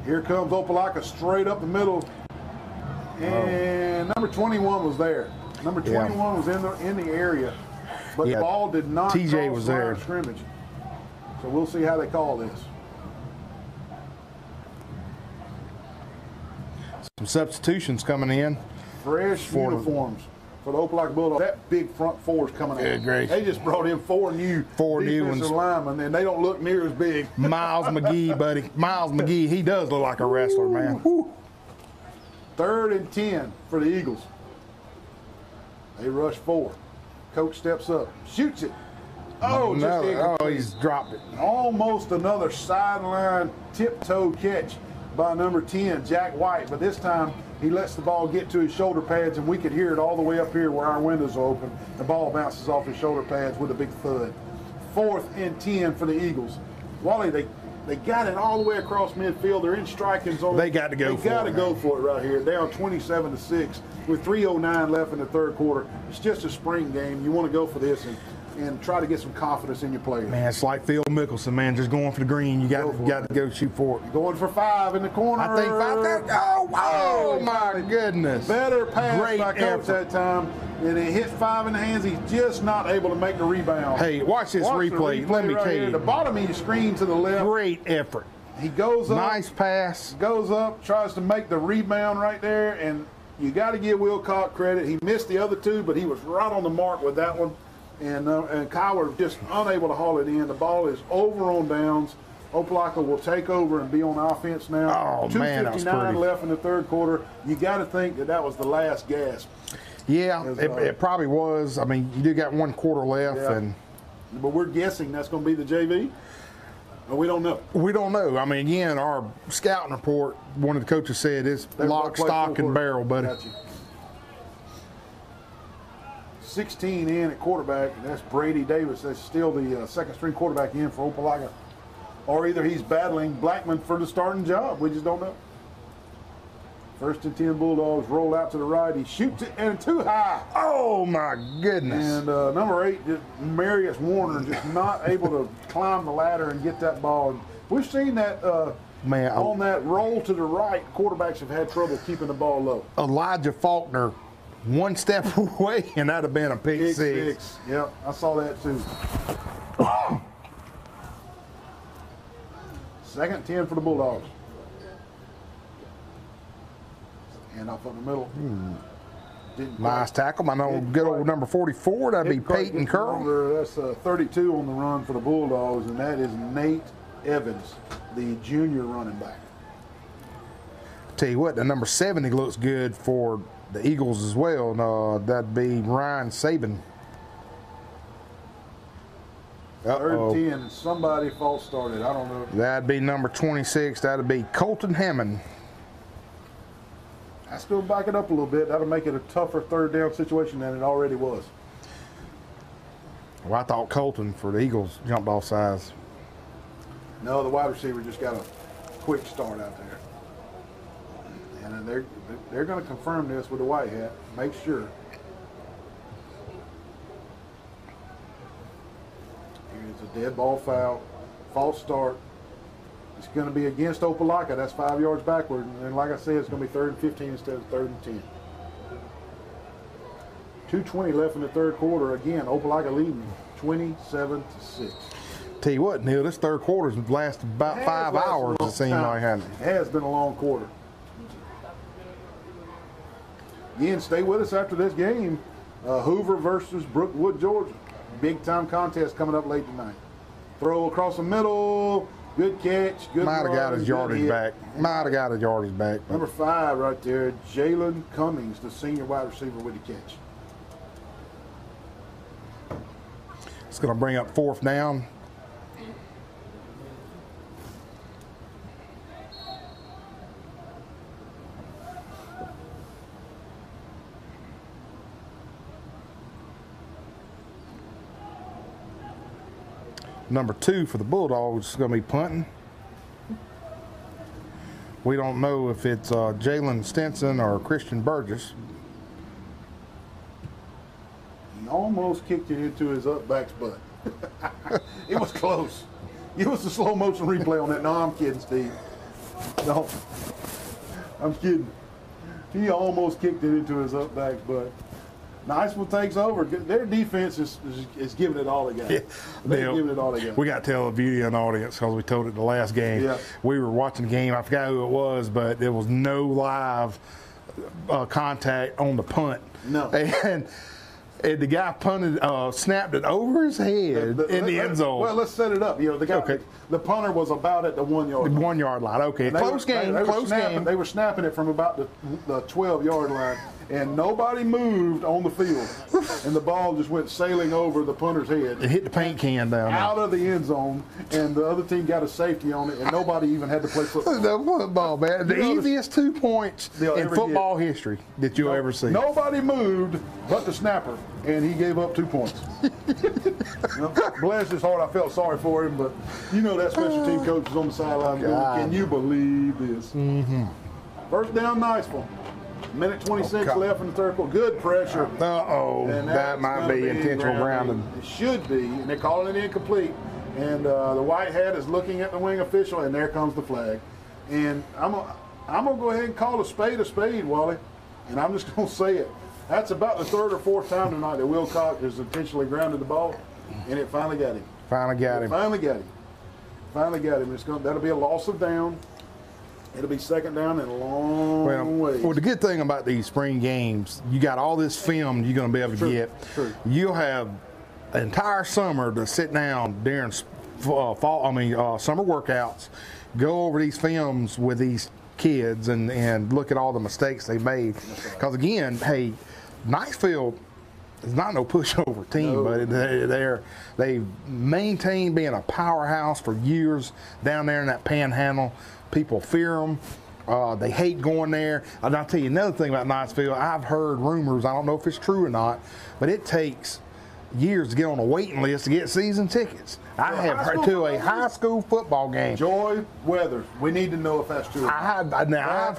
Here comes Opelika straight up the middle. And number 21 was there. Number 21 was in the area. But the ball did not TJ cross was the line there. of scrimmage. So we'll see how they call this. Some substitutions coming in. Fresh uniforms for the Opelika Bulldogs. That big front four is coming Good out. gracious. They just brought in four new ones. linemen, and they don't look near as big. Miles McGee, buddy. Miles McGee, he does look like a wrestler, man. Woo. 3rd and 10 for the Eagles. They rush 4. Coach steps up, shoots it. Oh, he's dropped it. Almost another sideline tiptoe catch by number 10, Jack White. But this time, he lets the ball get to his shoulder pads, and we could hear it all the way up here where our windows are open. The ball bounces off his shoulder pads with a big thud. 4th and 10 for the Eagles. Wally, they got it all the way across midfield. They're in strikings on. They got to go for it. They got to go for it right here. Down 27-6 with 3:09 left in the 3rd quarter. It's just a spring game. You want to go for this and try to get some confidence in your players. Man, it's like Phil Mickelson, man, just going for the green. You got to go shoot for it. Going for 5 in the corner. I think 5 there. Oh, my goodness. Better pass Great by Coach effort. that time. And it hit 5 in the hands. He's just not able to make the rebound. Hey, watch this replay. Let me right tell here. you. The bottom of your screen to the left. Great effort. He goes up. Nice pass. Goes up, tries to make the rebound right there. And you got to give Wilcock credit. He missed the other 2, but he was right on the mark with that one. And Kyler just unable to haul it in. The ball is over on downs. Opelika will take over and be on offense now. Oh, man, that was 2:59 pretty. left in the 3rd quarter. You got to think that was the last gasp. Yeah, it probably was. I mean, you do got 1 quarter left. Yeah. But we're guessing that's going to be the JV. But we don't know. We don't know. I mean, again, our scouting report, one of the coaches said it's lock, stock, and barrel, buddy. Gotcha. 16 in at quarterback, and that's Brady Davis. That's still the 2nd string quarterback in for Opelika. Or either he's battling Blackman for the starting job. We just don't know. 1st and 10 Bulldogs roll out to the right. He shoots it and too high. Oh, my goodness. And number 8, Marius Warner, just not able to climb the ladder and get that ball. We've seen that on that roll to the right, quarterbacks have had trouble keeping the ball low. Elijah Faulkner, 1 step away, and that'd have been a pick six. Yep, I saw that too. 2nd and 10 for the Bulldogs. Hand off up the middle. Nice tackle. I know good old number 44. That'd be Peyton Curl. That's 32 on the run for the Bulldogs, and that is Nate Evans, the junior running back. Tell you what, the number 70 looks good for the Eagles as well. That'd be Ryan Saban. 3rd and 10, somebody false started. I don't know. That'd be number 26. That'd be Colton Hammond. I still back it up a little bit. That'll make it a tougher 3rd down situation than it already was. Well, I thought Colton for the Eagles jumped off sides. No, the wide receiver just got a quick start out there. And they're going to confirm this with the white hat. Make sure. Here's a dead ball foul. False start. It's going to be against Opelika. That's 5 yards backward. And like I said, it's going to be 3rd and 15 instead of 3rd and 10. 2:20 left in the 3rd quarter. Again, Opelika leading 27-6. Tell you what, Neil, this 3rd quarter's lasted about 5 hours, it seemed like, hasn't it? It has been a long quarter. Again, stay with us after this game. Hoover versus Brookwood, Georgia. Big time contest coming up late tonight. Throw across the middle. Good catch. Good Might have got his yardage back. Number 5 right there, Jalen Cummings, the senior wide receiver with the catch. It's going to bring up 4th down. Number 2 for the Bulldogs is going to be punting. We don't know if it's Jalen Stinson or Christian Burgess. He almost kicked it into his up back's butt. It was close. Give us a slow motion replay on that. No, I'm kidding, Steve. No, I'm kidding. He almost kicked it into his up back's butt. Niceville takes over. Their defense is giving it all they got. Yeah. They're giving it all they got. We got to tell the viewing audience, because we told it the last game. Yeah. We were watching the game. I forgot who it was, but there was no live contact on the punt. No. And the guy punted, snapped it over his head in the end zone. Well, let's set it up. You know, the punter was about at the 1 yard line. 1 yard line. Okay, close game. They were snapping it from about the 12-yard line, and nobody moved on the field, and the ball just went sailing over the punter's head. It hit the paint can down out of the end zone, and the other team got a safety on it, and nobody even had to play football. The football, man. The easiest 2 points in football history that you'll ever see. Nobody moved but the snapper, and he gave up 2 points. Bless his heart, I felt sorry for him, but you know that special team coach is on the sideline going, can you believe this? Mm-hmm. First down, Niceville. Minute 26 left in the third quarter. Good pressure. Uh-oh, that might be intentional grounding. It should be, and they're calling it incomplete. And the white hat is looking at the wing official, and there comes the flag. And I'm gonna go ahead and call a spade, Wally. And I'm just gonna say it. That's about the 3rd or 4th time tonight that Wilcox has intentionally grounded the ball, and it finally got him. Finally got him. That'll be a loss of down. It'll be 2nd down and a long way. Well, the good thing about these spring games, you got all this film you're going to be able to get. True. You'll have an entire summer to sit down during summer workouts, go over these films with these kids and look at all the mistakes they made. Because again, hey, Niceville is not no pushover team, but they've maintained being a powerhouse for years down there in that panhandle. People fear them. They hate going there. And I'll tell you another thing about Niceville. I've heard rumors, I don't know if it's true or not, but it takes years to get on a waiting list to get season tickets. I have heard to a high school football game. Joy Weathers. We need to know if that's true. I've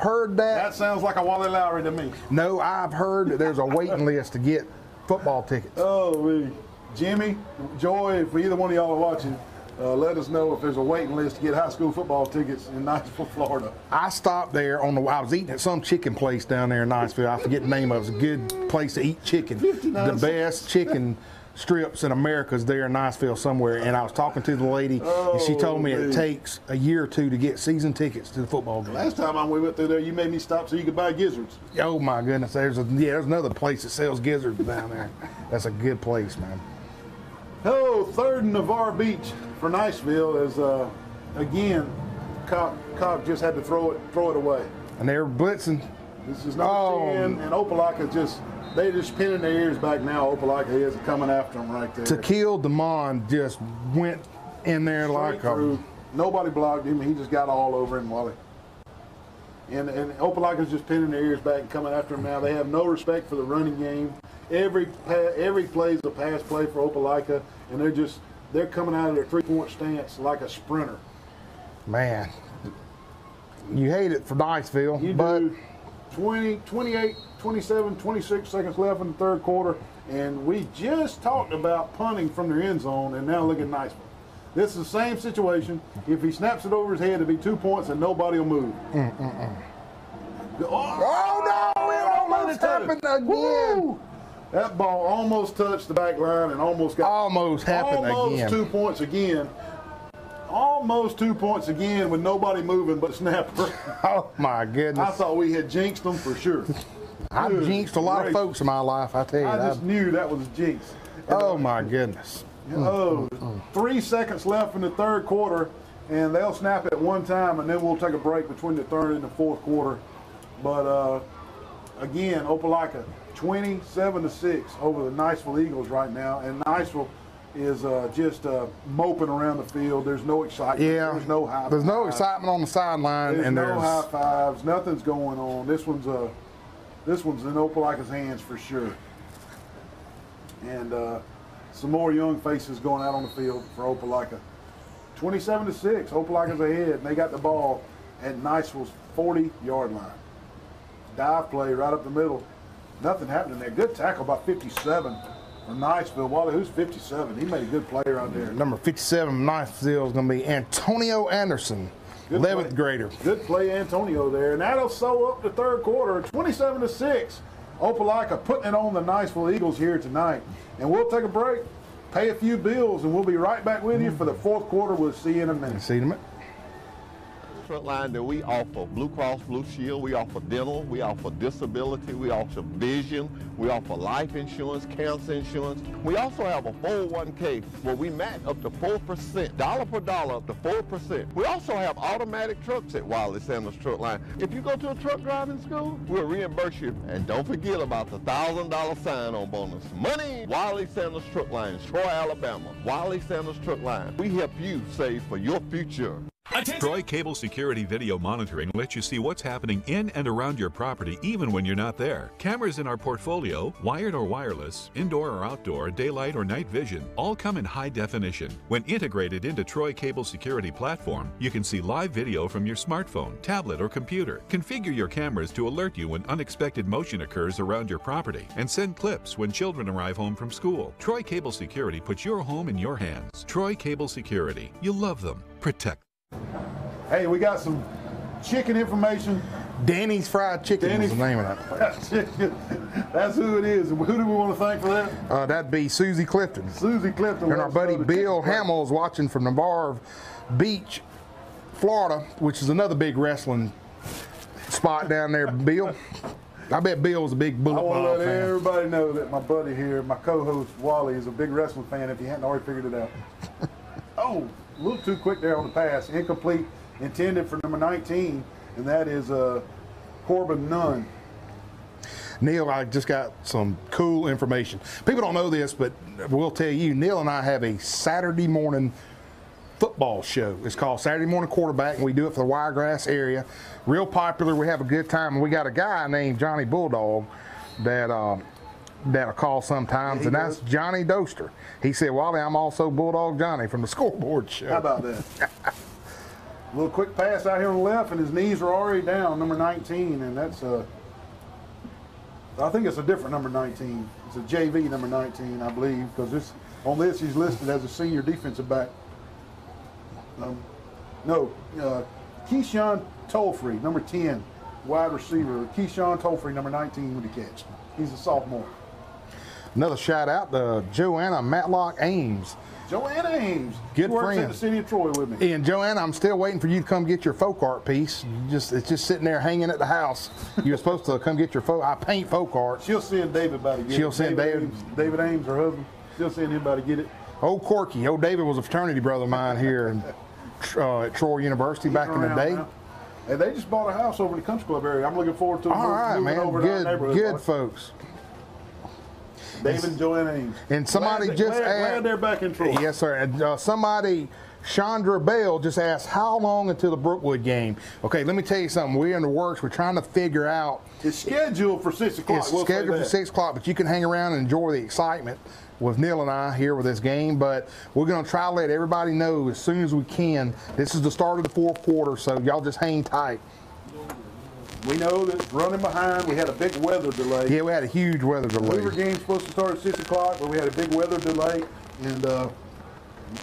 heard that. That sounds like a Wally Lowry to me. No, I've heard that there's a waiting list to get football tickets. Oh, Jimmy, Joy, if either one of y'all are watching, let us know if there's a waiting list to get high school football tickets in Niceville, Florida. I stopped there I was eating at some chicken place down there in Niceville. I forget the name of it. It was a good place to eat chicken. The best chicken strips in America is there in Niceville somewhere. And I was talking to the lady, and she told me it takes a year or 2 to get season tickets to the football game. Last time we went through there, you made me stop so you could buy gizzards. Oh my goodness, there's another place that sells gizzards down there. That's a good place, man. Oh, 3rd and Navarre Beach for Niceville is again, Cobb just had to throw it away. And they were blitzing. This is number 10, and Opelika they're just pinning their ears back now. Opelika is coming after them right there. Tequil Demond just went in there straight through. Nobody blocked him. He just got all over him, Wally. And Opelika's just pinning their ears back and coming after him now. They have no respect for the running game. Every play is a pass play for Opelika, and they're coming out of their 3-point stance like a sprinter. Man, you hate it for Niceville. You do. 28, 27, 26 seconds left in the third quarter, and we just talked about punting from their end zone, and now look at Niceville. This is the same situation. If he snaps it over his head, it'll be 2 points, and nobody will move. Oh no! It almost happened again. Woo! That ball almost touched the back line and almost happened again. Almost 2 points again. Almost 2 points again with nobody moving but snapper. Oh my goodness! I thought we had jinxed them for sure. I've jinxed a lot of folks in my life, I tell you. I just knew that was a jinx. Oh my goodness. 3 seconds left in the third quarter, and they'll snap it at one time, and then we'll take a break between the third and the fourth quarter. But again, Opelika 27-6 over the Niceville Eagles right now, and Niceville is just moping around the field. There's no excitement. Yeah. There's no high There's no fives. excitement on the sideline. There's and no high fives. Nothing's going on. This one's in Opelika's hands for sure. And some more young faces going out on the field for Opelika. 27-6. Opelika's ahead, and they got the ball at Niceville's 40-yard line. Dive play right up the middle. Nothing happening there. Good tackle by 57 from Niceville. Wally, who's 57? He made a good play right there. Number 57 from Niceville is going to be Antonio Anderson, 11th grader. Good play, Antonio, there. And that'll sew up the third quarter. 27-6. Opelika putting it on the Niceville Eagles here tonight. And we'll take a break, pay a few bills, and we'll be right back with you for the fourth quarter. We'll see you in a minute. See you in a minute. Front line that we offer Blue Cross Blue Shield, we offer dental, we offer disability, we offer vision, we offer life insurance, cancer insurance. We also have a 401k where we match up to 4%, dollar per dollar up to 4%. We also have automatic trucks at Wiley Sanders Truck Line. If you go to a truck driving school, we'll reimburse you. And don't forget about the $1,000 sign-on bonus. Money! Wiley Sanders Truck Line, Troy, Alabama. Wiley Sanders Truck Line. We help you save for your future. Troy Cable Security Video Monitoring lets you see what's happening in and around your property even when you're not there. Cameras in our portfolio, wired or wireless, indoor or outdoor, daylight or night vision, all come in high definition. When integrated into Troy Cable Security Platform, you can see live video from your smartphone, tablet, or computer. Configure your cameras to alert you when unexpected motion occurs around your property, and send clips when children arrive home from school. Troy Cable Security puts your home in your hands. Troy Cable Security. You love them. Protect. Hey, we got some chicken information. Danny's Fried Chicken is the name of that. That's who it is. Who do we want to thank for that? That'd be Susie Clifton. Susie Clifton. And our buddy Bill Hamill is watching from Navarre Beach, Florida, which is another big wrestling spot down there. Bill, I bet Bill was a big Bullet Ball fan. I want to let fan. everybody know that my buddy here, my co-host Wally, is a big wrestling fan if you hadn't already figured it out. Oh, a little too quick there on the pass. Incomplete, intended for number 19, and that is Corbin Nunn. Neil, I just got some cool information. People don't know this, but we'll tell you, Neil and I have a Saturday morning football show. It's called Saturday Morning Quarterback, and we do it for the Wiregrass area. Real popular. We have a good time. And we got a guy named Johnny Bulldog that'll call sometimes, and that's Johnny Doster. He said, Wally, I'm also Bulldog Johnny from the Scoreboard Show. How about that? A little quick pass out here on the left, and his knees are already down, number 19, and that's I think it's a different number 19. It's a JV number 19, I believe, because on this he's listed as a senior defensive back. Keyshawn Tolfrey, number 10, wide receiver. Keyshawn Tolfrey, number 19, with the catch. He's a sophomore. Another shout out to Joanna Matlock Ames. Joanna Ames. Good she works friend. in the city of Troy with me. And Joanna, I'm still waiting for you to come get your folk art piece. It's just sitting there hanging at the house. You were supposed to come get your folk. I paint folk art. She'll send David by to get it. She'll send David. David Ames, her husband. She'll send him by to get it. Old Corky. Old David was a fraternity brother of mine here at Troy University back in the day. Now. And they just bought a house over in the country club area. I'm looking forward to all right, moving man. over to our neighborhood. Good folks. David and Joanna Ames. And somebody glad they're back in Troy. Yes, sir. And somebody, Chandra Bell, just asked, how long until the Brookwood game? Okay, let me tell you something. We're in the works. We're trying to figure out. It's scheduled for 6 o'clock. It's scheduled for 6 o'clock, but you can hang around and enjoy the excitement with Neil and I here with this game. But we're going to try to let everybody know as soon as we can. This is the start of the fourth quarter, so y'all just hang tight. We know that running behind, we had a big weather delay. Yeah, we had a huge weather delay. Hoover game's supposed to start at 6 o'clock, but we had a big weather delay. And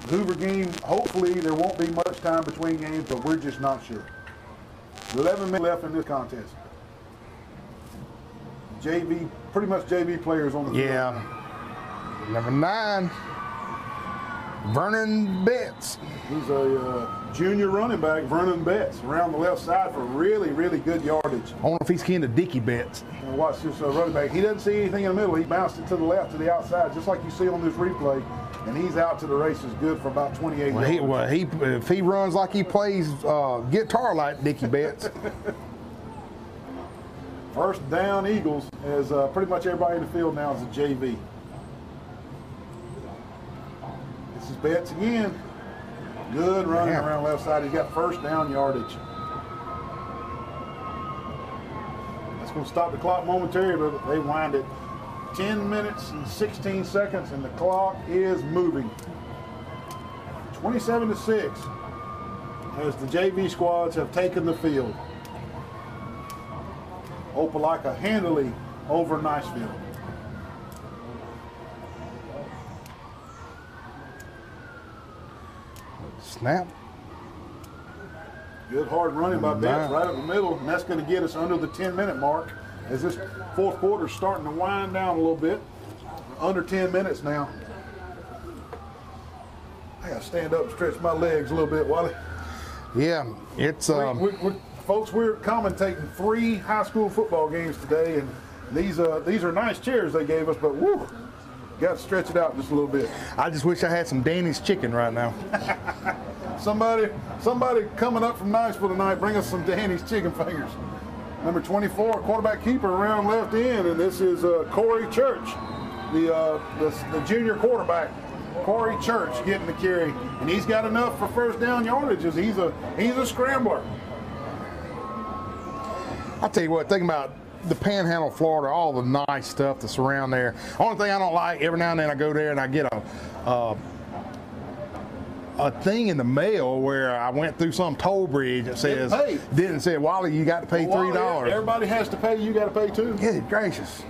Hoover game, hopefully there won't be much time between games, but we're just not sure. 11 minutes left in this contest. JV, pretty much JV players on the field. Yeah. Number 9, Vernon Betts. He's a junior running back, Vernon Betts, around the left side for really, really good yardage. I don't know if he's kin to Dickie Betts. And watch this running back. He doesn't see anything in the middle. He bounced it to the left, to the outside, just like you see on this replay. And he's out to the races good for about 28 yards. If he runs like he plays guitar like Dickie Betts. First down Eagles, as pretty much everybody in the field now is a JV. This is Betts again. Good running around left side. He's got first down yardage. That's going to stop the clock momentarily, but they wind it. 10 minutes and 16 seconds, and the clock is moving. 27-6 as the JV squads have taken the field. Opelika handily over Niceville. Snap. Good hard running by Betts right up the middle, and that's going to get us under the 10-minute mark as this fourth quarter is starting to wind down a little bit. Under 10 minutes now. I got to stand up and stretch my legs a little bit, Wally. Yeah, it's... Folks, we're commentating 3 high school football games today, and these are nice chairs they gave us, but woo, got to stretch it out just a little bit. I just wish I had some Danny's chicken right now. Somebody coming up from Niceville tonight, bring us some Danny's chicken fingers. Number 24, quarterback keeper around left end, and this is Corey Church, the junior quarterback. Corey Church getting the carry, and he's got enough for first down yardage as he's a scrambler. I'll tell you what, thinking about the Panhandle of Florida, all the nice stuff that's around there. Only thing I don't like, every now and then I go there and I get a thing in the mail where I went through some toll bridge that says, didn't say, Wally, you got to pay $3. Everybody has to pay, you got to pay too. Good gracious.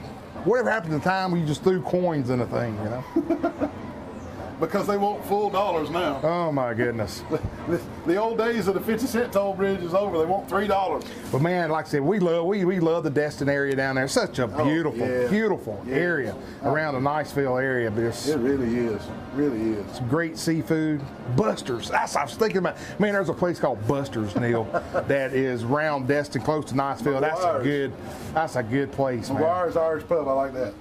Whatever happened to the time we just threw coins in a thing, you know? Because they want full dollars now. Oh my goodness. The old days of the 50-cent toll bridge is over. They want $3. But man, like I said, we love the Destin area down there. Such a beautiful area around the Niceville area. It really is. Really is. It's great seafood. Buster's. I was thinking about, man, there's a place called Buster's, Neil, that is around Destin, close to Niceville. That's a good place, man. McGuire's Irish Pub. I like that.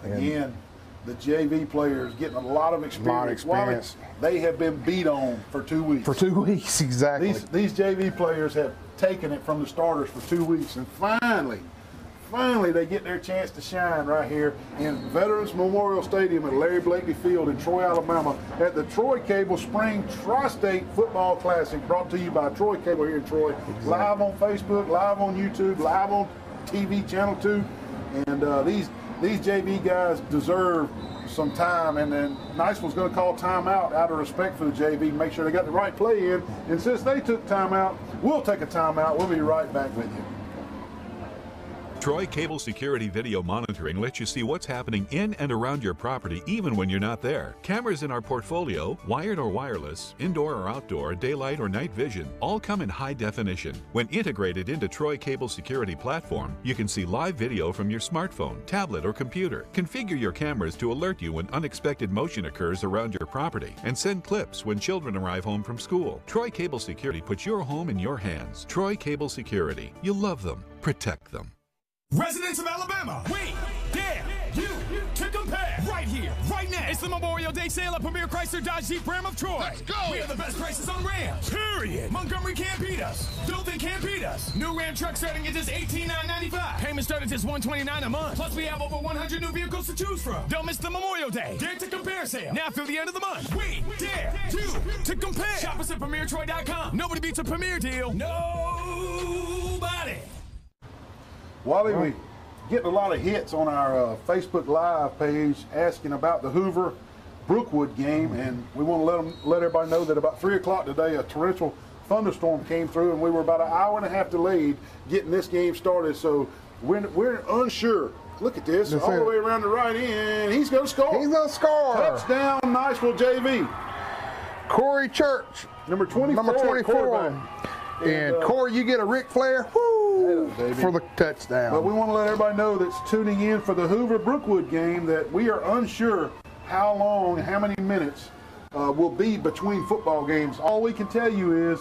Again, the JV players getting a lot of experience. They have been beat on for 2 weeks. For 2 weeks, exactly. These JV players have taken it from the starters for 2 weeks, and finally they get their chance to shine right here in Veterans Memorial Stadium at Larry Blakely Field in Troy, Alabama, at the Troy Cable Spring Tri-State Football Classic, brought to you by Troy Cable here in Troy. Exactly. Live on Facebook, live on YouTube, live on TV Channel 2, and these JV guys deserve some time, and then Niceville's going to call timeout out of respect for the JV, make sure they got the right play in. And since they took timeout, we'll take a timeout. We'll be right back with you. Troy Cable Security Video Monitoring lets you see what's happening in and around your property even when you're not there. Cameras in our portfolio, wired or wireless, indoor or outdoor, daylight or night vision, all come in high definition. When integrated into Troy Cable Security Platform, you can see live video from your smartphone, tablet, or computer. Configure your cameras to alert you when unexpected motion occurs around your property, and send clips when children arrive home from school. Troy Cable Security puts your home in your hands. Troy Cable Security. You love them. Protect them. Residents of Alabama, we dare you to compare right here, right now. It's the Memorial Day sale at Premier Chrysler Dodge Jeep Ram of Troy. Let's go. We have the best prices on Rams. Period. Montgomery can't beat us. Dothan can't beat us. New Ram truck starting at just $18,995. Payments start at just $129 a month. Plus, we have over 100 new vehicles to choose from. Don't miss the Memorial Day Dare to Compare sale. Now through the end of the month. We dare you to compare. Shop us at PremierTroy.com. Nobody beats a Premier deal. Nobody. Wally, we getting a lot of hits on our Facebook Live page asking about the Hoover Brookwood game, and we want to let everybody know that about 3 o'clock today a torrential thunderstorm came through, and we were about an hour and a half delayed getting this game started, so we're unsure. Look at this, all the way around the right end. He's going to score. He's going to score. Touchdown, Niceville JV. Corey Church. Number 24. And Corey, you get a Ric Flair for the touchdown. But we want to let everybody know that's tuning in for the Hoover Brookwood game that we are unsure how long, how many minutes will be between football games. All we can tell you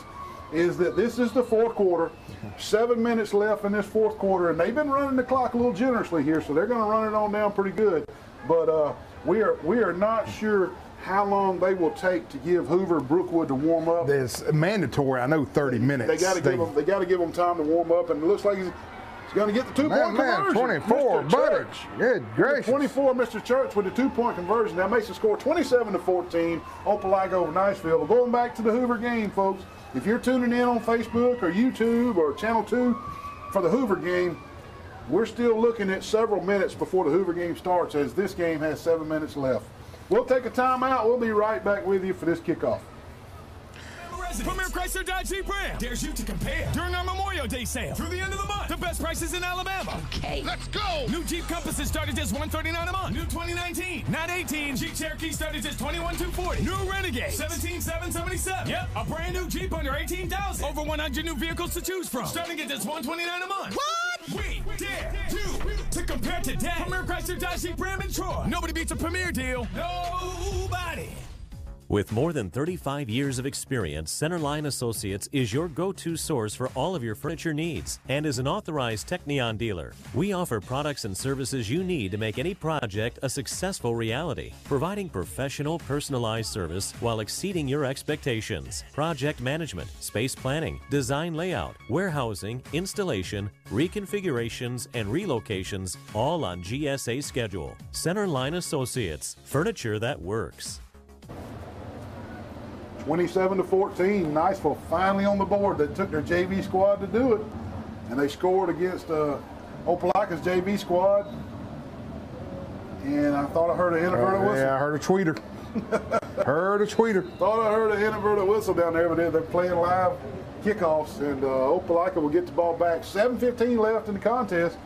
is that this is the fourth quarter. 7 minutes left in this fourth quarter, and they've been running the clock a little generously here, so they're going to run it on down pretty good. But we are not sure how long they will take to give Hoover Brookwood to warm up. It's mandatory, I know, 30 minutes. They got to give them time to warm up, and it looks like is going to get the 2-point conversion. 24, Butters. Good gracious. 24, Mr. Church with the 2-point conversion. That makes the score 27-14. Opelika over Niceville. But going back to the Hoover game, folks, if you're tuning in on Facebook or YouTube or Channel 2 for the Hoover game, we're still looking at several minutes before the Hoover game starts, as this game has 7 minutes left. We'll take a timeout. We'll be right back with you for this kickoff. Premier Chrysler Dodge Jeep Ram dares you to compare during our Memorial Day sale through the end of the month. The best prices in Alabama. Okay, let's go. New Jeep Compasses start at just $139 a month. New 2019, not 18. Jeep Cherokee start at just $21,240. New Renegade, $17,777. Yep, a brand new Jeep under $18,000. Over 100 new vehicles to choose from, starting at just $129 a month. What? We dare you to compare today. Premier Chrysler Dodge Jeep Ram in Troy. Nobody beats a Premier deal. Nobody. With more than 35 years of experience, Centerline Associates is your go-to source for all of your furniture needs and is an authorized Technion dealer. We offer products and services you need to make any project a successful reality, providing professional, personalized service while exceeding your expectations. Project management, space planning, design layout, warehousing, installation, reconfigurations, and relocations, all on GSA schedule. Centerline Associates, furniture that works. 27-14, Niceville finally on the board. They took their JV squad to do it, and they scored against Opelika's JV squad. And I thought I heard an inadvertent whistle. Yeah, I heard a tweeter. Heard a tweeter. Thought I heard an inadvertent whistle down there, but they're playing live kickoffs, and Opelika will get the ball back. 7:15 left in the contest.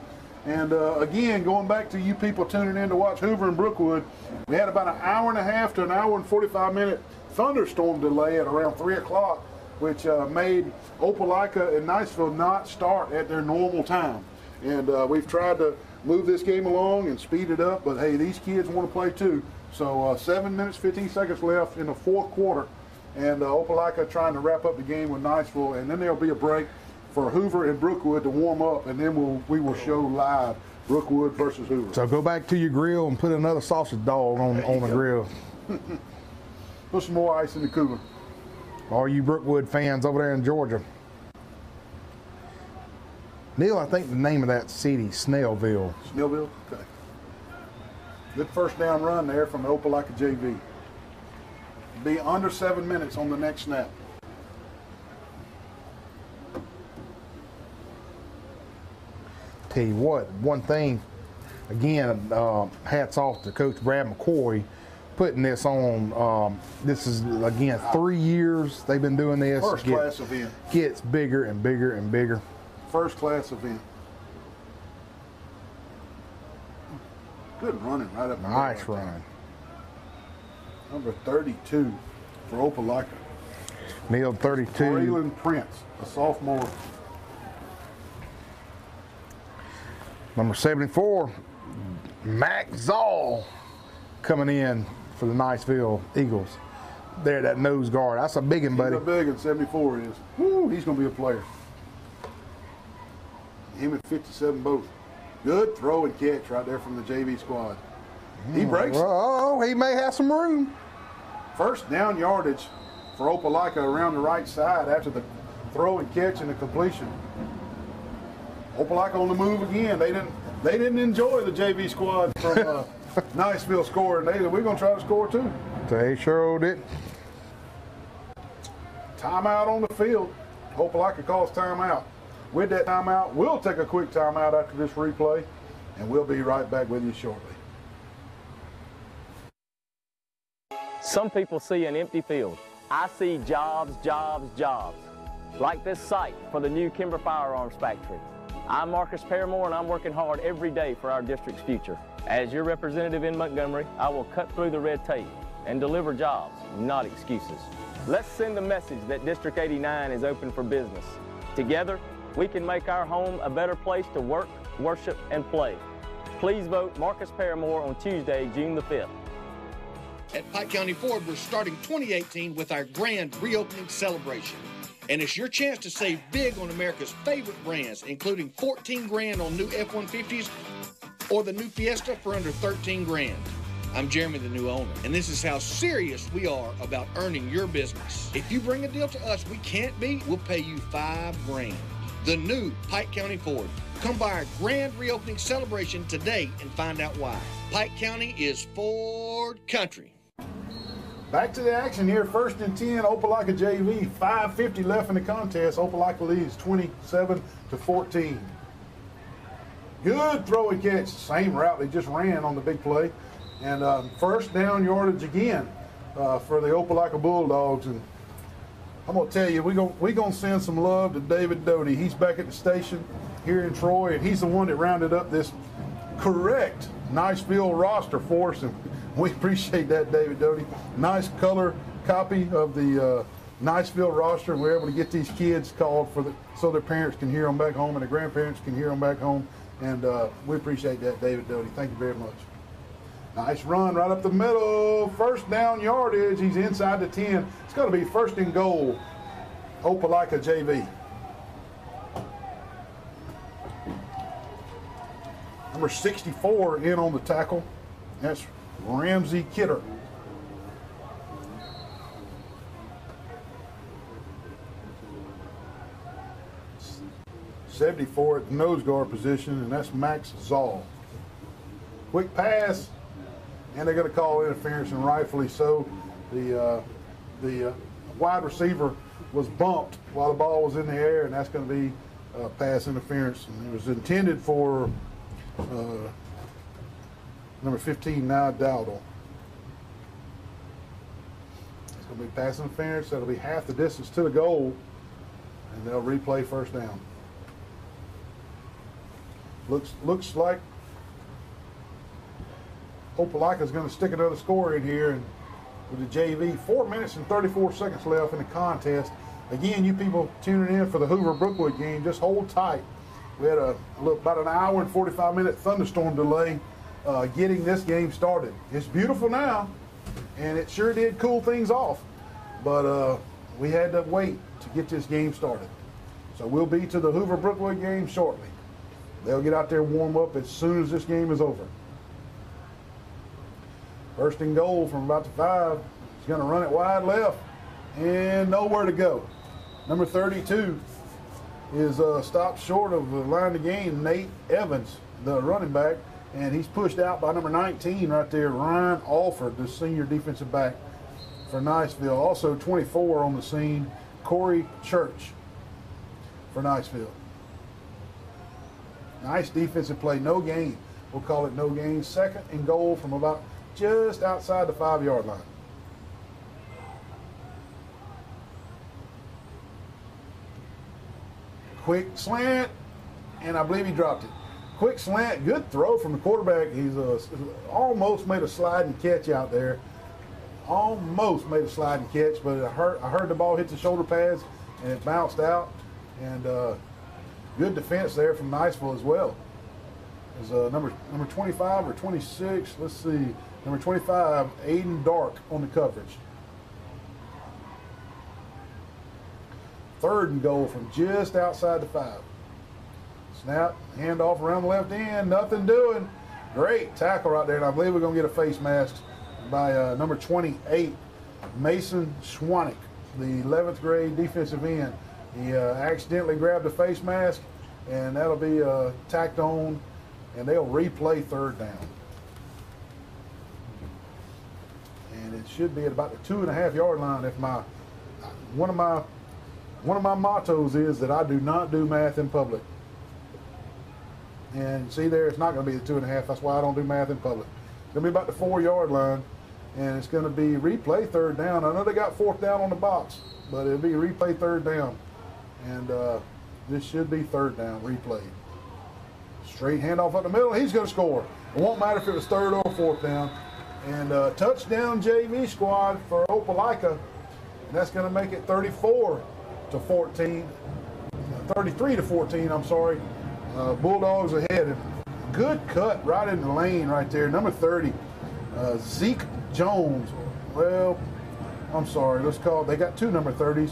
And again, going back to you people tuning in to watch Hoover and Brookwood, we had about an hour and a half to an hour and 45-minute thunderstorm delay at around 3 o'clock, which made Opelika and Niceville not start at their normal time. And we've tried to move this game along and speed it up, but hey, these kids want to play too. So 7 minutes, 15 seconds left in the fourth quarter, and Opelika trying to wrap up the game with Niceville, and then there'll be a break for Hoover and Brookwood to warm up, and then we will show live Brookwood versus Hoover. So go back to your grill and put another sausage dog on the grill. Put some more ice in the cooler. All you Brookwood fans over there in Georgia. Neil, I think the name of that city, Snellville. Snellville? Okay. Good first down run there from the Opelika JV. Be under 7 minutes on the next snap. Tell you what, one thing, again, hats off to Coach Brad McCoy putting this on. This is, again, 3 years they've been doing this. First class event. Gets bigger and bigger and bigger. First class event. Good running right up. Nice run. Number 32 for Opelika. Neil, 32. Braylon Prince, a sophomore. Number 74, Mac Zoll, coming in for the Niceville Eagles. There, that nose guard. That's a big one, buddy. He's a big one, 74 is. Woo, he's going to be a player. Him at 57 both. Good throw and catch right there from the JV squad. He breaks. Oh, he may have some room. First down yardage for Opelika around the right side after the throw and catch and the completion. Opelika on the move again. They didn't enjoy the JV squad from Niceville scoring. We're going to try to score too. They sure did. Timeout on the field. Opelika calls timeout. With that timeout, we'll take a quick timeout after this replay, and we'll be right back with you shortly. Some people see an empty field. I see jobs, jobs, jobs. Like this site for the new Kimber Firearms Factory. I'm Marcus Paramore, and I'm working hard every day for our district's future. As your representative in Montgomery, I will cut through the red tape and deliver jobs, not excuses. Let's send the message that District 89 is open for business. Together, we can make our home a better place to work, worship, and play. Please vote Marcus Paramore on Tuesday, June the 5th. At Pike County Ford, we're starting 2018 with our grand reopening celebration. And it's your chance to save big on America's favorite brands, including 14 grand on new F-150s or the new Fiesta for under 13 grand. I'm Jeremy, the new owner, and this is how serious we are about earning your business. If you bring a deal to us we can't beat, we'll pay you 5 grand. The new Pike County Ford, Come by our grand reopening celebration today and find out why. Pike County is Ford Country. Back to the action here. 1st and 10, Opelika JV. 5:50 left in the contest. Opelika leads 27-14. Good throw and catch. Same route they just ran on the big play. And first down yardage again for the Opelika Bulldogs. And I'm going to tell you, we're gonna send some love to David Doty. He's back at the station here in Troy, and he's the one that rounded up this correct Niceville roster for us. And we appreciate that, David Doty. Nice color copy of the Niceville roster. We're able to get these kids called so their parents can hear them back home and the grandparents can hear them back home. And we appreciate that, David Doty. Thank you very much. Nice run right up the middle. First down yardage. He's inside the 10. It's going to be 1st and goal. Opelika JV. Number 64 in on the tackle. That's Ramsey Kidder. '74 at the nose guard position, and that's Max Zoll. Quick pass, and they're going to call interference, and rightfully so. The wide receiver was bumped while the ball was in the air, and that's going to be pass interference. And it was intended for number 15, Nia Dowdle. It's going to be pass interference. That'll be half the distance to the goal, and they'll replay first down. Looks like Opelika is going to stick another score in here, and with the JV. 4 minutes and 34 seconds left in the contest. Again, you people tuning in for the Hoover Brookwood game, just hold tight. We had about an hour and 45-minute thunderstorm delay getting this game started. It's beautiful now, and it sure did cool things off, but we had to wait to get this game started. So we'll be to the Hoover Brookwood game shortly. They'll get out there and warm up as soon as this game is over. First and goal from about the 5. He's going to run it wide left and nowhere to go. Number 32 is stopped short of the line of game, Nate Evans, the running back, and he's pushed out by number 19 right there, Ryan Alford, the senior defensive back for Niceville. Also 24 on the scene, Corey Church for Niceville. Nice defensive play, no gain. We'll call it no gain. Second and goal from about just outside the 5-yard line. Quick slant, and I believe he dropped it. Quick slant, good throw from the quarterback. He's almost made a sliding catch out there. Almost made a sliding catch, but I heard the ball hit the shoulder pads, and it bounced out. And good defense there from Niceville as well. Is number 25 or 26, let's see, number 25, Aiden Dark on the coverage. Third and goal from just outside the 5. Snap, handoff around the left end, nothing doing. Great tackle right there, and I believe we're going to get a face mask by number 28, Mason Schwanek, the 11th grade defensive end. He accidentally grabbed the face mask, and that'll be tacked on, and they'll replay third down. And it should be at about the 2.5-yard line. If one of my mottos is that I do not do math in public. And see there, it's not going to be the 2.5. That's why I don't do math in public. It's going to be about the 4-yard line, and it's going to be replay third down. I know they got fourth down on the box, but it'll be replay third down. And this should be third down, replayed. Straight handoff up the middle. He's going to score. It won't matter if it was third or fourth down. And touchdown JV squad for Opelika. And that's going to make it 33-14, I'm sorry. Bulldogs ahead. Good cut right in the lane right there. Number 30, Zeke Jones. Well, I'm sorry. They got two number 30s.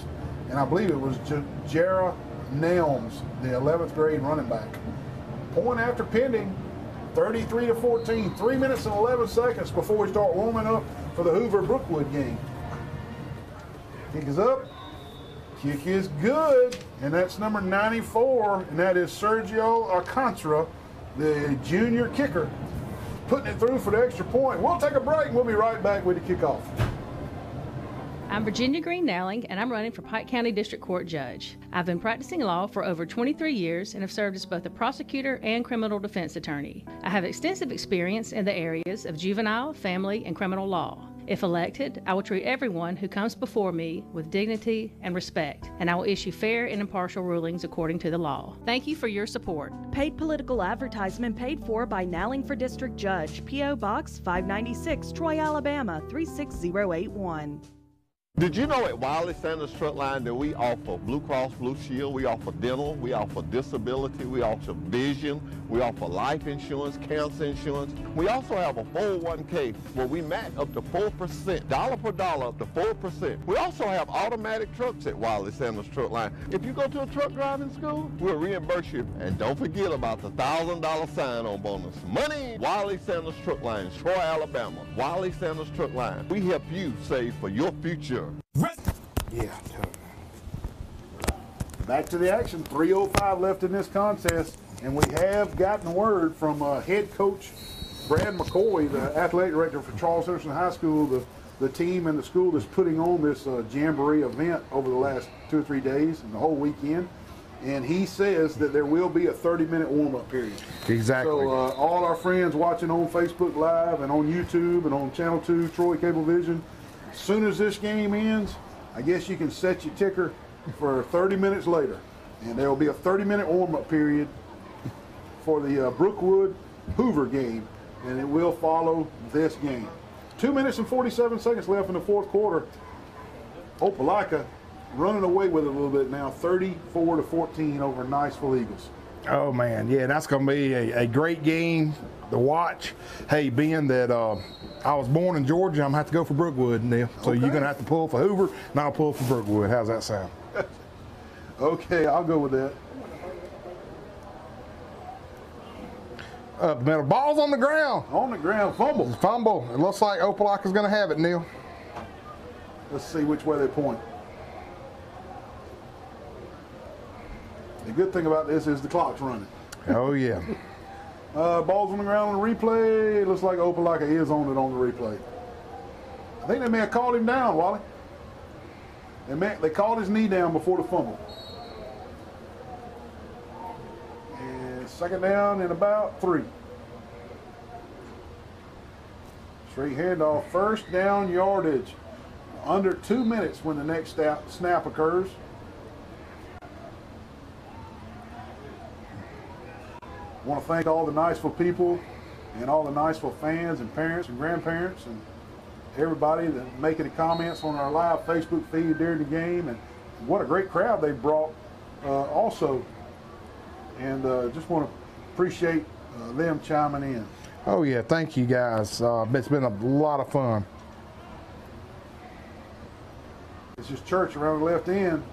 And I believe it was Jara Nelms, the 11th grade running back. Point after pending, 33-14, 3 minutes and 11 seconds before we start warming up for the Hoover Brookwood game. Kick is up, Kick is good, and that's number 94, and that is Sergio Alcantara, the junior kicker, putting it through for the extra point. We'll take a break, and we'll be right back with the kickoff. I'm Virginia Green Nowling, and I'm running for Pike County District Court Judge. I've been practicing law for over 23 years and have served as both a prosecutor and criminal defense attorney. I have extensive experience in the areas of juvenile, family, and criminal law. If elected, I will treat everyone who comes before me with dignity and respect, and I will issue fair and impartial rulings according to the law. Thank you for your support. Paid political advertisement paid for by Nowling for District Judge, P.O. Box 596, Troy, Alabama 36081. Did you know at Wiley Sanders Truck Line that we offer Blue Cross Blue Shield, we offer dental, we offer disability, we offer vision, we offer life insurance, cancer insurance. We also have a 401k where we match up to 4%, dollar per dollar up to 4%. We also have automatic trucks at Wiley Sanders Truck Line. If you go to a truck driving school, we'll reimburse you. And don't forget about the $1,000 sign-on bonus. Money! Wiley Sanders Truck Line, Troy, Alabama. Wiley Sanders Truck Line. We help you save for your future. Yeah. Back to the action. 3:05 left in this contest, and we have gotten word from head coach Brad McCoy, the athletic director for Charles Henderson High School, the team and the school that's putting on this jamboree event over the last 2 or 3 days and the whole weekend. And he says that there will be a 30-minute warm-up period. Exactly. So all our friends watching on Facebook Live and on YouTube and on Channel 2, Troy Cablevision, as soon as this game ends, I guess you can set your ticker for 30 minutes later. And there will be a 30-minute warm-up period for the Brookwood Hoover game, and it will follow this game. 2 minutes and 47 seconds left in the fourth quarter. Opelika running away with it a little bit now, 34-14 over Niceville Eagles. Oh, man, yeah, that's going to be a great game to watch. Hey, being that I was born in Georgia, I'm going to have to go for Brookwood, Neil. So okay. You're going to have to pull for Hoover, and I'll pull for Brookwood. How's that sound? Okay, I'll go with that. Up the middle. Ball's on the ground. On the ground. Fumble. Fumble. It looks like Opelika's going to have it, Neil. Let's see which way they point. The good thing about this is the clock's running. Oh, yeah. Ball's on the ground on the replay. It looks like Opelika is on it on the replay. I think they may have called him down, Wally. They called his knee down before the fumble. And second down and about 3. Straight handoff. First down yardage. Under 2 minutes when the next snap occurs. I want to thank all the Niceville people and all the Niceville fans and parents and grandparents and everybody that making the comments on our live Facebook feed during the game, and what a great crowd they brought also. And just want to appreciate them chiming in. Oh yeah, thank you guys. It's been a lot of fun. It's just Church around the left end,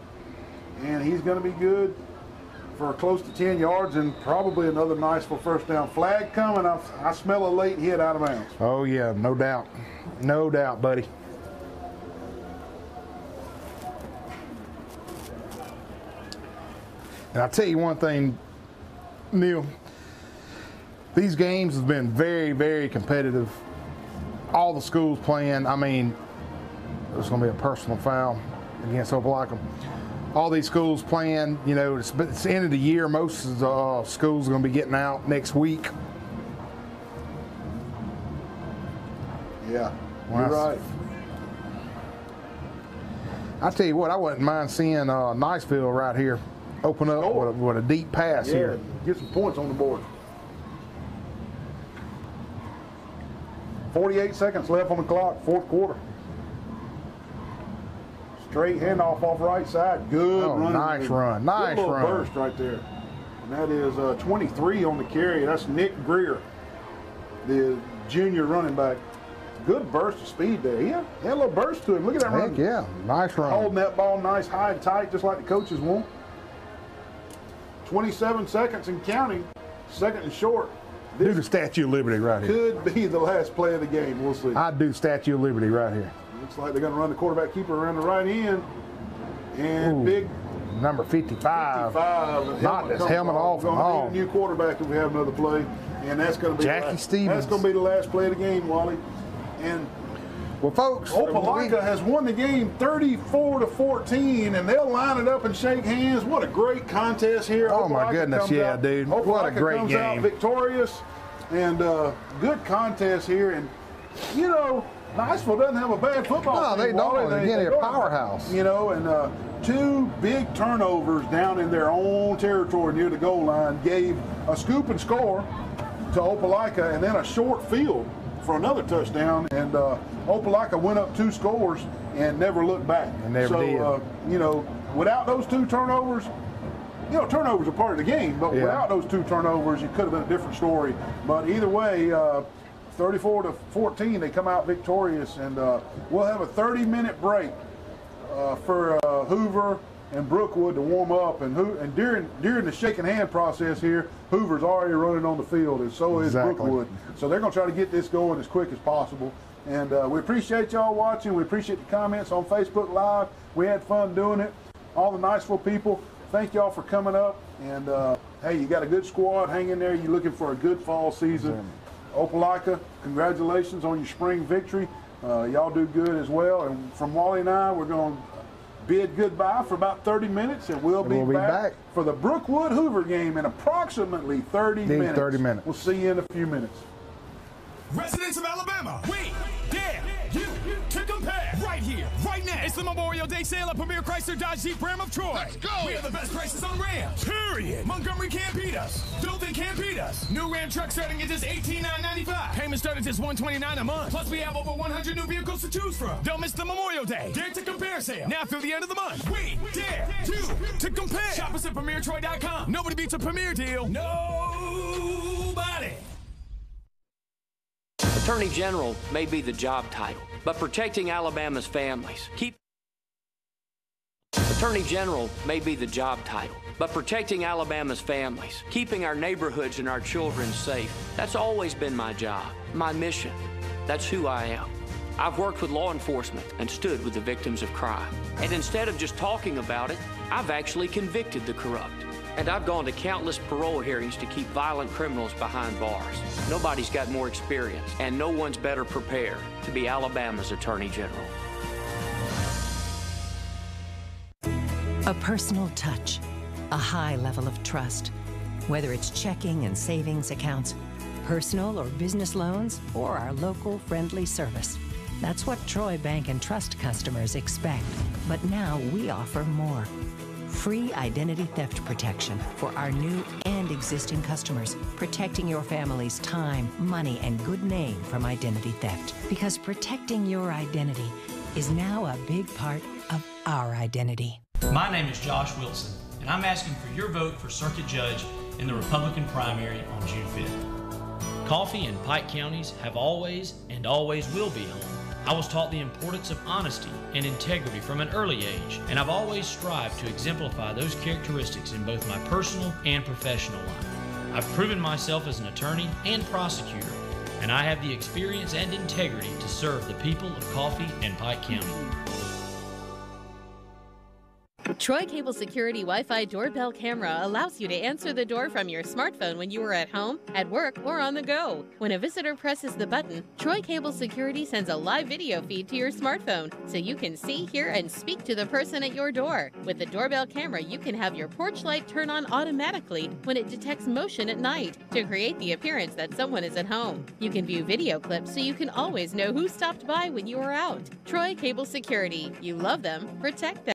and he's going to be good for close to 10 yards and probably another Niceville first down. Flag coming. I smell a late hit out of bounds. Oh yeah, no doubt. No doubt, buddy. And I'll tell you one thing, Neil, these games have been very, very competitive. All the schools playing. I mean, there's going to be a personal foul against Opelika. All these schools playing, you know, it's the end of the year. Most of the schools are going to be getting out next week. Yeah, you're right. I tell you what, I wouldn't mind seeing Niceville right here open up with a deep pass here. Get some points on the board. 48 seconds left on the clock, fourth quarter. Straight handoff off right side. Good run. Nice run. Nice good little run. Burst right there. And that is 23 on the carry. That's Nick Greer, the junior running back. Good burst of speed there. He had a little burst to him. Look at that run. Heck yeah. Nice run. Holding that ball nice, high and tight, just like the coaches want. 27 seconds and counting. Second and short. Do the Statue of Liberty right here. Could be the last play of the game. We'll see. I'd do Statue of Liberty right here. Looks like they're going to run the quarterback keeper around the right end. And big number 55. Knocked his helmet off and We're all. going to need a new quarterback if we have another play. And that's going to be Jackie Stevens. That's going to be the last play of the game, Wally. And well, folks, Opelika has won the game 34-14, and they'll line it up and shake hands. What a great contest here. Oh, my goodness, yeah, dude. What a great comes game. out victorious, and good contest here. And, you know, Niceville doesn't have a bad football team. No, they don't. They're a powerhouse. You know, and 2 big turnovers down in their own territory near the goal line gave a scoop and score to Opelika, and then a short field for another touchdown, and Opelika went up 2 scores and never looked back. And never did. You know, without those 2 turnovers, you know, turnovers are part of the game, but without those 2 turnovers, it could have been a different story. But either way, 34-14, they come out victorious, and we'll have a 30-minute break for Hoover and Brookwood to warm up, and during the shaking hand process here, Hoover's already running on the field, and so is Brookwood. So they're going to try to get this going as quick as possible. And we appreciate y'all watching. We appreciate the comments on Facebook Live. We had fun doing it. All the Niceville people, thank y'all for coming up. And hey, you got a good squad. Hang in there. You're looking for a good fall season. Opelika, congratulations on your spring victory. Y'all do good as well. And from Wally and I, we're going to bid goodbye for about 30 minutes, and we'll be back for the Brookwood Hoover game in approximately 30 minutes. 30 minutes. We'll see you in a few minutes. Residents of Alabama, we dare you to compare right here, right now. It's the Memorial Day sale at Premier Chrysler Dodge Jeep Ram of Troy. Let's go. We have the best prices on Rams. Period. Montgomery can't beat us. Dothan can't beat us. New Ram truck starting at just $18,995. Payment starting at just $129 a month. Plus, we have over 100 new vehicles to choose from. Don't miss the Memorial Day Dare to Compare sale. Now through the end of the month. We dare you to compare. Shop us at PremierTroy.com. Nobody beats a Premier deal. Nobody. Attorney General may be the job title, but protecting Alabama's families. Attorney General may be the job title, but protecting Alabama's families, keeping our neighborhoods and our children safe, that's always been my job, my mission. That's who I am. I've worked with law enforcement and stood with the victims of crime. And instead of just talking about it, I've actually convicted the corrupt. And I've gone to countless parole hearings to keep violent criminals behind bars. Nobody's got more experience, and no one's better prepared to be Alabama's Attorney General. A personal touch, a high level of trust. Whether it's checking and savings accounts, personal or business loans, or our local friendly service. That's what Troy Bank and Trust customers expect. But now we offer more. Free identity theft protection for our new and existing customers, protecting your family's time, money, and good name from identity theft. Because protecting your identity is now a big part of our identity. My name is Josh Wilson, and I'm asking for your vote for Circuit Judge in the Republican primary on June 5th. Coffee and Pike counties have always and always will be home. I was taught the importance of honesty and integrity from an early age, and I've always strived to exemplify those characteristics in both my personal and professional life. I've proven myself as an attorney and prosecutor, and I have the experience and integrity to serve the people of Coffee and Pike County. Troy Cable Security Wi-Fi doorbell camera allows you to answer the door from your smartphone when you are at home, at work, or on the go. When a visitor presses the button, Troy Cable Security sends a live video feed to your smartphone so you can see, hear, and speak to the person at your door. With the doorbell camera, you can have your porch light turn on automatically when it detects motion at night to create the appearance that someone is at home. You can view video clips so you can always know who stopped by when you are out. Troy Cable Security. You love them, protect them.